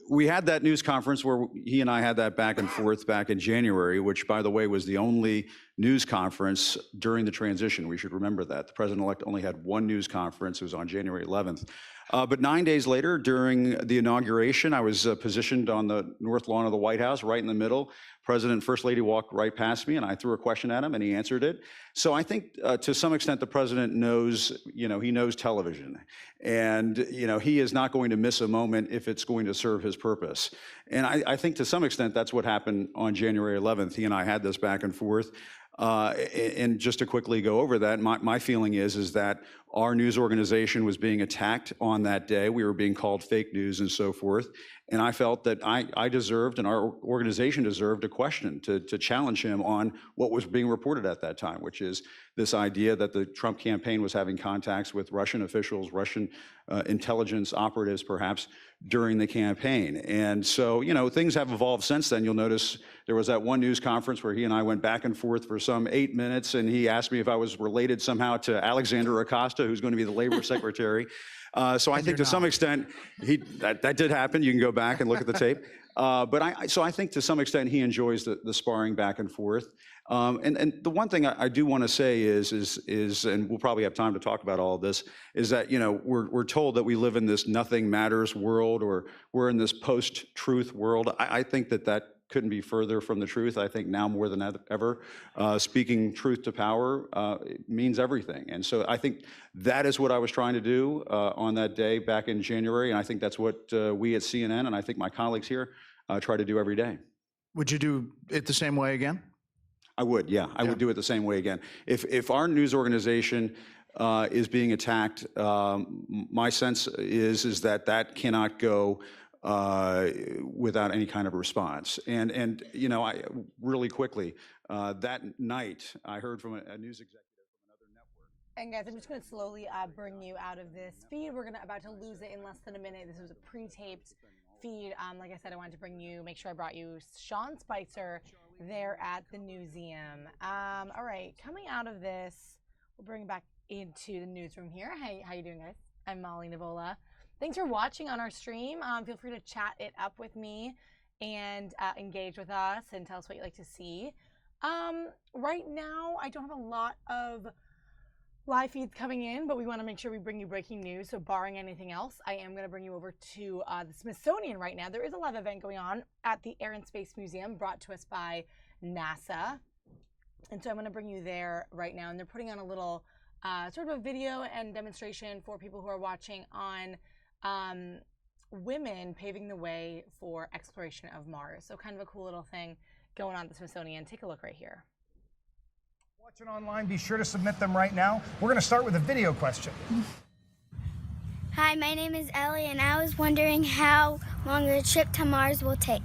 We had that news conference where he and I had that back and forth back in January, which, by the way, was the only news conference during the transition. We should remember that. The president-elect only had one news conference. It was on January 11th. But 9 days later, during the inauguration, I was positioned on the north lawn of the White House, right in the middle. President and First Lady walked right past me, and I threw a question at him, and he answered it. So I think, to some extent, the president knows, he knows television. And, he is not going to miss a moment if it's going to serve his purpose. And I think, to some extent, that's what happened on January 11th. He and I had this back and forth. And just to quickly go over that, my feeling is that our news organization was being attacked on that day. We were being called fake news and so forth. And I felt that I deserved, and our organization deserved, a question to challenge him on what was being reported at that time, which is this idea that the Trump campaign was having contacts with Russian officials, Russian intelligence operatives, perhaps, during the campaign. And so, things have evolved since then. You'll notice there was that one news conference where he and I went back and forth for some 8 minutes, and he asked me if I was related somehow to Alexander Acosta, who's going to be the labor secretary. So I think to some extent, that did happen. You can go back and look at the tape. But I think to some extent he enjoys the sparring back and forth. And the one thing I do want to say is, and we'll probably have time to talk about all of this, is that we're told that we live in this nothing matters world, or we're in this post-truth world. I think that couldn't be further from the truth. I think now more than ever, speaking truth to power means everything. And so I think that is what I was trying to do on that day back in January, and I think that's what we at CNN and I think my colleagues here try to do every day. Would you do it the same way again? I would, yeah. I would do it the same way again. If our news organization is being attacked, my sense is that cannot go without any kind of response. And I really quickly, that night, I heard from a news executive from another network. And guys, I'm just going to slowly bring you out of this feed. We're about to lose it in less than a minute. This was a pre-taped feed. Like I said, I wanted to make sure I brought you Sean Spicer there at the Newseum. All right, coming out of this, we'll bring back into the newsroom here. Hey, how you doing, guys? I'm Molly Nevola. Thanks for watching on our stream. Feel free to chat it up with me and engage with us and tell us what you'd like to see. Right now, I don't have a lot of live feeds coming in, but we want to make sure we bring you breaking news. So barring anything else, I am going to bring you over to the Smithsonian right now. There is a live event going on at the Air and Space Museum brought to us by NASA. And so I'm going to bring you there right now. And they're putting on a little sort of a video and demonstration for people who are watching on women paving the way for exploration of Mars. So kind of a cool little thing going on at the Smithsonian. Take a look right here. Watching online, be sure to submit them right now. We're going to start with a video question. Hi, my name is Ellie, and I was wondering how long the trip to Mars will take.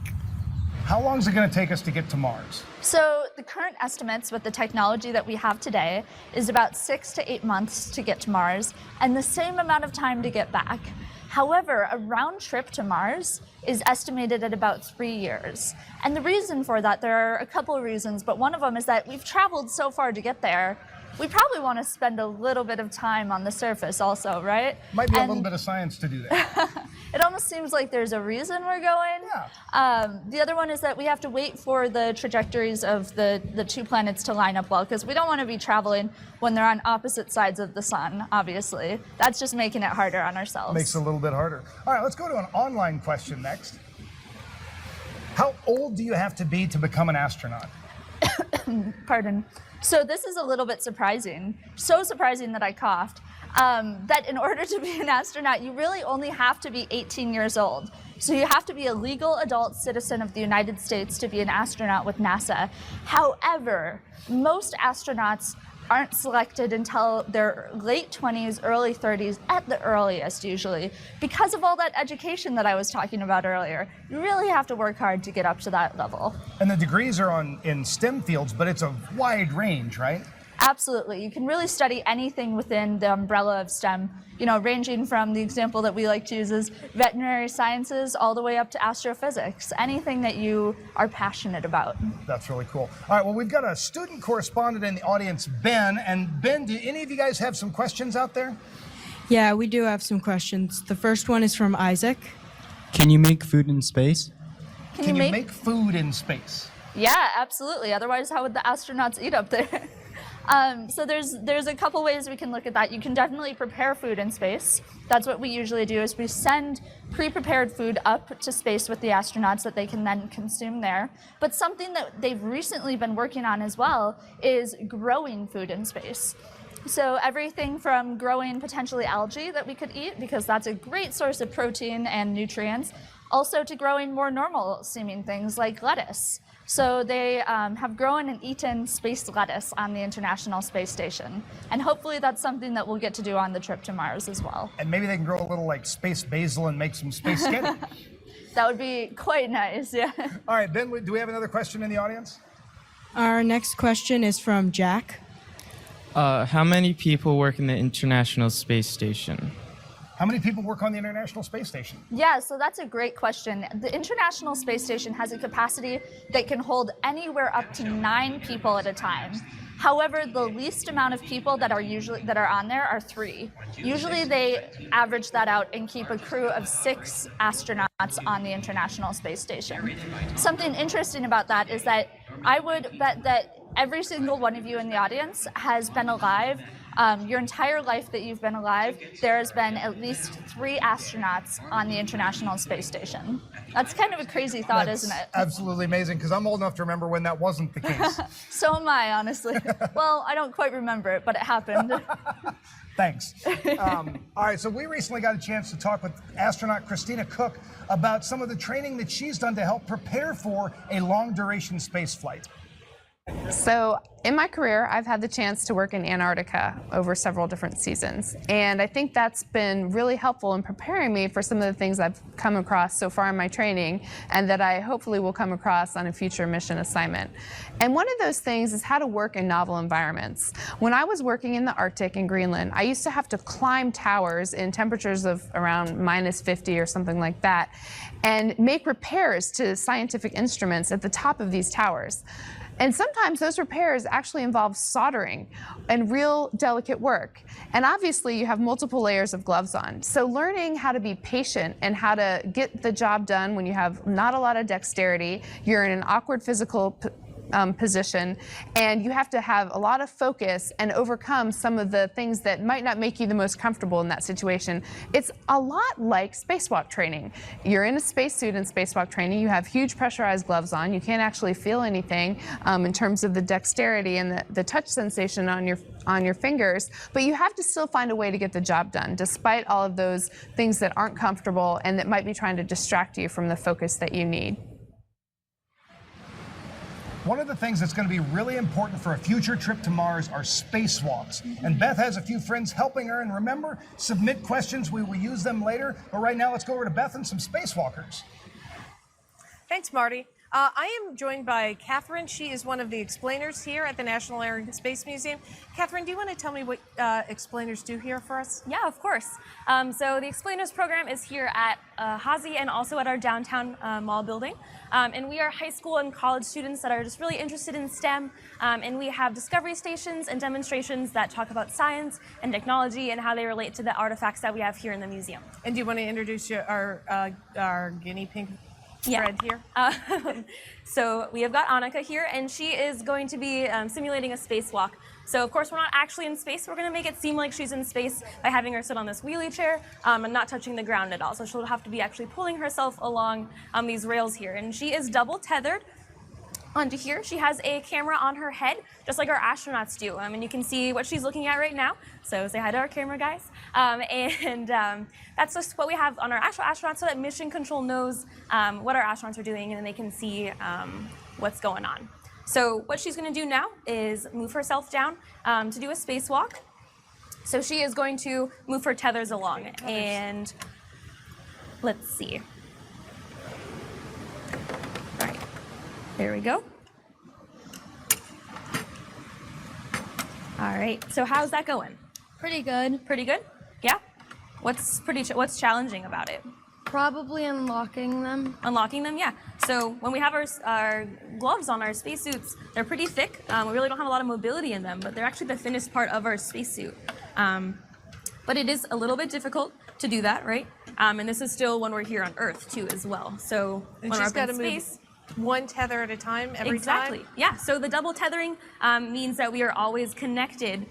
How long is it going to take us to get to Mars? So the current estimates with the technology that we have today is about 6 to 8 months to get to Mars and the same amount of time to get back. However, a round trip to Mars is estimated at about 3 years. And the reason for that, there are a couple of reasons, but one of them is that we've traveled so far to get there, we probably want to spend a little bit of time on the surface also, right? Might be a little bit of science to do that. It almost seems like there's a reason we're going. Yeah. The other one is that we have to wait for the trajectories of the two planets to line up well, because we don't want to be traveling when they're on opposite sides of the sun, obviously. That's just making it harder on ourselves. Makes it a little bit harder. All right, let's go to an online question next. How old do you have to be to become an astronaut? Pardon. So this is a little bit surprising. So surprising that I coughed. That in order to be an astronaut, you really only have to be 18 years old. So you have to be a legal adult citizen of the United States to be an astronaut with NASA. However, most astronauts aren't selected until their late 20s, early 30s, at the earliest usually, because of all that education that I was talking about earlier. You really have to work hard to get up to that level. And the degrees are in STEM fields, but it's a wide range, right? Absolutely. You can really study anything within the umbrella of STEM, ranging from the example that we like to use is veterinary sciences all the way up to astrophysics, anything that you are passionate about. That's really cool. All right, well, we've got a student correspondent in the audience, Ben. And Ben, do any of you guys have some questions out there? Yeah, we do have some questions. The first one is from Isaac. Can you make food in space? Can you make food in space? Yeah, absolutely. Otherwise, how would the astronauts eat up there? So there's a couple ways we can look at that. You can definitely prepare food in space. That's what we usually do, is we send pre-prepared food up to space with the astronauts that they can then consume there. But something that they've recently been working on as well is growing food in space. So everything from growing potentially algae that we could eat, because that's a great source of protein and nutrients, also to growing more normal seeming things like lettuce. So they have grown and eaten space lettuce on the International Space Station. And hopefully that's something that we'll get to do on the trip to Mars as well. And maybe they can grow a little like space basil and make some space spaghetti. That would be quite nice, yeah. All right, Ben, do we have another question in the audience? Our next question is from Jack. How many people work in the International Space Station? How many people work on the International Space Station? Yeah, so that's a great question. The International Space Station has a capacity that can hold anywhere up to 9 people at a time. However, the least amount of people that are on there are 3. Usually they average that out and keep a crew of 6 astronauts on the International Space Station. Something interesting about that is that I would bet that every single one of you in the audience has been alive. Your entire life that you've been alive, there has been at least 3 astronauts on the International Space Station. That's kind of a crazy thought, isn't it? Absolutely amazing, because I'm old enough to remember when that wasn't the case. So am I, honestly. Well, I don't quite remember it, but it happened. Thanks. All right, so we recently got a chance to talk with astronaut Christina Cook about some of the training that she's done to help prepare for a long-duration space flight. So in my career, I've had the chance to work in Antarctica over several different seasons. And I think that's been really helpful in preparing me for some of the things I've come across so far in my training and that I hopefully will come across on a future mission assignment. And one of those things is how to work in novel environments. When I was working in the Arctic in Greenland, I used to have to climb towers in temperatures of around -50 or something like that and make repairs to scientific instruments at the top of these towers. And sometimes those repairs actually involve soldering and real delicate work. And obviously you have multiple layers of gloves on. So learning how to be patient and how to get the job done when you have not a lot of dexterity, you're in an awkward physical position, and you have to have a lot of focus and overcome some of the things that might not make you the most comfortable in that situation. It's a lot like spacewalk training. You're in a spacesuit in spacewalk training, you have huge pressurized gloves on, you can't actually feel anything in terms of the dexterity and the touch sensation on your fingers, but you have to still find a way to get the job done, despite all of those things that aren't comfortable and that might be trying to distract you from the focus that you need. One of the things that's going to be really important for a future trip to Mars are spacewalks. And Beth has a few friends helping her. And remember, submit questions. We will use them later. But right now, let's go over to Beth and some spacewalkers. Thanks, Marty. I am joined by Catherine. She is one of the explainers here at the National Air and Space Museum. Catherine, do you want to tell me what explainers do here for us? Yeah, of course. So the explainers program is here at Hazy and also at our downtown mall building. And we are high school and college students that are just really interested in STEM. And we have discovery stations and demonstrations that talk about science and technology and how they relate to the artifacts that we have here in the museum. And do you want to introduce our guinea pig? Fred here. So we have got Annika here, and she is going to be simulating a spacewalk. So of course we're not actually in space. We're going to make it seem like she's in space by having her sit on this wheelie chair and not touching the ground at all. So she'll have to be actually pulling herself along these rails here. And she is double tethered onto here. She has a camera on her head, just like our astronauts do. And you can see what she's looking at right now. So say hi to our camera guys. That's just what we have on our actual astronauts so that mission control knows what our astronauts are doing and they can see what's going on. So what she's going to do now is move herself down to do a spacewalk. So she is going to move her tethers along. And let's see. All right. There we go. All right, so how's that going? Pretty good. Pretty good? Yeah? What's challenging about it? Probably unlocking them. Unlocking them, yeah. So when we have our gloves on, our spacesuits, they're pretty thick. We really don't have a lot of mobility in them, but they're actually the thinnest part of our spacesuit. But it is a little bit difficult to do that, right? And this is still when we're here on Earth, too, as well. So and when she's we're up got in to space... move one tether at a time every Exactly. time? Yeah, so the double tethering means that we are always connected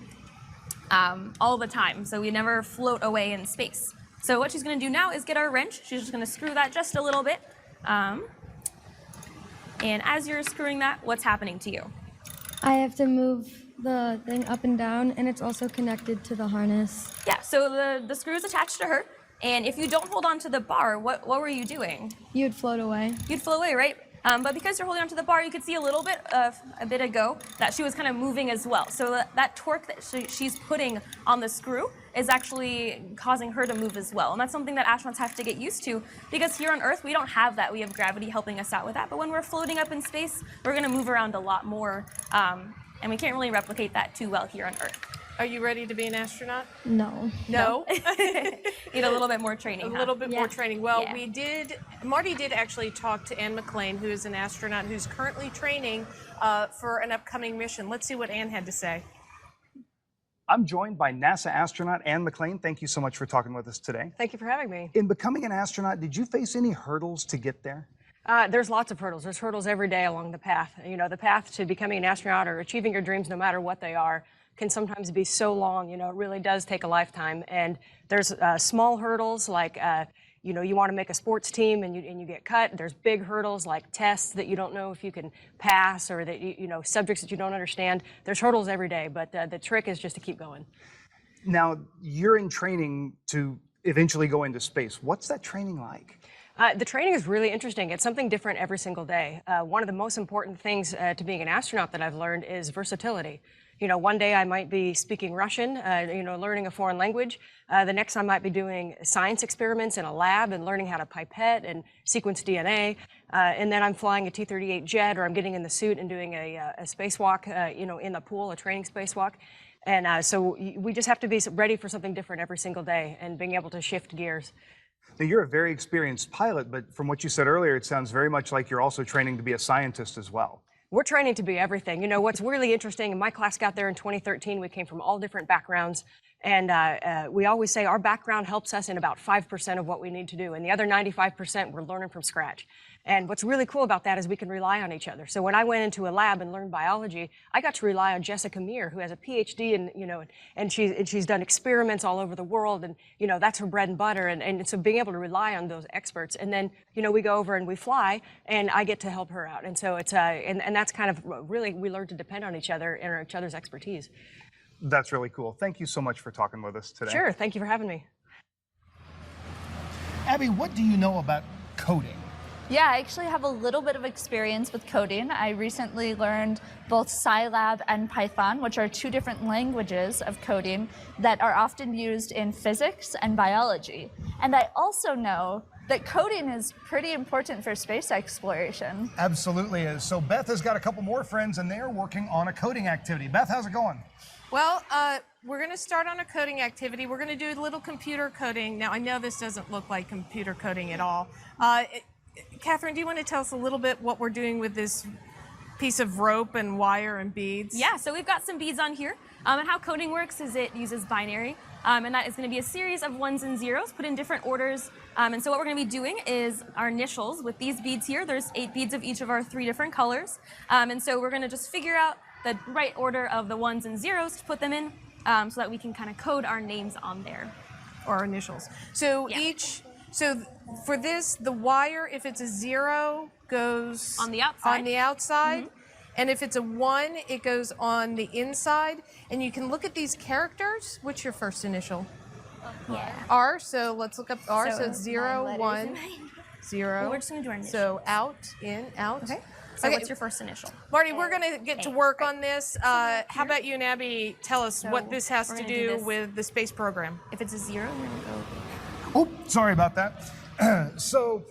all the time, so we never float away in space. So what she's going to do now is get our wrench. She's just going to screw that just a little bit. And as you're screwing that, what's happening to you? I have to move the thing up and down, and it's also connected to the harness. Yeah, so the screw is attached to her, and if you don't hold on to the bar, what were you doing? You'd float away. You'd float away, right? But because you're holding onto the bar, you could see a bit ago that she was kind of moving as well. So that torque that she's putting on the screw is actually causing her to move as well. And that's something that astronauts have to get used to because here on Earth, we don't have that. We have gravity helping us out with that. But when we're floating up in space, we're going to move around a lot more. And we can't really replicate that too well here on Earth. Are you ready to be an astronaut? No. No? Need a little bit more training. A huh? little bit more training. Well, Yeah. Marty did actually talk to Anne McLean, who is an astronaut who's currently training for an upcoming mission. Let's see what Anne had to say. I'm joined by NASA astronaut Anne McLean. Thank you so much for talking with us today. Thank you for having me. In becoming an astronaut, did you face any hurdles to get there? There's lots of hurdles. There's hurdles every day along the path. You know, the path to becoming an astronaut or achieving your dreams, no matter what they are, can sometimes be so long. You know, it really does take a lifetime. And there's small hurdles like, you know, you want to make a sports team and you get cut. There's big hurdles like tests that you don't know if you can pass, or that, you know, subjects that you don't understand. There's hurdles every day, but the trick is just to keep going. Now, you're in training to eventually go into space. What's that training like? The training is really interesting. It's something different every single day. One of the most important things to being an astronaut that I've learned is versatility. You know, one day I might be speaking Russian, you know, learning a foreign language. The next I might be doing science experiments in a lab and learning how to pipette and sequence DNA. And then I'm flying a T-38 jet, or I'm getting in the suit and doing a spacewalk, you know, in the pool, a training spacewalk. And so we just have to be ready for something different every single day and being able to shift gears. Now, you're a very experienced pilot, but from what you said earlier, it sounds very much like you're also training to be a scientist as well. We're training to be everything. You know, what's really interesting, my class got there in 2013, we came from all different backgrounds, and we always say our background helps us in about 5% of what we need to do, and the other 95% we're learning from scratch. And what's really cool about that is we can rely on each other. So when I went into a lab and learned biology, I got to rely on Jessica Meir, who has a PhD in, you know, and she's done experiments all over the world, and, you know, that's her bread and butter. And so being able to rely on those experts, and then, you know, we go over and we fly, and I get to help her out. And so it's, and that's kind of really, we learn to depend on each other and each other's expertise. That's really cool. Thank you so much for talking with us today. Sure, thank you for having me. Abby, what do you know about coding? Yeah, I actually have a little bit of experience with coding. I recently learned both Scilab and Python, which are two different languages of coding that are often used in physics and biology. And I also know that coding is pretty important for space exploration. Absolutely is. So Beth has got a couple more friends, and they're working on a coding activity. Beth, how's it going? Well, we're going to start on a coding activity. We're going to do a little computer coding. Now, I know this doesn't look like computer coding at all. Catherine, do you want to tell us a little bit what we're doing with this piece of rope and wire and beads? Yeah, so we've got some beads on here. And how coding works is it uses binary. And that is going to be a series of ones and zeros put in different orders. And so what we're going to be doing is our initials with these beads here. There's 8 beads of each of our 3 different colors. And so we're going to just figure out the right order of the ones and zeros to put them in so that we can kind of code our names on there. Or our initials. So so for this, the wire, if it's a 0, goes on the outside. On the outside. And if it's a 1, it goes on the inside. And you can look at these characters. What's your first initial? Yeah. R. So let's look up R. So, So it's 0, 9 1, letters. 0. Well, we're just going to do our initials. So out, in, out. Okay. So what's your first initial? Marty, we're going to get to work on this. How about you and Abby tell us So what this has we're to gonna do do this. with the space program? If it's a 0, we're going to go. Oh, sorry about that. So,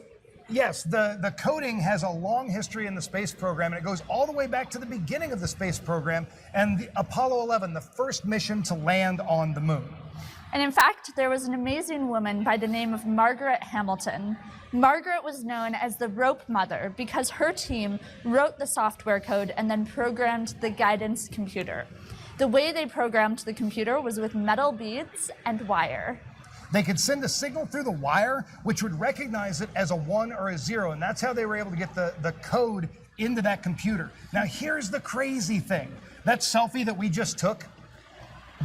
yes, the coding has a long history in the space program, and it goes all the way back to the beginning of the space program and the Apollo 11, the first mission to land on the moon. And in fact, there was an amazing woman by the name of Margaret Hamilton. Margaret was known as the rope mother because her team wrote the software code and then programmed the guidance computer. The way they programmed the computer was with metal beads and wire. They could send a signal through the wire, which would recognize it as a 1 or a 0, and that's how they were able to get the code into that computer. Now, here's the crazy thing. That selfie that we just took,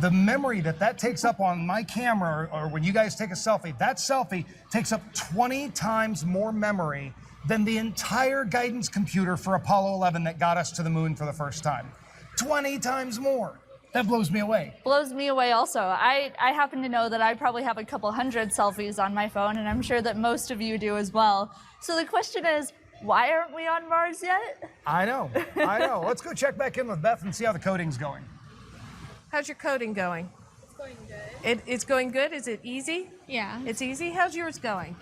the memory that takes up on my camera, or when you guys take a selfie, that selfie takes up 20 times more memory than the entire guidance computer for Apollo 11 that got us to the moon for the first time. 20 times more. That blows me away. Blows me away also. I happen to know that I probably have a couple hundred selfies on my phone, and I'm sure that most of you do as well. So the question is, why aren't we on Mars yet? I know. Let's go check back in with Beth and see how the coding's going. How's your coding going? It's going good. It's going good? Is it easy? Yeah. It's easy? How's yours going?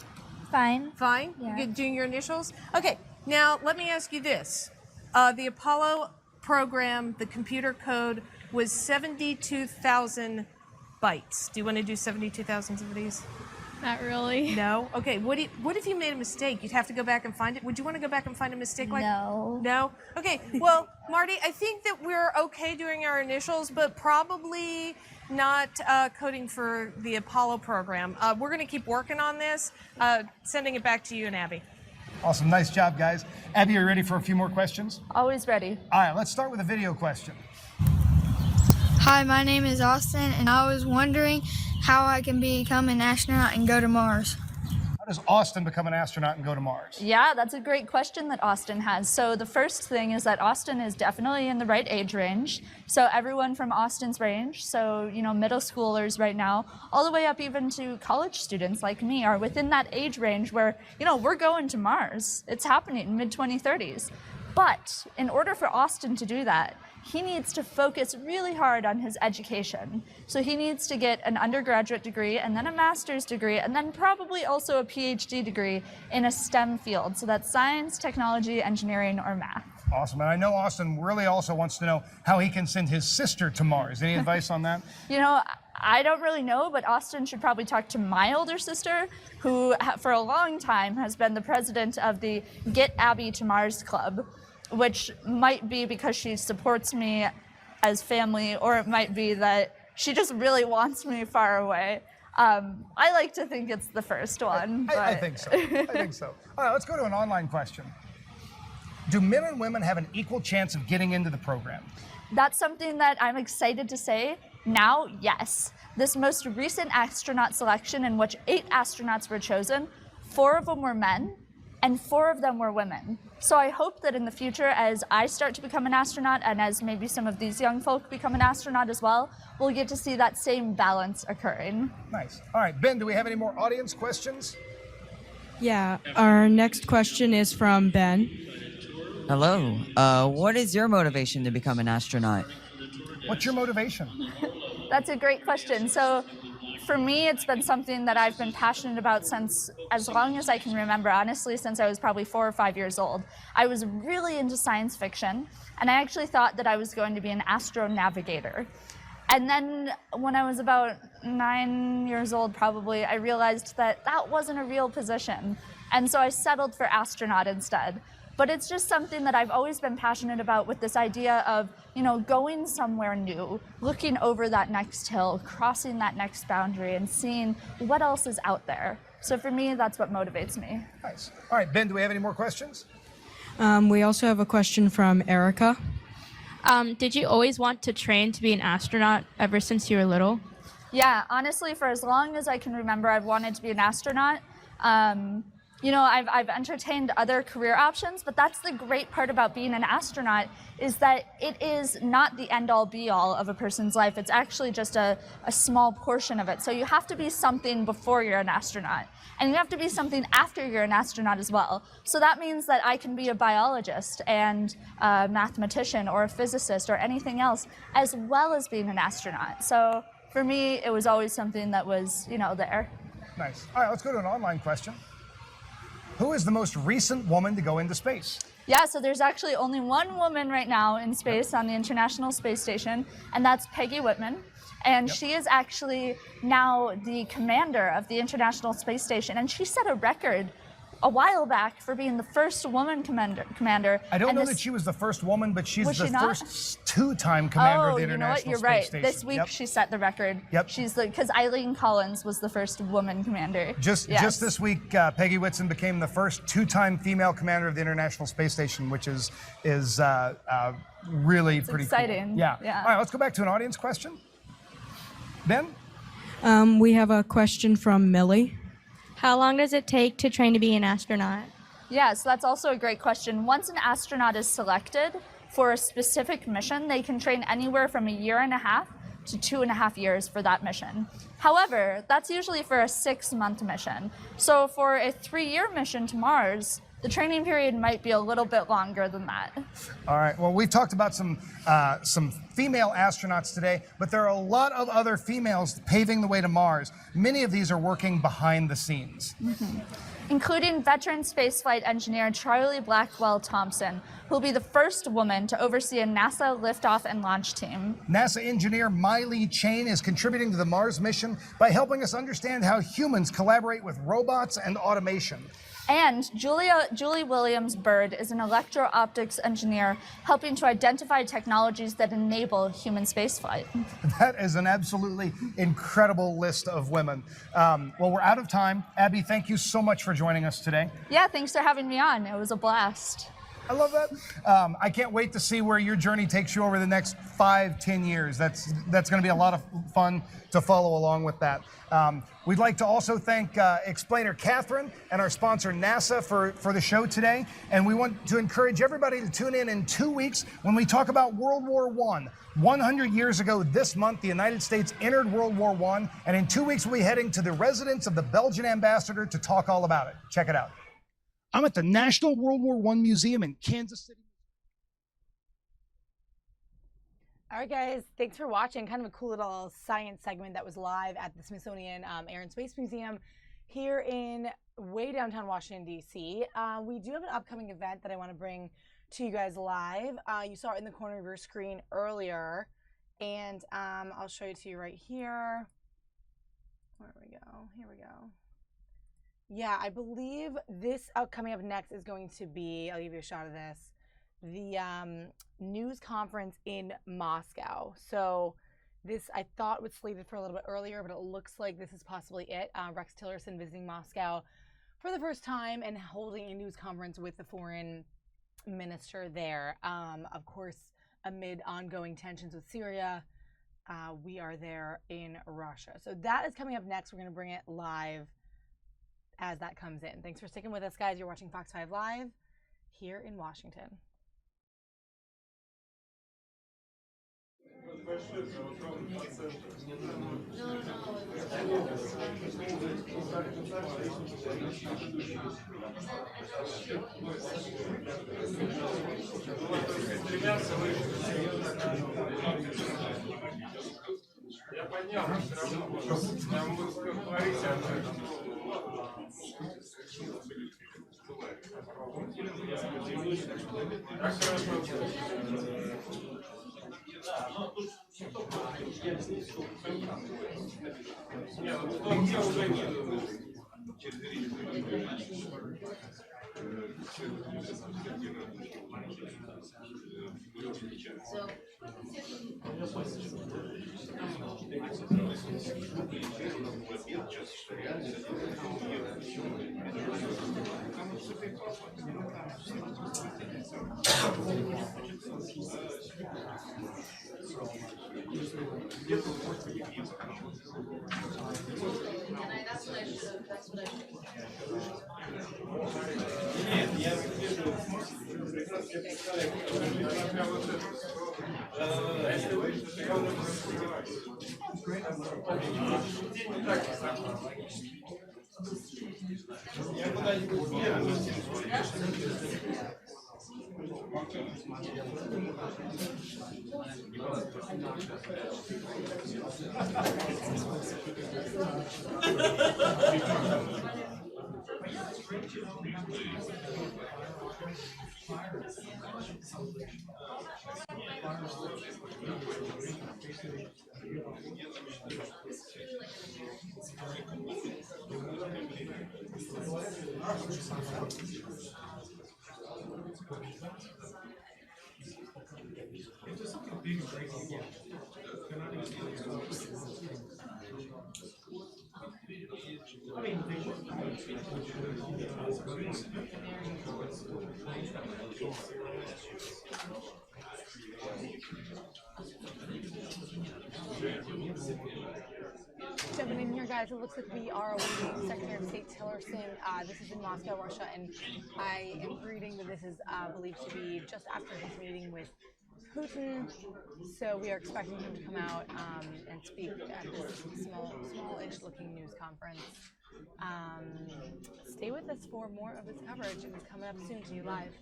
Fine. Fine? Yeah. You doing your initials? Okay, now let me ask you this. The Apollo program, the computer code, was 72,000 bytes. Do you want to do 72,000 of these? Not really. No? Okay, what if you made a mistake? You'd have to go back and find it. Would you want to go back and find a mistake like No. No? Okay, well, Marty, I think that we're okay doing our initials, but probably not coding for the Apollo program. We're going to keep working on this. Sending it back to you and Abby. Awesome. Nice job, guys. Abby, are you ready for a few more questions? Always ready. All right, let's start with a video question. Hi, my name is Austin, and I was wondering how I can become an astronaut and go to Mars. How does Austin become an astronaut and go to Mars? Yeah, that's a great question that Austin has. So the first thing is that Austin is definitely in the right age range. So everyone from Austin's range, so middle schoolers right now, all the way up even to college students like me are within that age range where, we're going to Mars. It's happening mid-2030s. But in order for Austin to do that, he needs to focus really hard on his education. So he needs to get an undergraduate degree and then a master's degree and then probably also a PhD degree in a STEM field. So that's science, technology, engineering, or math. Awesome. And I know Austin really also wants to know how he can send his sister to Mars. Any advice on that? I don't really know, but Austin should probably talk to my older sister, who for a long time has been the president of the Get Abby to Mars Club, which might be because she supports me as family, or it might be that she just really wants me far away. I like to think it's the first one. I think so. I think so. All right, let's go to an online question. Do men and women have an equal chance of getting into the program? That's something that I'm excited to say. Now, yes. This most recent astronaut selection, in which 8 astronauts were chosen, 4 of them were men, and 4 of them were women. So I hope that in the future, as I start to become an astronaut, and as maybe some of these young folk become an astronaut as well, we'll get to see that same balance occurring. Nice. All right, Ben, do we have any more audience questions? Yeah, our next question is from Ben. Hello. What is your motivation to become an astronaut? What's your motivation? That's a great question. So for me, it's been something that I've been passionate about since as long as I can remember, honestly, since I was probably 4 or 5 years old. I was really into science fiction, and I actually thought that I was going to be an astronavigator. And then when I was about 9 years old, probably, I realized that that wasn't a real position. And so I settled for astronaut instead. But it's just something that I've always been passionate about, with this idea of, going somewhere new, looking over that next hill, crossing that next boundary, and seeing what else is out there. So for me, that's what motivates me. Nice. All right, Ben, do we have any more questions? We also have a question from Erica. Did you always want to train to be an astronaut ever since you were little? Yeah, honestly, for as long as I can remember, I've wanted to be an astronaut. I've entertained other career options, but that's the great part about being an astronaut, is that it is not the end-all be-all of a person's life. It's actually just a small portion of it. So you have to be something before you're an astronaut, and you have to be something after you're an astronaut as well. So that means that I can be a biologist and a mathematician or a physicist or anything else, as well as being an astronaut. So for me, it was always something that was, there. Nice. All right, let's go to an online question. Who is the most recent woman to go into space? Yeah, so there's actually only one woman right now in space on the International Space Station, and that's Peggy Whitman. And she is actually now the commander of the International Space Station, and she set a record a while back for being the first woman commander. I don't know that she was the first woman, but she's the first 2-time commander of the International Space Station. You're right. This week she set the record. Yep. Because Eileen Collins was the first woman commander. Just this week, Peggy Whitson became the first 2-time female commander of the International Space Station, which is really pretty exciting. Cool. Yeah. All right, let's go back to an audience question. Ben? We have a question from Millie. How long does it take to train to be an astronaut? Yeah, so that's also a great question. Once an astronaut is selected for a specific mission, they can train anywhere from 1.5 years to 2.5 years for that mission. However, that's usually for a 6-month mission. So for a 3-year mission to Mars, the training period might be a little bit longer than that. All right. Well, we've talked about some female astronauts today, but there are a lot of other females paving the way to Mars. Many of these are working behind the scenes. Including veteran spaceflight engineer Charlie Blackwell Thompson, who will be the first woman to oversee a NASA liftoff and launch team. NASA engineer Miley Chain is contributing to the Mars mission by helping us understand how humans collaborate with robots and automation. And Julie Williams-Byrd is an electro-optics engineer helping to identify technologies that enable human spaceflight. That is an absolutely incredible list of women. Well, we're out of time. Abby, thank you so much for joining us today. Yeah, thanks for having me on. It was a blast. I love that. I can't wait to see where your journey takes you over the next 5-10 years. That's going to be a lot of fun to follow along with that. We'd like to also thank explainer Catherine and our sponsor NASA for the show today. And we want to encourage everybody to tune in 2 weeks when we talk about World War I. 100 years ago this month, the United States entered World War I. And in 2 weeks, we'll be heading to the residence of the Belgian ambassador to talk all about it. Check it out. I'm at the National World War I Museum in Kansas City. All right, guys, thanks for watching. Kind of a cool little science segment that was live at the Smithsonian Air and Space Museum here in way downtown Washington, D.C. We do have an upcoming event that I want to bring to you guys live. You saw it in the corner of your screen earlier, and I'll show it to you right here. Where we go? Here we go. Yeah, I believe this coming up next is going to be, I'll give you a shot of this, the news conference in Moscow. So this, I thought, was slated for a little bit earlier, but it looks like this is possibly it. Rex Tillerson visiting Moscow for the first time and holding a news conference with the foreign minister there. Of course, amid ongoing tensions with Syria, we are there in Russia. So that is coming up next. We're going to bring it live as that comes in. Thanks for sticking with us, guys. You're watching Fox 5 Live here in Washington. Я поднял, но все равно нам будет говорить Jumping in here, guys, it looks like we are awaiting Secretary of State Tillerson. This is in Moscow, Russia, and I am reading that this is believed to be just after his meeting with Putin. So we are expecting him to come out and speak at this small-ish looking news conference. Stay with us for more of this coverage. It's coming up soon to you live.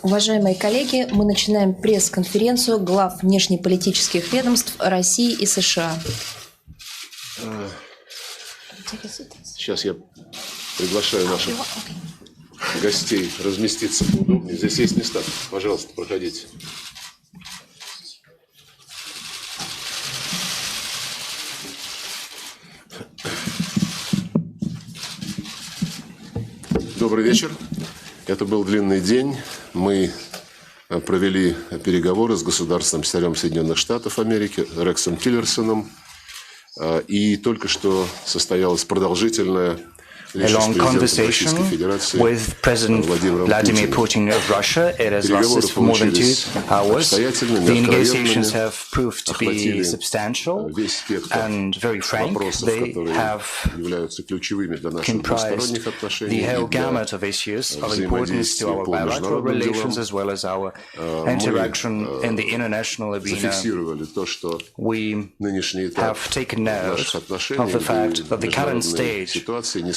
Уважаемые коллеги, мы начинаем пресс-конференцию глав внешнеполитических ведомств России и США. Сейчас я приглашаю наших гостей разместиться поудобнее. Здесь есть места. Пожалуйста, проходите. Добрый вечер. Это был длинный день. Мы провели переговоры с государственным секретарем Соединенных Штатов Америки Рексом Тиллерсоном. И только что состоялась продолжительная a long conversation with President Vladimir Putin of Russia. It has lasted for more than 2 hours. The negotiations have proved to be substantial and very frank. They have comprised the whole gamut of issues of importance to our bilateral relations as well as our interaction in the international arena. We have taken note of the fact that the current state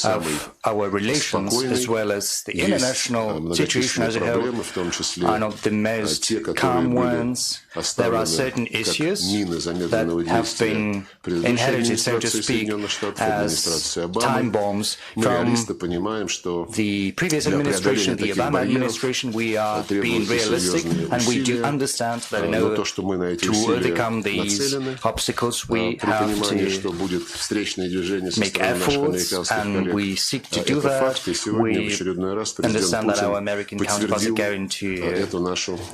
of our relations as well as the international situation as a whole are not the most calm ones. There are certain issues that have been inherited, so to speak, as time bombs from the previous administration, the Obama administration. We are being realistic, and we do understand that in order to overcome these obstacles, we have to make efforts, and we seek to do that. We understand that our American counterparts are going to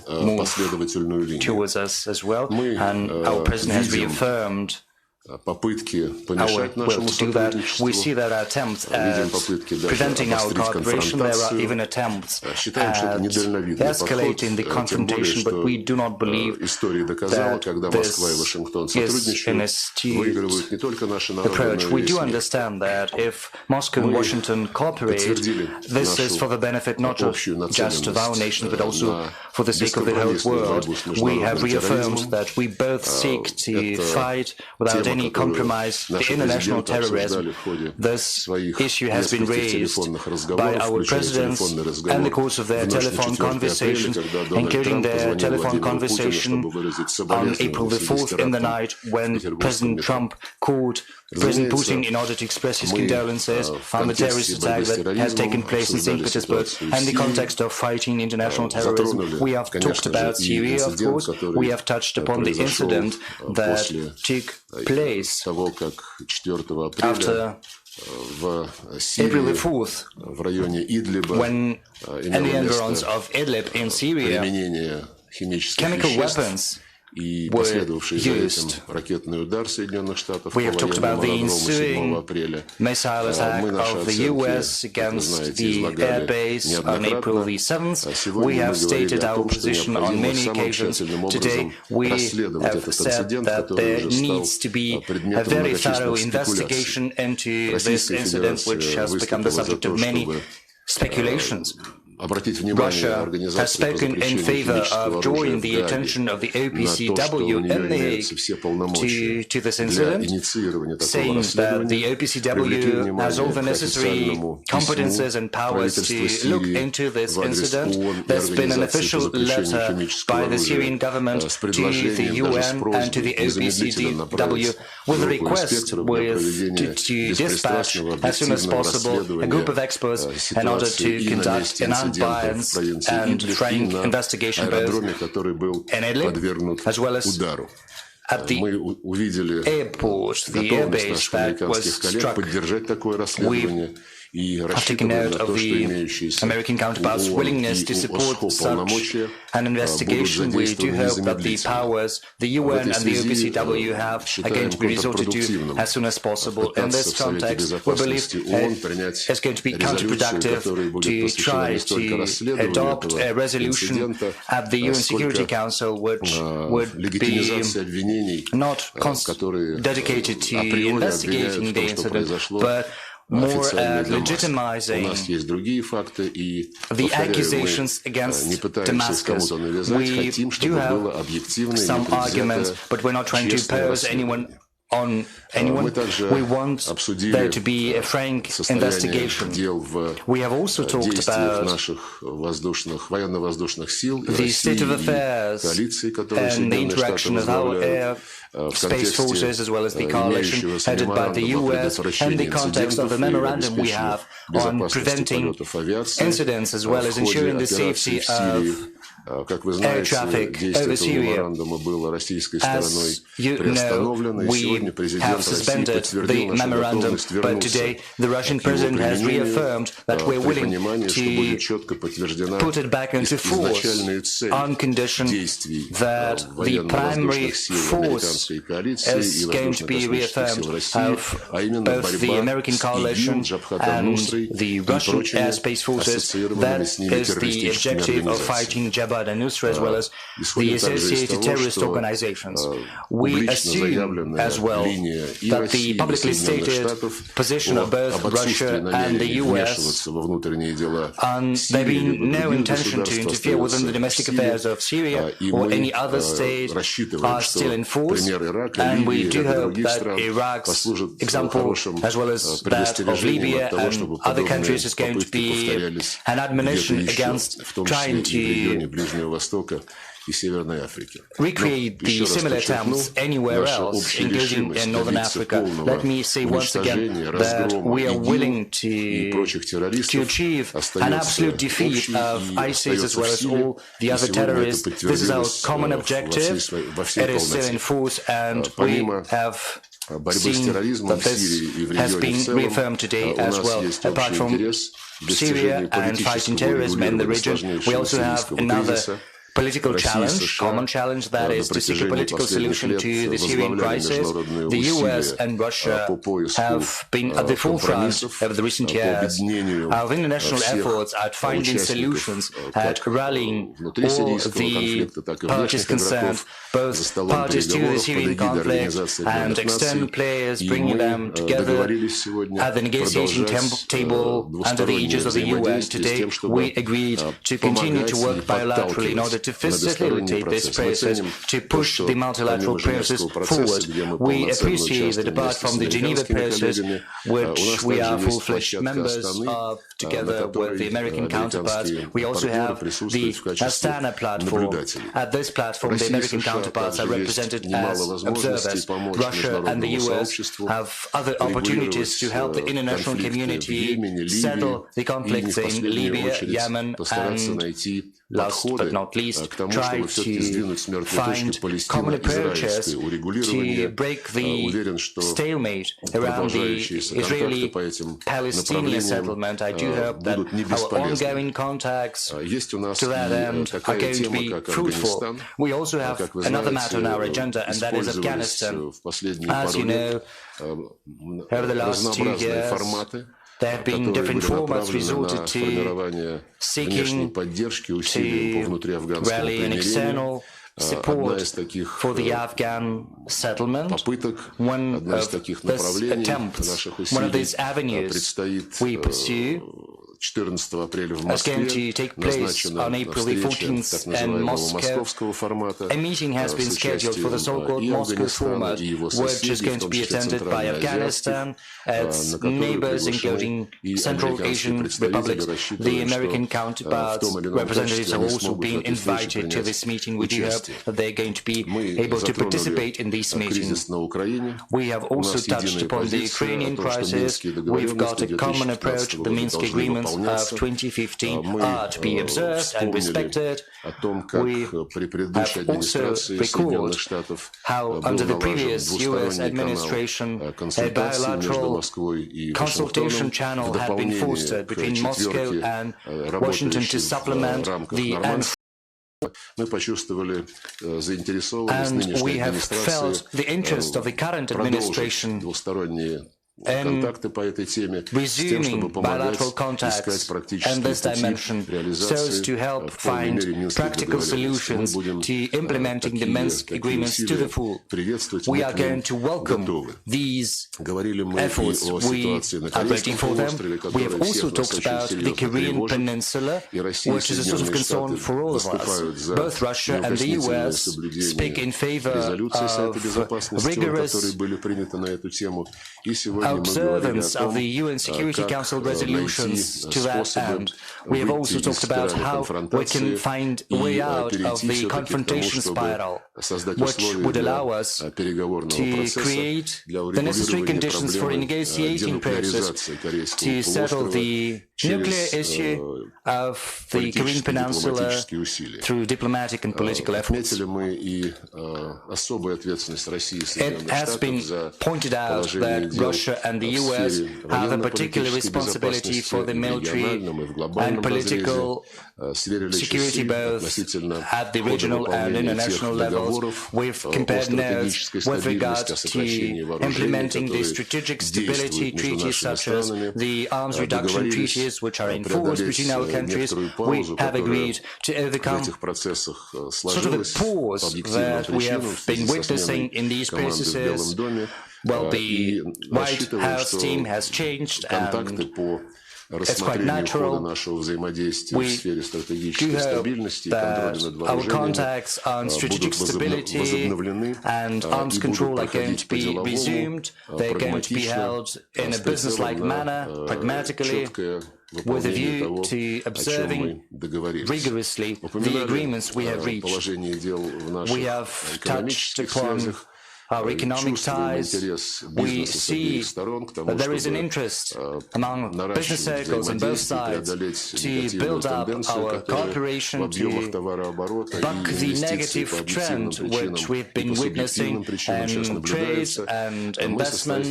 move towards us as well, and our president has reaffirmed our will to do that. We see that attempts at preventing our cooperation. There are even attempts at escalating the confrontation, but we do not believe that this is an astute approach. We do understand that if Moscow and Washington cooperate, this is for the benefit not just of our nation, but also for the sake of the whole world. We have reaffirmed that we both seek to fight without any compromise the international terrorism. This issue has been raised by our presidents in the course of their telephone conversations, including their telephone conversation on April the 4th in the night when President Trump called President Putin in order to express his condolences on the terrorist attack that has taken place in St. Petersburg and the context of fighting international terrorism. We have talked about Syria, of course. We have touched upon the incident that took place after April the 4th, when in the environs of Idlib in Syria, chemical weapons were used. We have talked about the ensuing missile attack of the US against the airbase on April the 7th. We have stated our position on many occasions. Today we have said that there needs to be a very thorough investigation into this incident, which has become the subject of many speculations. Russia has spoken in favor of drawing the attention of the OPCW in The Hague to this incident, saying that the OPCW has all the necessary competences and powers to look into this incident. There's been an official letter by the Syrian government to the UN and to the OPCW with a request to dispatch as soon as possible a group of experts in order to conduct an unbiased and frank investigation both in Idlib as well as at the airport, the airbase that was struck. We have taken note of the American counterparts' willingness to support such an investigation. We do hope that the powers the UN and the OPCW have are going to be resorted to as soon as possible. In this context, we believe it's going to be counterproductive to try to adopt a resolution at the UN Security Council which would be not dedicated to investigating the incident, but more legitimizing the accusations against Damascus. We do have some arguments, but we're not trying to impose anyone on anyone. We want there to be a frank investigation. We have also talked about the state of affairs and the interaction of our air space forces as well as the coalition headed by the US and the context of the memorandum we have on preventing incidents as well as ensuring the safety of air traffic over Syria. As you know, we have suspended the memorandum, but today the Russian president has reaffirmed that we're willing to put it back into force on condition that the primary force is going to be reaffirmed of both the American coalition and the Russian airspace forces. That is the objective of fighting Jabhat and Nusra as well as the associated terrorist organizations. We assume as well that the publicly stated position of both Russia and the US, and there being no intention to interfere within the domestic affairs of Syria or any other state, are still in force, and we do hope that Iraq's example, as well as that of Libya and other countries, is going to be an admonition against trying to recreate the similar attempts anywhere else, including in Northern Africa. Let me say once again that we are willing to achieve an absolute defeat of ISIS as well as all the other terrorists. This is our common objective. It is still in force, and we have seen that this has been reaffirmed today as well. Apart from Syria and fighting terrorism in the region, we also have another political challenge, common challenge, that is to seek a political solution to the Syrian crisis. The US and Russia have been at the forefront over the recent years of international efforts at finding solutions, at rallying all the parties concerned, both parties to the Syrian conflict and external players, bringing them together at the negotiation table under the aegis of the UN. Today, we agreed to continue to work bilaterally in order to facilitate this process, to push the multilateral process forward. We appreciate that apart from the Geneva process, which we are full-fledged members of, together with the American counterparts, we also have the Astana platform. At this platform, the American counterparts are represented as observers. Russia and the US have other opportunities to help the international community settle the conflicts in Libya, Yemen, and last but not least, try to find common approaches to break the stalemate around the Israeli-Palestinian settlement. I do hope that our ongoing contacts to that end are going to be fruitful. We also have another matter on our agenda, and that is Afghanistan. As you know, over the last 2 years, there have been different formats resorted to seeking to rally an external support for the Afghan settlement. One of these attempts, one of these avenues we pursue is going to take place on April the 14th in Moscow. A meeting has been scheduled for the so-called Moscow format, which is going to be attended by Afghanistan, its neighbors, including Central Asian republics. The American counterparts representatives have also been invited to this meeting. We do hope that they're going to be able to participate in these meetings. We have also touched upon the Ukrainian crisis. We've got a common approach. The Minsk agreements of 2015 are to be observed and respected. We have also recalled how under the previous US administration a bilateral consultation channel had been fostered between Moscow and Washington to supplement the and we have felt the interest of the current administration in resuming bilateral contacts in this dimension so as to help find practical solutions to implementing the Minsk agreements to the full. We are going to welcome these efforts. We are waiting for them. We have also talked about the Korean Peninsula, which is a source of concern for all of us. Both Russia and the US speak in favor of rigorous observance of the UN Security Council resolutions to that end. We have also talked about how we can find a way out of the confrontation spiral, which would allow us to create the necessary conditions for a negotiating process to settle the nuclear issue of the Korean Peninsula through diplomatic and political efforts. It has been pointed out that Russia and the US have a particular responsibility for the military and political security both at the regional and international levels. We've compared notes with regard to implementing the strategic stability treaties such as the arms reduction treaties which are in force between our countries. We have agreed to overcome sort of a pause that we have been witnessing in these processes. Well, the White House team has changed and it's quite natural. We do hope that our contacts on strategic stability and arms control are going to be resumed. They're going to be held in a business-like manner, pragmatically, with a view to observing rigorously the agreements we have reached. We have touched upon our economic ties, we see that there is an interest among business circles on both sides to build up our cooperation, to buck the negative trend which we've been witnessing in trade and investment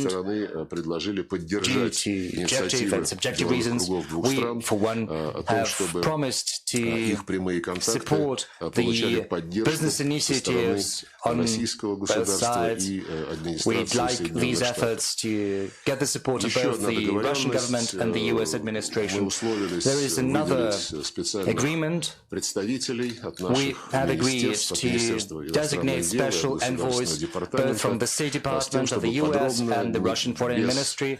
due to objective and subjective reasons. We, for one, have promised to support the business initiatives on both sides. We'd like these efforts to get the support of both the Russian government and the US administration. There is another agreement. We have agreed to designate special envoys both from the State Department of the US and the Russian Foreign Ministry.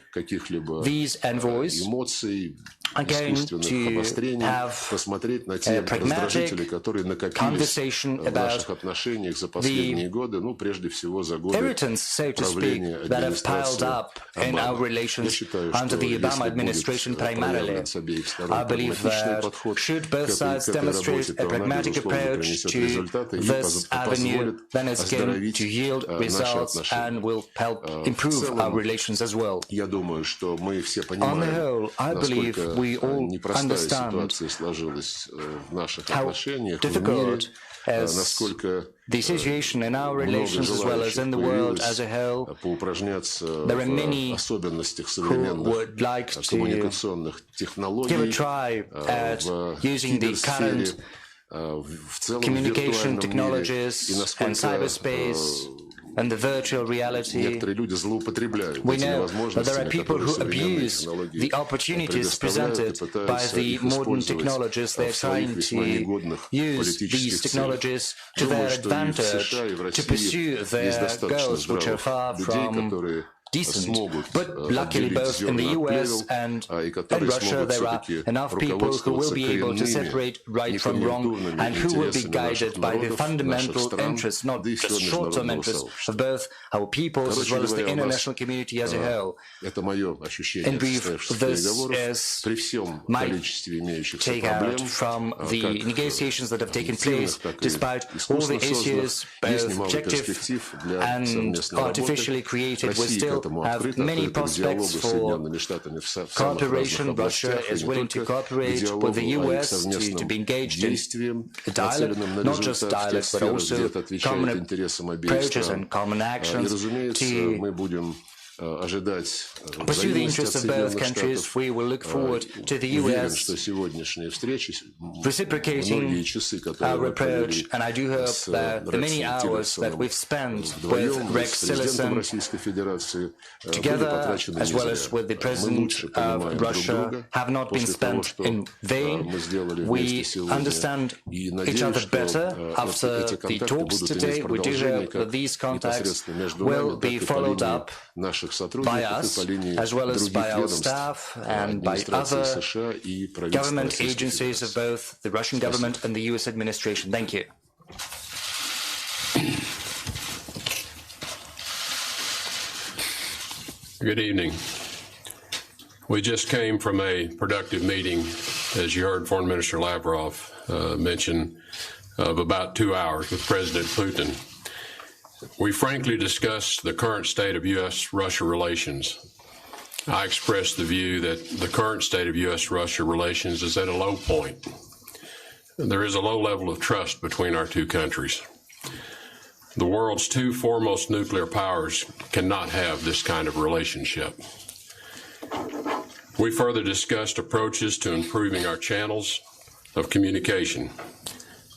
These envoys are going to have a pragmatic conversation about the irritants, so to speak, that have piled up in our relations under the Obama administration primarily. I believe that should both sides demonstrate a pragmatic approach to this avenue, then it's going to yield results and will help improve our relations as well. On the whole, I believe we all understand how difficult as the situation in our relations as well as in the world as a whole. There are many who would like to give a try at using the current communication technologies and cyberspace and the virtual reality. We know that there are people who abuse the opportunities presented by the modern technologies. They're trying to use these technologies to their advantage to pursue their goals, which are far from decent. But luckily, both in the US and in Russia, there are enough people who will be able to separate right from wrong and who will be guided by the fundamental interests, not just short-term interests, of both our peoples as well as the international community as a whole. In brief, this is my takeout from the negotiations that have taken place. Despite all the issues, both objective and artificially created, we still have many prospects for cooperation. Russia is willing to cooperate with the US to be engaged in a dialogue, not just dialogue, but also common approaches and common actions to pursue the interests of both countries. We will look forward to the US reciprocating our approach, and I do hope that the many hours that we've spent with Rex Tillerson together, as well as with the President of Russia, have not been spent in vain. We understand each other better after the talks today. We do hope that these contacts will be followed up by us, as well as by our staff and by other government agencies of both the Russian government and the US administration. Thank you. Good evening. We just came from a productive meeting, as you heard Foreign Minister Lavrov mention, of about 2 hours with President Putin. We frankly discussed the current state of U.S.-Russia relations. I expressed the view that the current state of U.S.-Russia relations is at a low point. There is a low level of trust between our two countries. The world's two foremost nuclear powers cannot have this kind of relationship. We further discussed approaches to improving our channels of communication.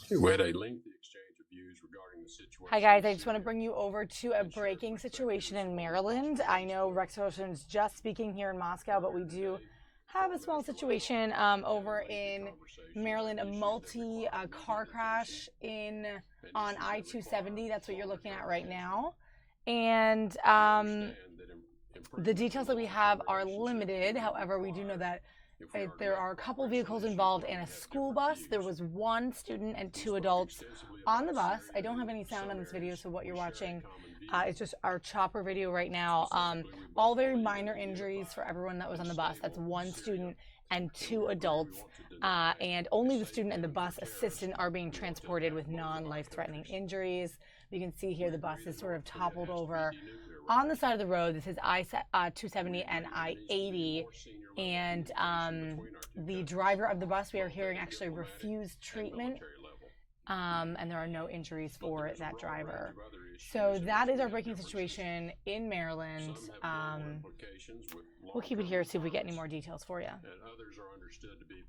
We had a lengthy exchange of views regarding the situation. Hi guys, I just want to bring you over to a breaking situation in Maryland. I know Rex Tillerson's just speaking here in Moscow, but we do have a small situation over in Maryland, a multi-car crash on I-270. That's what you're looking at right now. And the details that we have are limited. However, we do know that there are a couple vehicles involved in a school bus. There was one student and two adults on the bus. I don't have any sound on this video, so what you're watching it's just our chopper video right now. All very minor injuries for everyone that was on the bus. That's one student and 2 adults, and only the student and the bus assistant are being transported with non-life-threatening injuries. You can see here the bus is sort of toppled over on the side of the road. This is I-270 and I-80, and the driver of the bus, we are hearing, actually refused treatment, and there are no injuries for that driver. So that is our breaking situation in Maryland. We'll keep it here, see if we get any more details for you. And others are understood to be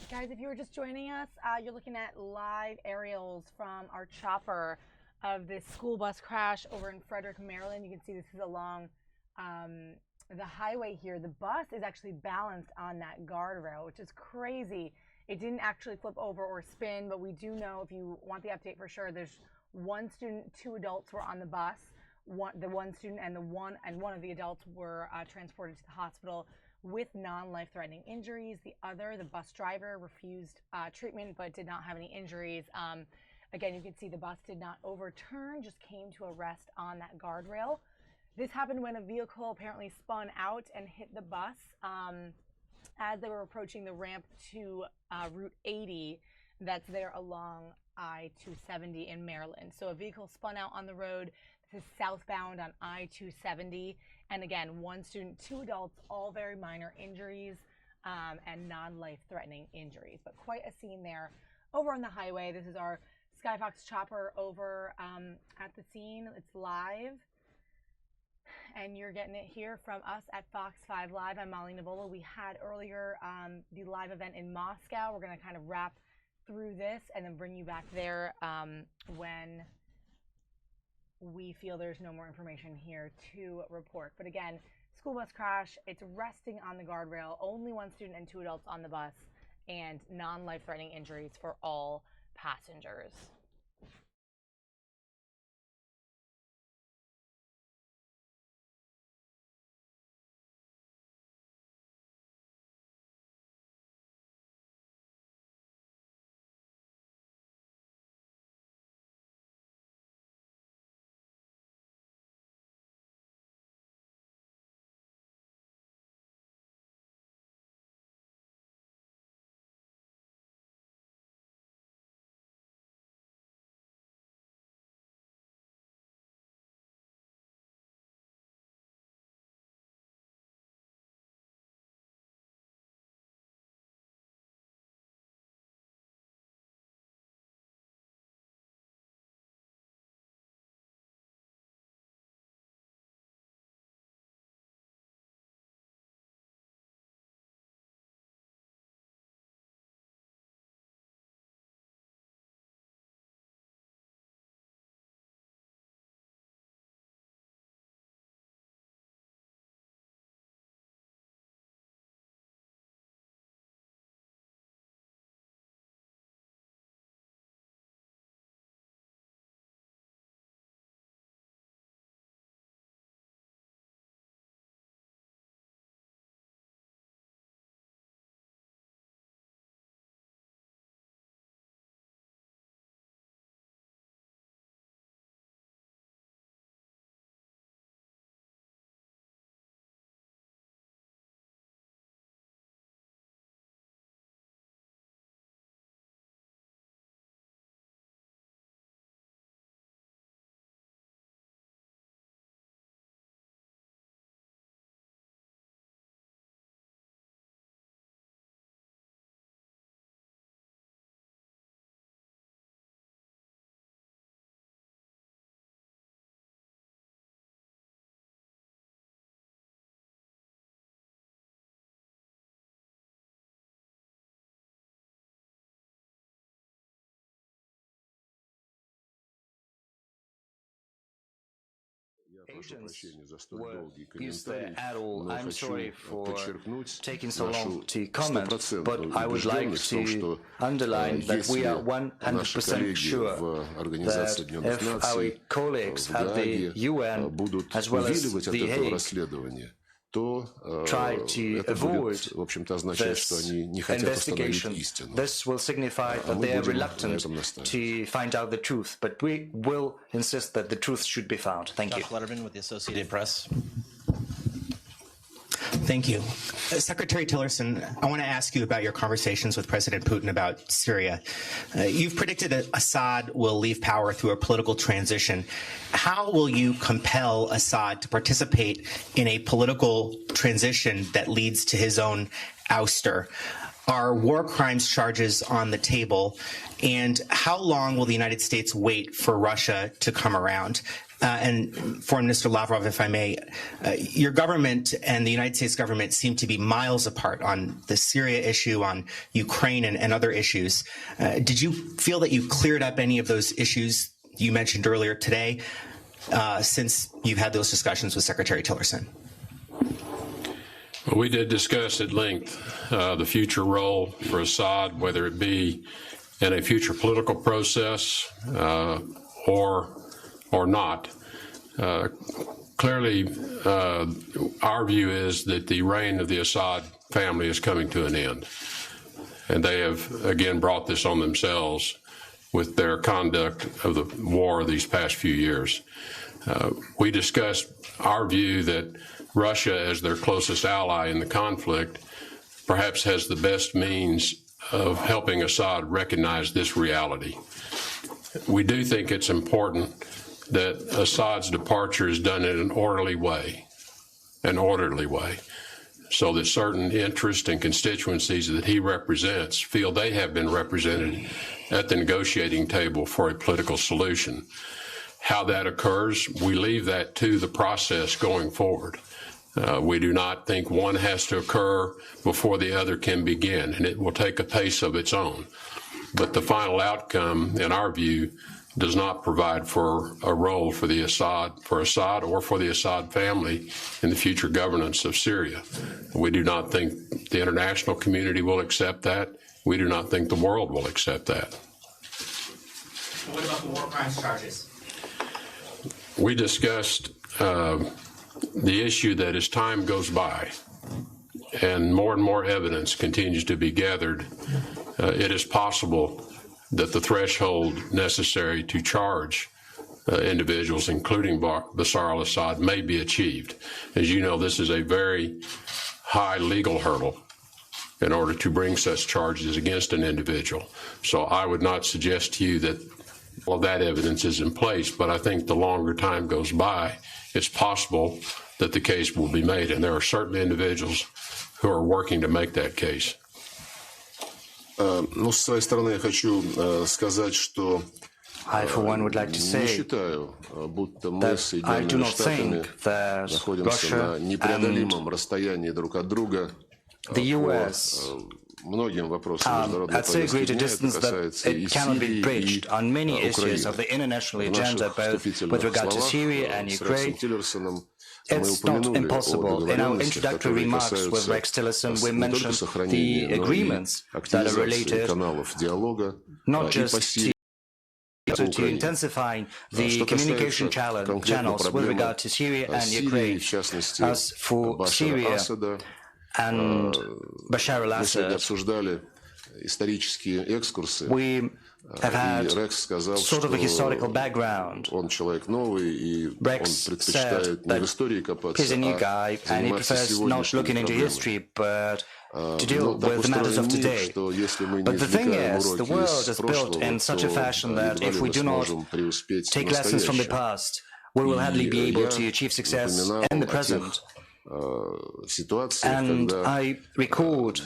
Guys, if you were just joining us, you're looking at live aerials from our chopper of this school bus crash over in Frederick, Maryland. You can see this is along the highway here. The bus is actually balanced on that guardrail, which is crazy. It didn't actually flip over or spin, but we do know, if you want the update for sure, there's one student, 2 adults were on the bus. The one student and one of the adults were transported to the hospital with non-life-threatening injuries. The bus driver, refused treatment but did not have any injuries. Again, you can see the bus did not overturn, just came to a rest on that guardrail. This happened when a vehicle apparently spun out and hit the bus as they were approaching the ramp to Route 80 that's there along I-270 in Maryland. So a vehicle spun out on the road. This is southbound on I-270. And again, 1 student, 2 adults, all very minor injuries and non-life-threatening injuries. But quite a scene there over on the highway. This is our Skyfox chopper over at the scene. It's live. And you're getting it here from us at Fox 5 Live. I'm Molly Nevola. We had earlier the live event in Moscow. We're going to kind of wrap through this and then bring you back there when we feel there's no more information here to report. But again, school bus crash, it's resting on the guardrail, only 1 student and 2 adults on the bus, and non-life-threatening injuries for all passengers. Agents will use the adult. I'm sorry for taking so long to comment, but I would like to underline that we are 100% sure that if our colleagues at the UN, as well as the Hague, try to avoid this investigation, this will signify that they are reluctant to find out the truth. But we will insist that the truth should be found. Thank you. Josh Letterman with the Associated Press. Thank you. Secretary Tillerson, I want to ask you about your conversations with President Putin about Syria. You've predicted that Assad will leave power through a political transition. How will you compel Assad to participate in a political transition that leads to his own ouster? Are war crimes charges on the table? And how long will the United States wait for Russia to come around? and Foreign Minister Lavrov, if I may, your government and the United States government seem to be miles apart on the Syria issue, on Ukraine and other issues. Did you feel that you cleared up any of those issues you mentioned earlier today since you've had those discussions with Secretary Tillerson? Well, we did discuss at length the future role for Assad, whether it be in a future political process or not. Clearly, our view is that the reign of the Assad family is coming to an end. And they have, again, brought this on themselves with their conduct of the war these past few years. We discussed our view that Russia, as their closest ally in the conflict, perhaps has the best means of helping Assad recognize this reality. We do think it's important that Assad's departure is done in an orderly way, so that certain interests and constituencies that he represents feel they have been represented at the negotiating table for a political solution. How that occurs, we leave that to the process going forward. We do not think one has to occur before the other can begin, and it will take a pace of its own. But the final outcome, in our view, does not provide for a role for Assad or for the Assad family in the future governance of Syria. We do not think the international community will accept that. We do not think the world will accept that. What about the war crimes charges? We discussed the issue that as time goes by and more evidence continues to be gathered, it is possible that the threshold necessary to charge individuals, including Bashar al-Assad, may be achieved. As you know, this is a very high legal hurdle in order to bring such charges against an individual. So I would not suggest to you that all of that evidence is in place, but I think the longer time goes by, it's possible that the case will be made, and there are certain individuals who are working to make that case. Ну, с своей стороны, я хочу сказать, что I, for one, would like to say that I do not think that Russia and the US are at so great a distance that it cannot be bridged on many issues of the international agenda, both with regard to Syria and Ukraine. It's not impossible. In our introductory remarks with Rex Tillerson, we mentioned the agreements that are related not just to intensifying the communication channels with regard to Syria and Ukraine. As for Syria and Bashar al-Assad, we have had sort of a historical background. Rex said that he's a new guy and he prefers not looking into history but to deal with the matters of today. But the thing is, the world is built in such a fashion that if we do not take lessons from the past, we will hardly be able to achieve success in the present. And I recalled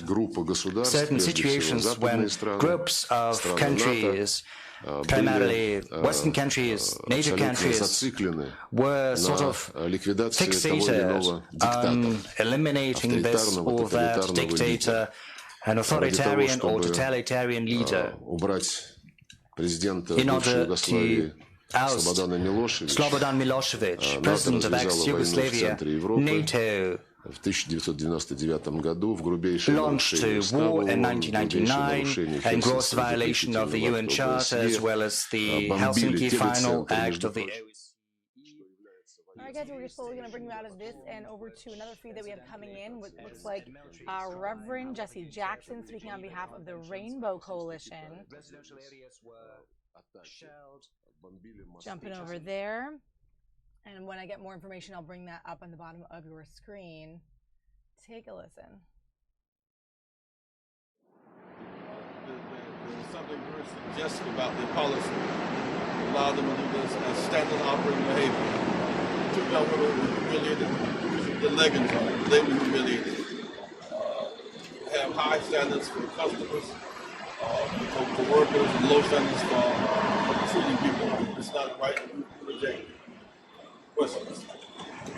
certain situations when groups of countries, primarily Western countries, NATO countries, were sort of fixated on eliminating this or that dictator, an authoritarian or totalitarian leader, in order to oust Slobodan Milosevic, president of ex-Yugoslavia. NATO launched a war in 1999 in gross violation of the UN Charter as well as the Helsinki Final Act of the OSCE. All right, guys, we're slowly going to bring you out of this and over to another feed that we have coming in, which looks like Reverend Jesse Jackson speaking on behalf of the Rainbow Coalition. Jumping over there. And when I get more information, I'll bring that up on the bottom of your screen. Take a listen. There's something very suggestive about the policy. Allow them to do this as standard operating behavior. The two governors were humiliated. The leggings on, they were humiliated. Have high standards for customers, for workers, and low standards for treating people. It's not right. We reject it. Questions?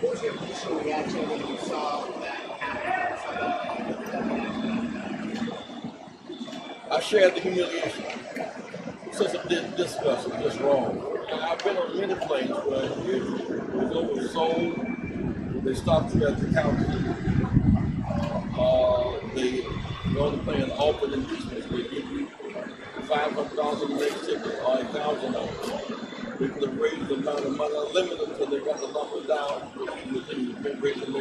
What was your initial reaction when you saw that happen? I shared the humiliation. Such a disgust, just wrong. And I've been on many planes where it was oversold. They stopped you at the counter. They on the plane offered inducements. They give you $500 in the next ticket or $1,000. They could have raised the amount of money unlimited until they got the number down. They raised it to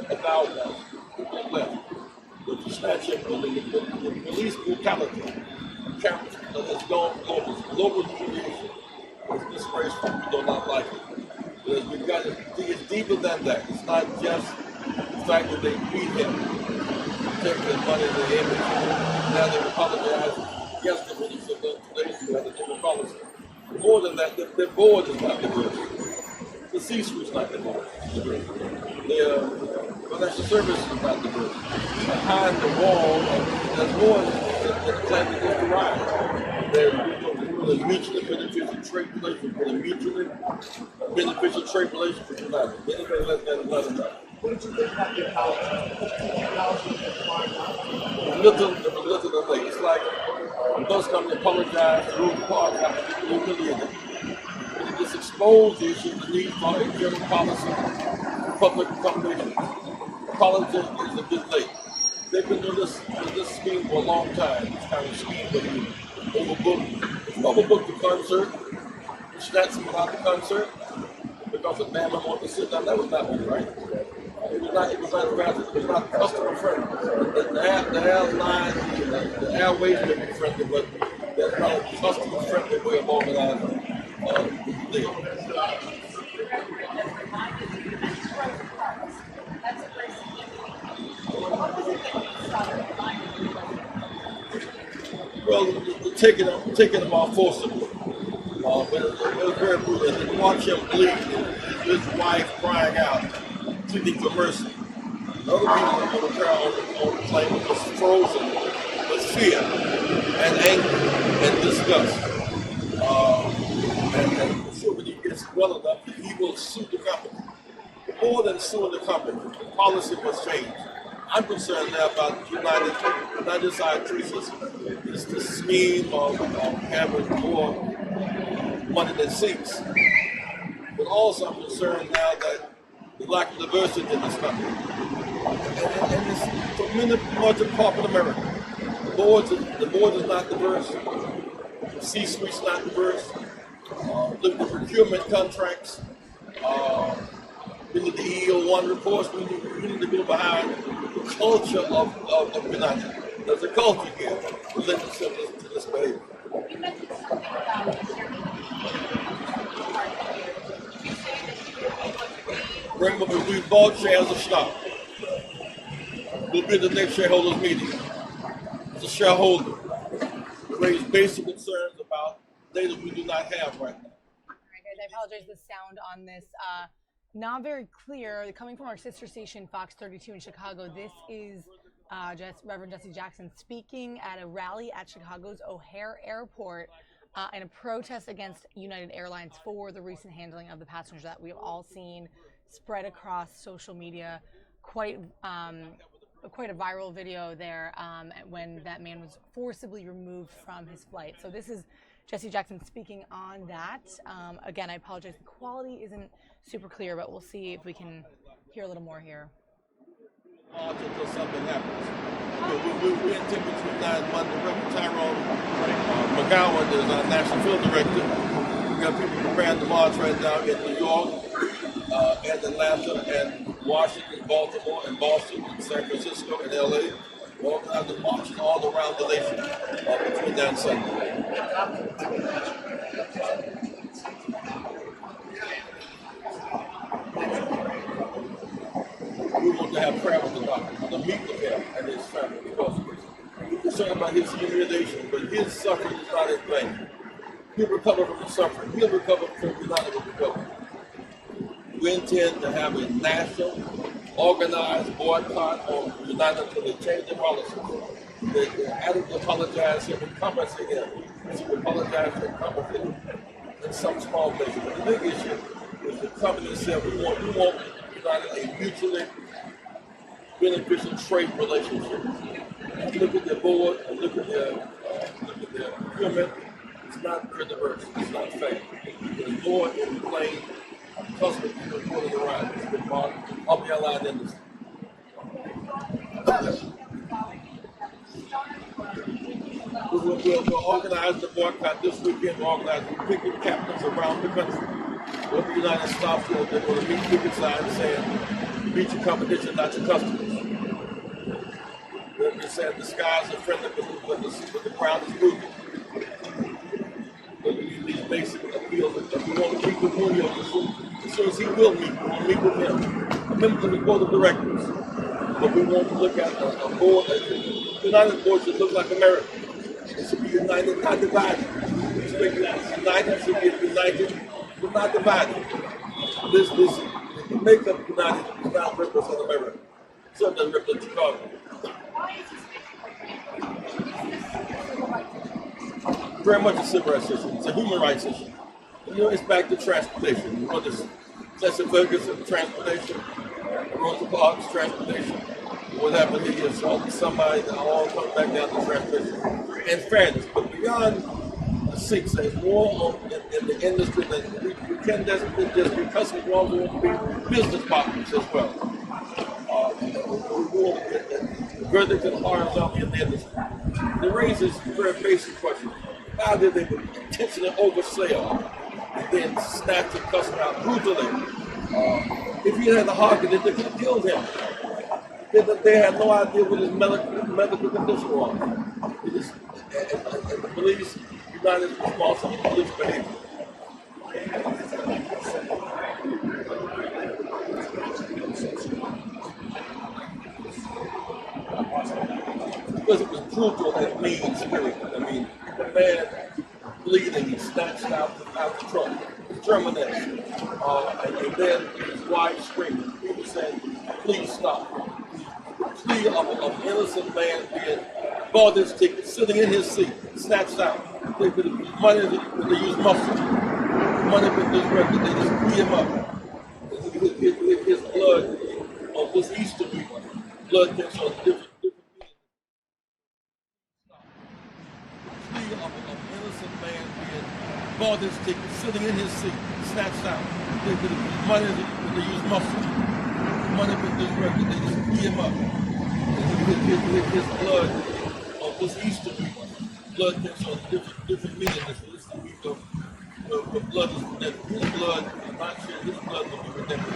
$1,000 left. But the snatch up, the police brutality, has gone global. Global humiliation is disgraceful. We do not like it. Because we've got to dig it deeper than that. It's not just the fact that they beat him, taking the money in the image. Now they apologize yesterday. So today you have a different policy. More than that, their board is not diverse. The C-suite is not diverse. Their financial services is not diverse. Behind the wall, there's more than the plan that is derived. They're mutually beneficial trade relations, with a mutually beneficial trade relations with United. Anything less than another. What did you think about the apology? Little to late. It's like the bus company apologized to Rosa Parks after being humiliated. And it just exposed the issue of the need for a general policy, public accommodation. Apology is a bit late. They've been doing this scheme for a long time. This kind of scheme where you overbook the concert, snatch someone out the concert because a man don't want to sit down. That was not right. It was not customer friendly. The airline, the airways may be friendly, but that's not a customer friendly way of organizing the deal. Well, taking them off forcibly. But it was very brutal. To watch him bleed, his wife crying out, pleading for mercy. Other people on the plane was frozen with fear and anger and disgust. And I'm sure when he gets well enough, he will sue the company. More than suing the company, the policy must change. I'm concerned now about United, not just our treaties, it's the scheme of having more money than sinks. But also I'm concerned now that the lack of diversity in this country. And it's for many parts of corporate America. The board is not diverse. The C-suite's not diverse. The procurement contracts. We need the EEO1 reports. We need to go behind the culture of United. There's a culture here related to this behavior. We bought shares of stock. We'll be at the next shareholders meeting. As a shareholder, raise basic concerns about data we do not have right now. All right, guys, I apologize. The sound on this not very clear. Coming from our sister station, Fox 32 in Chicago, this is Reverend Jesse Jackson speaking at a rally at Chicago's O'Hare Airport in a protest against United Airlines for the recent handling of the passengers that we've all seen spread across social media. Quite a viral video there when that man was forcibly removed from his flight. So this is Jesse Jackson speaking on that. Again, I apologize. The quality isn't super clear, but we'll see if we can hear a little more here. Until something happens. We intend between 9 months. Reverend Tyrone McGowan is our national field director. We got people preparing to march right now in New York, and Atlanta, and Washington, Baltimore, and Boston, and San Francisco, and LA. We're organizing marches all around the nation between now and Sunday. We want to have prayer with the doctor, to meet with him and his family, because we're concerned about his humiliation, but his suffering is not in vain. He'll recover from the suffering. He'll recover from United recovery. We intend to have a national, organized boycott on United until they change their policy. They had to apologize to him and compensate him. He should apologize to him and compensate him in some small places. But the big issue is the company said we want United a mutually beneficial trade relationship. And look at their board and look at their procurement. It's not very diverse. It's not fair. There's more in plain customers who are going to ride. It's been part of the airline industry. We'll organize the boycott this weekend. We'll organize picket captains around the country. Whether the United States they're going to meet picket signs saying, meet your competition, not your customers. They're saying the skies are friendly, but the ground is moving. These basic appeals. If we want to meet with Munoz, as soon as he will meet, we want to meet with him. A member of the board of directors. But we want to look at a board. The United board should look like America. It should be united, not divided. It should be united, should be united, but not divided. The makeup of United does not represent America. It certainly doesn't represent Chicago. Very much a civil rights issue. It's a human rights issue. You know, it's back to transportation. Whether it's Jesse Ferguson, transportation, Rosa Parks, transportation, what happened here is somebody that all comes back down to transportation and fairness. But beyond the seats, there's more in the industry that we can just be customers, we also want to be business partners as well. We want to get vertical and horizontal in the industry. It raises a very basic question. How did they intentionally oversell and then snatch the customer out brutally? If he had the heart condition, they could have killed him. They had no idea what his medical condition was. And the police, United is responsible for police behavior. Because it was brutal and mean spirit. I mean, the man bleeding, he snatched out the truck. Terminus. And then his wife screaming. People saying, please stop. The plea of an innocent man being bought his ticket, sitting in his seat, snatched out. They could have money that they use muscle. Money that they record, they just beat him up. His blood on this Easter week, blood takes on different of an innocent man being bought his ticket, sitting in his seat, snatched out. They could have money that they use muscle. Money that they record, they just beat him up. His blood on this Easter week, blood takes on different meaning. This is the week of blood is redemption. His blood, I'm not sure his blood will be redempted.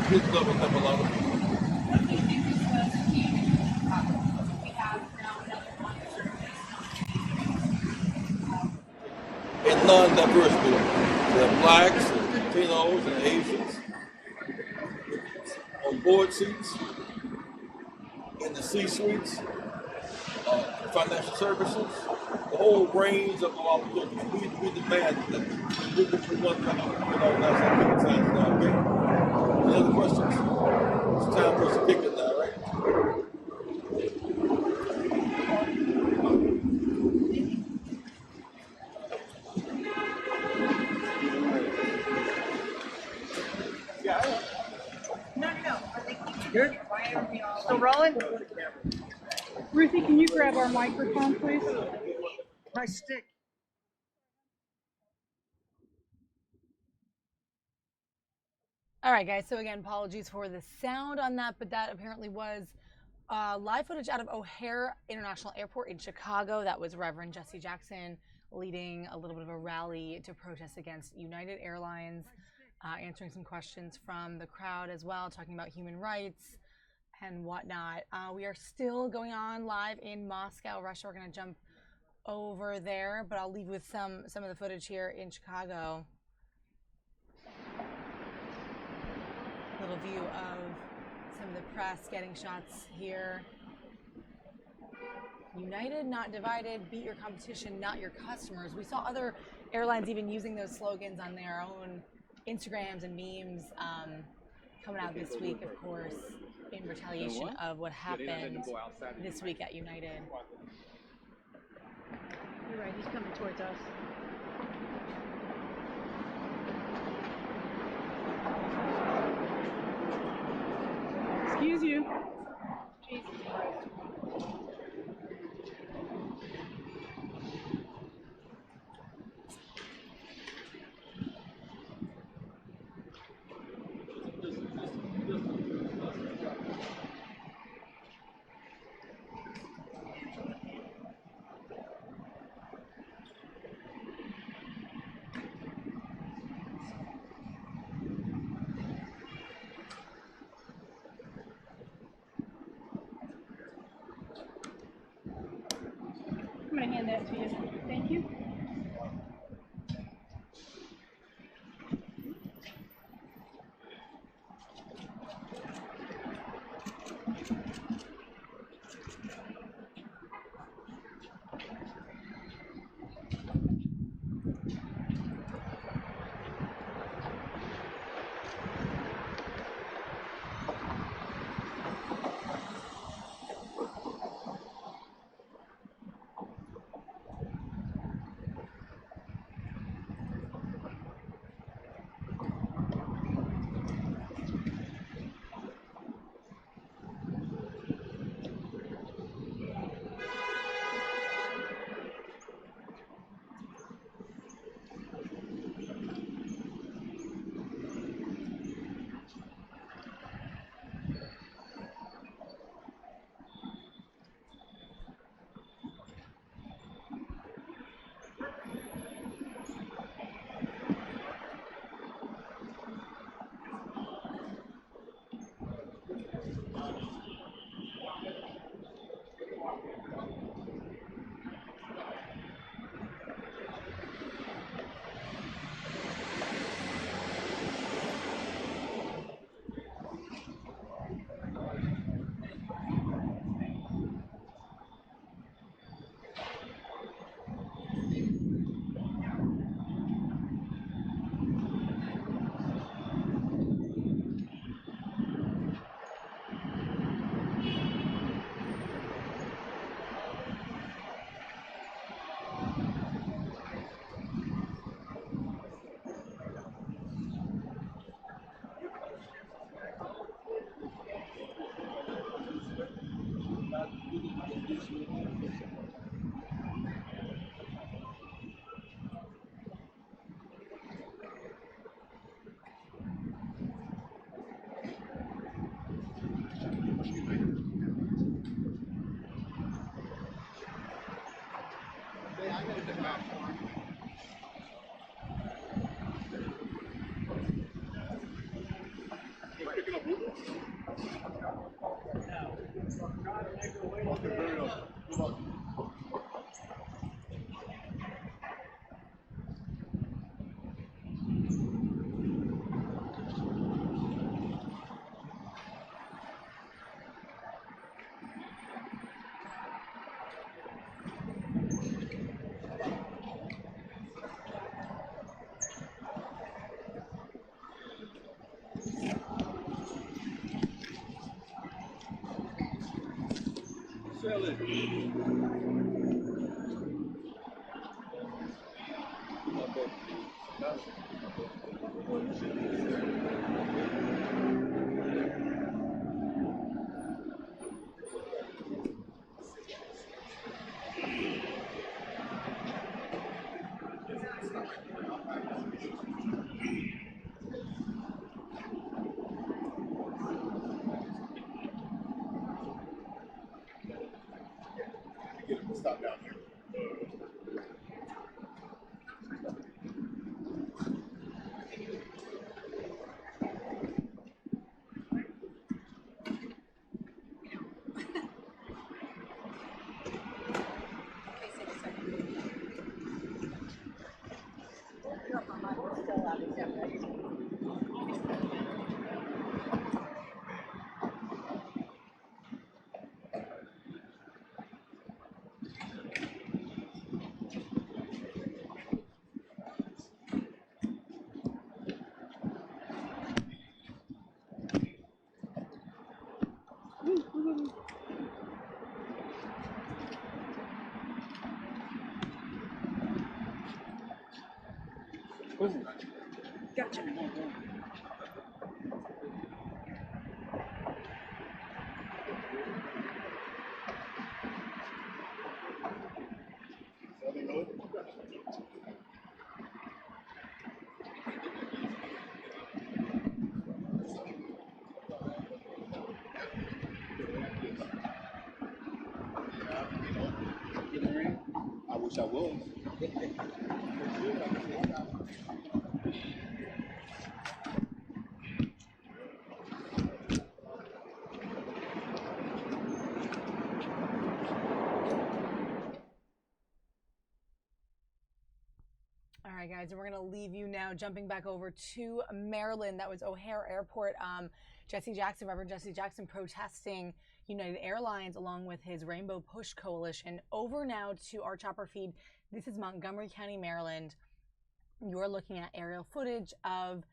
His blood will help a lot of people. And non-diverse board. There are blacks and Latinos and Asians on board seats, in the C-suites, financial services, the whole range of opportunities. We demand that we want to organize our people signs now. Okay? Any other questions? It's time for us to pick it now, right? Good? Still rolling? Ruthie, can you grab our microphone, please? My stick. All right, guys. So again, apologies for the sound on that, but that apparently was live footage out of O'Hare International Airport in Chicago. That was Reverend Jesse Jackson leading a little bit of a rally to protest against United Airlines, answering some questions from the crowd as well, talking about human rights and whatnot. We are still going on live in Moscow, Russia. We're going to jump over there, but I'll leave with some of the footage here in Chicago. Little view of some of the press getting shots here. United, not divided, beat your competition, not your customers. We saw other airlines even using those slogans on their own Instagrams and memes coming out this week, of course, in retaliation of what happened this week at United. You're right, he's coming towards us. Excuse you. Jesus Christ. I'm going to hand that to you. Thank you. Sell it. Stop down here. Gotcha. All right, guys, and we're going to leave you now, jumping back over to Maryland. That was O'Hare Airport. Reverend Jesse Jackson, protesting United Airlines along with his Rainbow Push Coalition. Over now to our chopper feed. This is Montgomery County, Maryland. You're looking at aerial footage of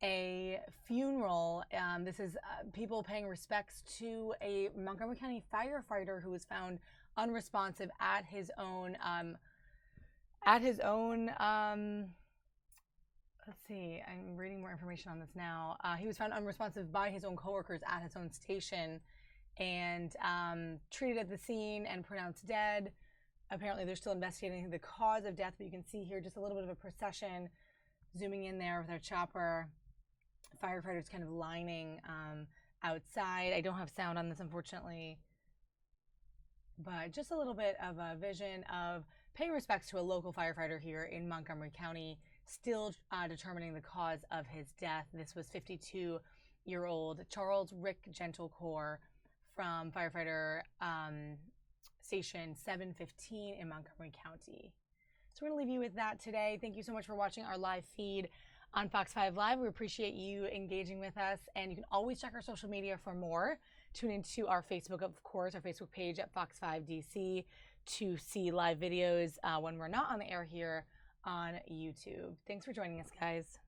a funeral. This is people paying respects to a Montgomery County firefighter who was found unresponsive at his own let's see, I'm reading more information on this now. He was found unresponsive by his own coworkers at his own station and treated at the scene and pronounced dead. Apparently they're still investigating the cause of death, but you can see here just a little bit of a procession zooming in there with our chopper. Firefighters kind of lining outside. I don't have sound on this, unfortunately, but just a little bit of a vision of paying respects to a local firefighter here in Montgomery County, still determining the cause of his death. This was 52-year-old Charles Rick Gentlecore from firefighter station 715 in Montgomery County. So we're going to leave you with that today. Thank you so much for watching our live feed on Fox 5 Live. We appreciate you engaging with us, and you can always check our social media for more. Tune into our Facebook, of course, our Facebook page at Fox 5 DC to see live videos when we're not on the air here on YouTube. Thanks for joining us, guys.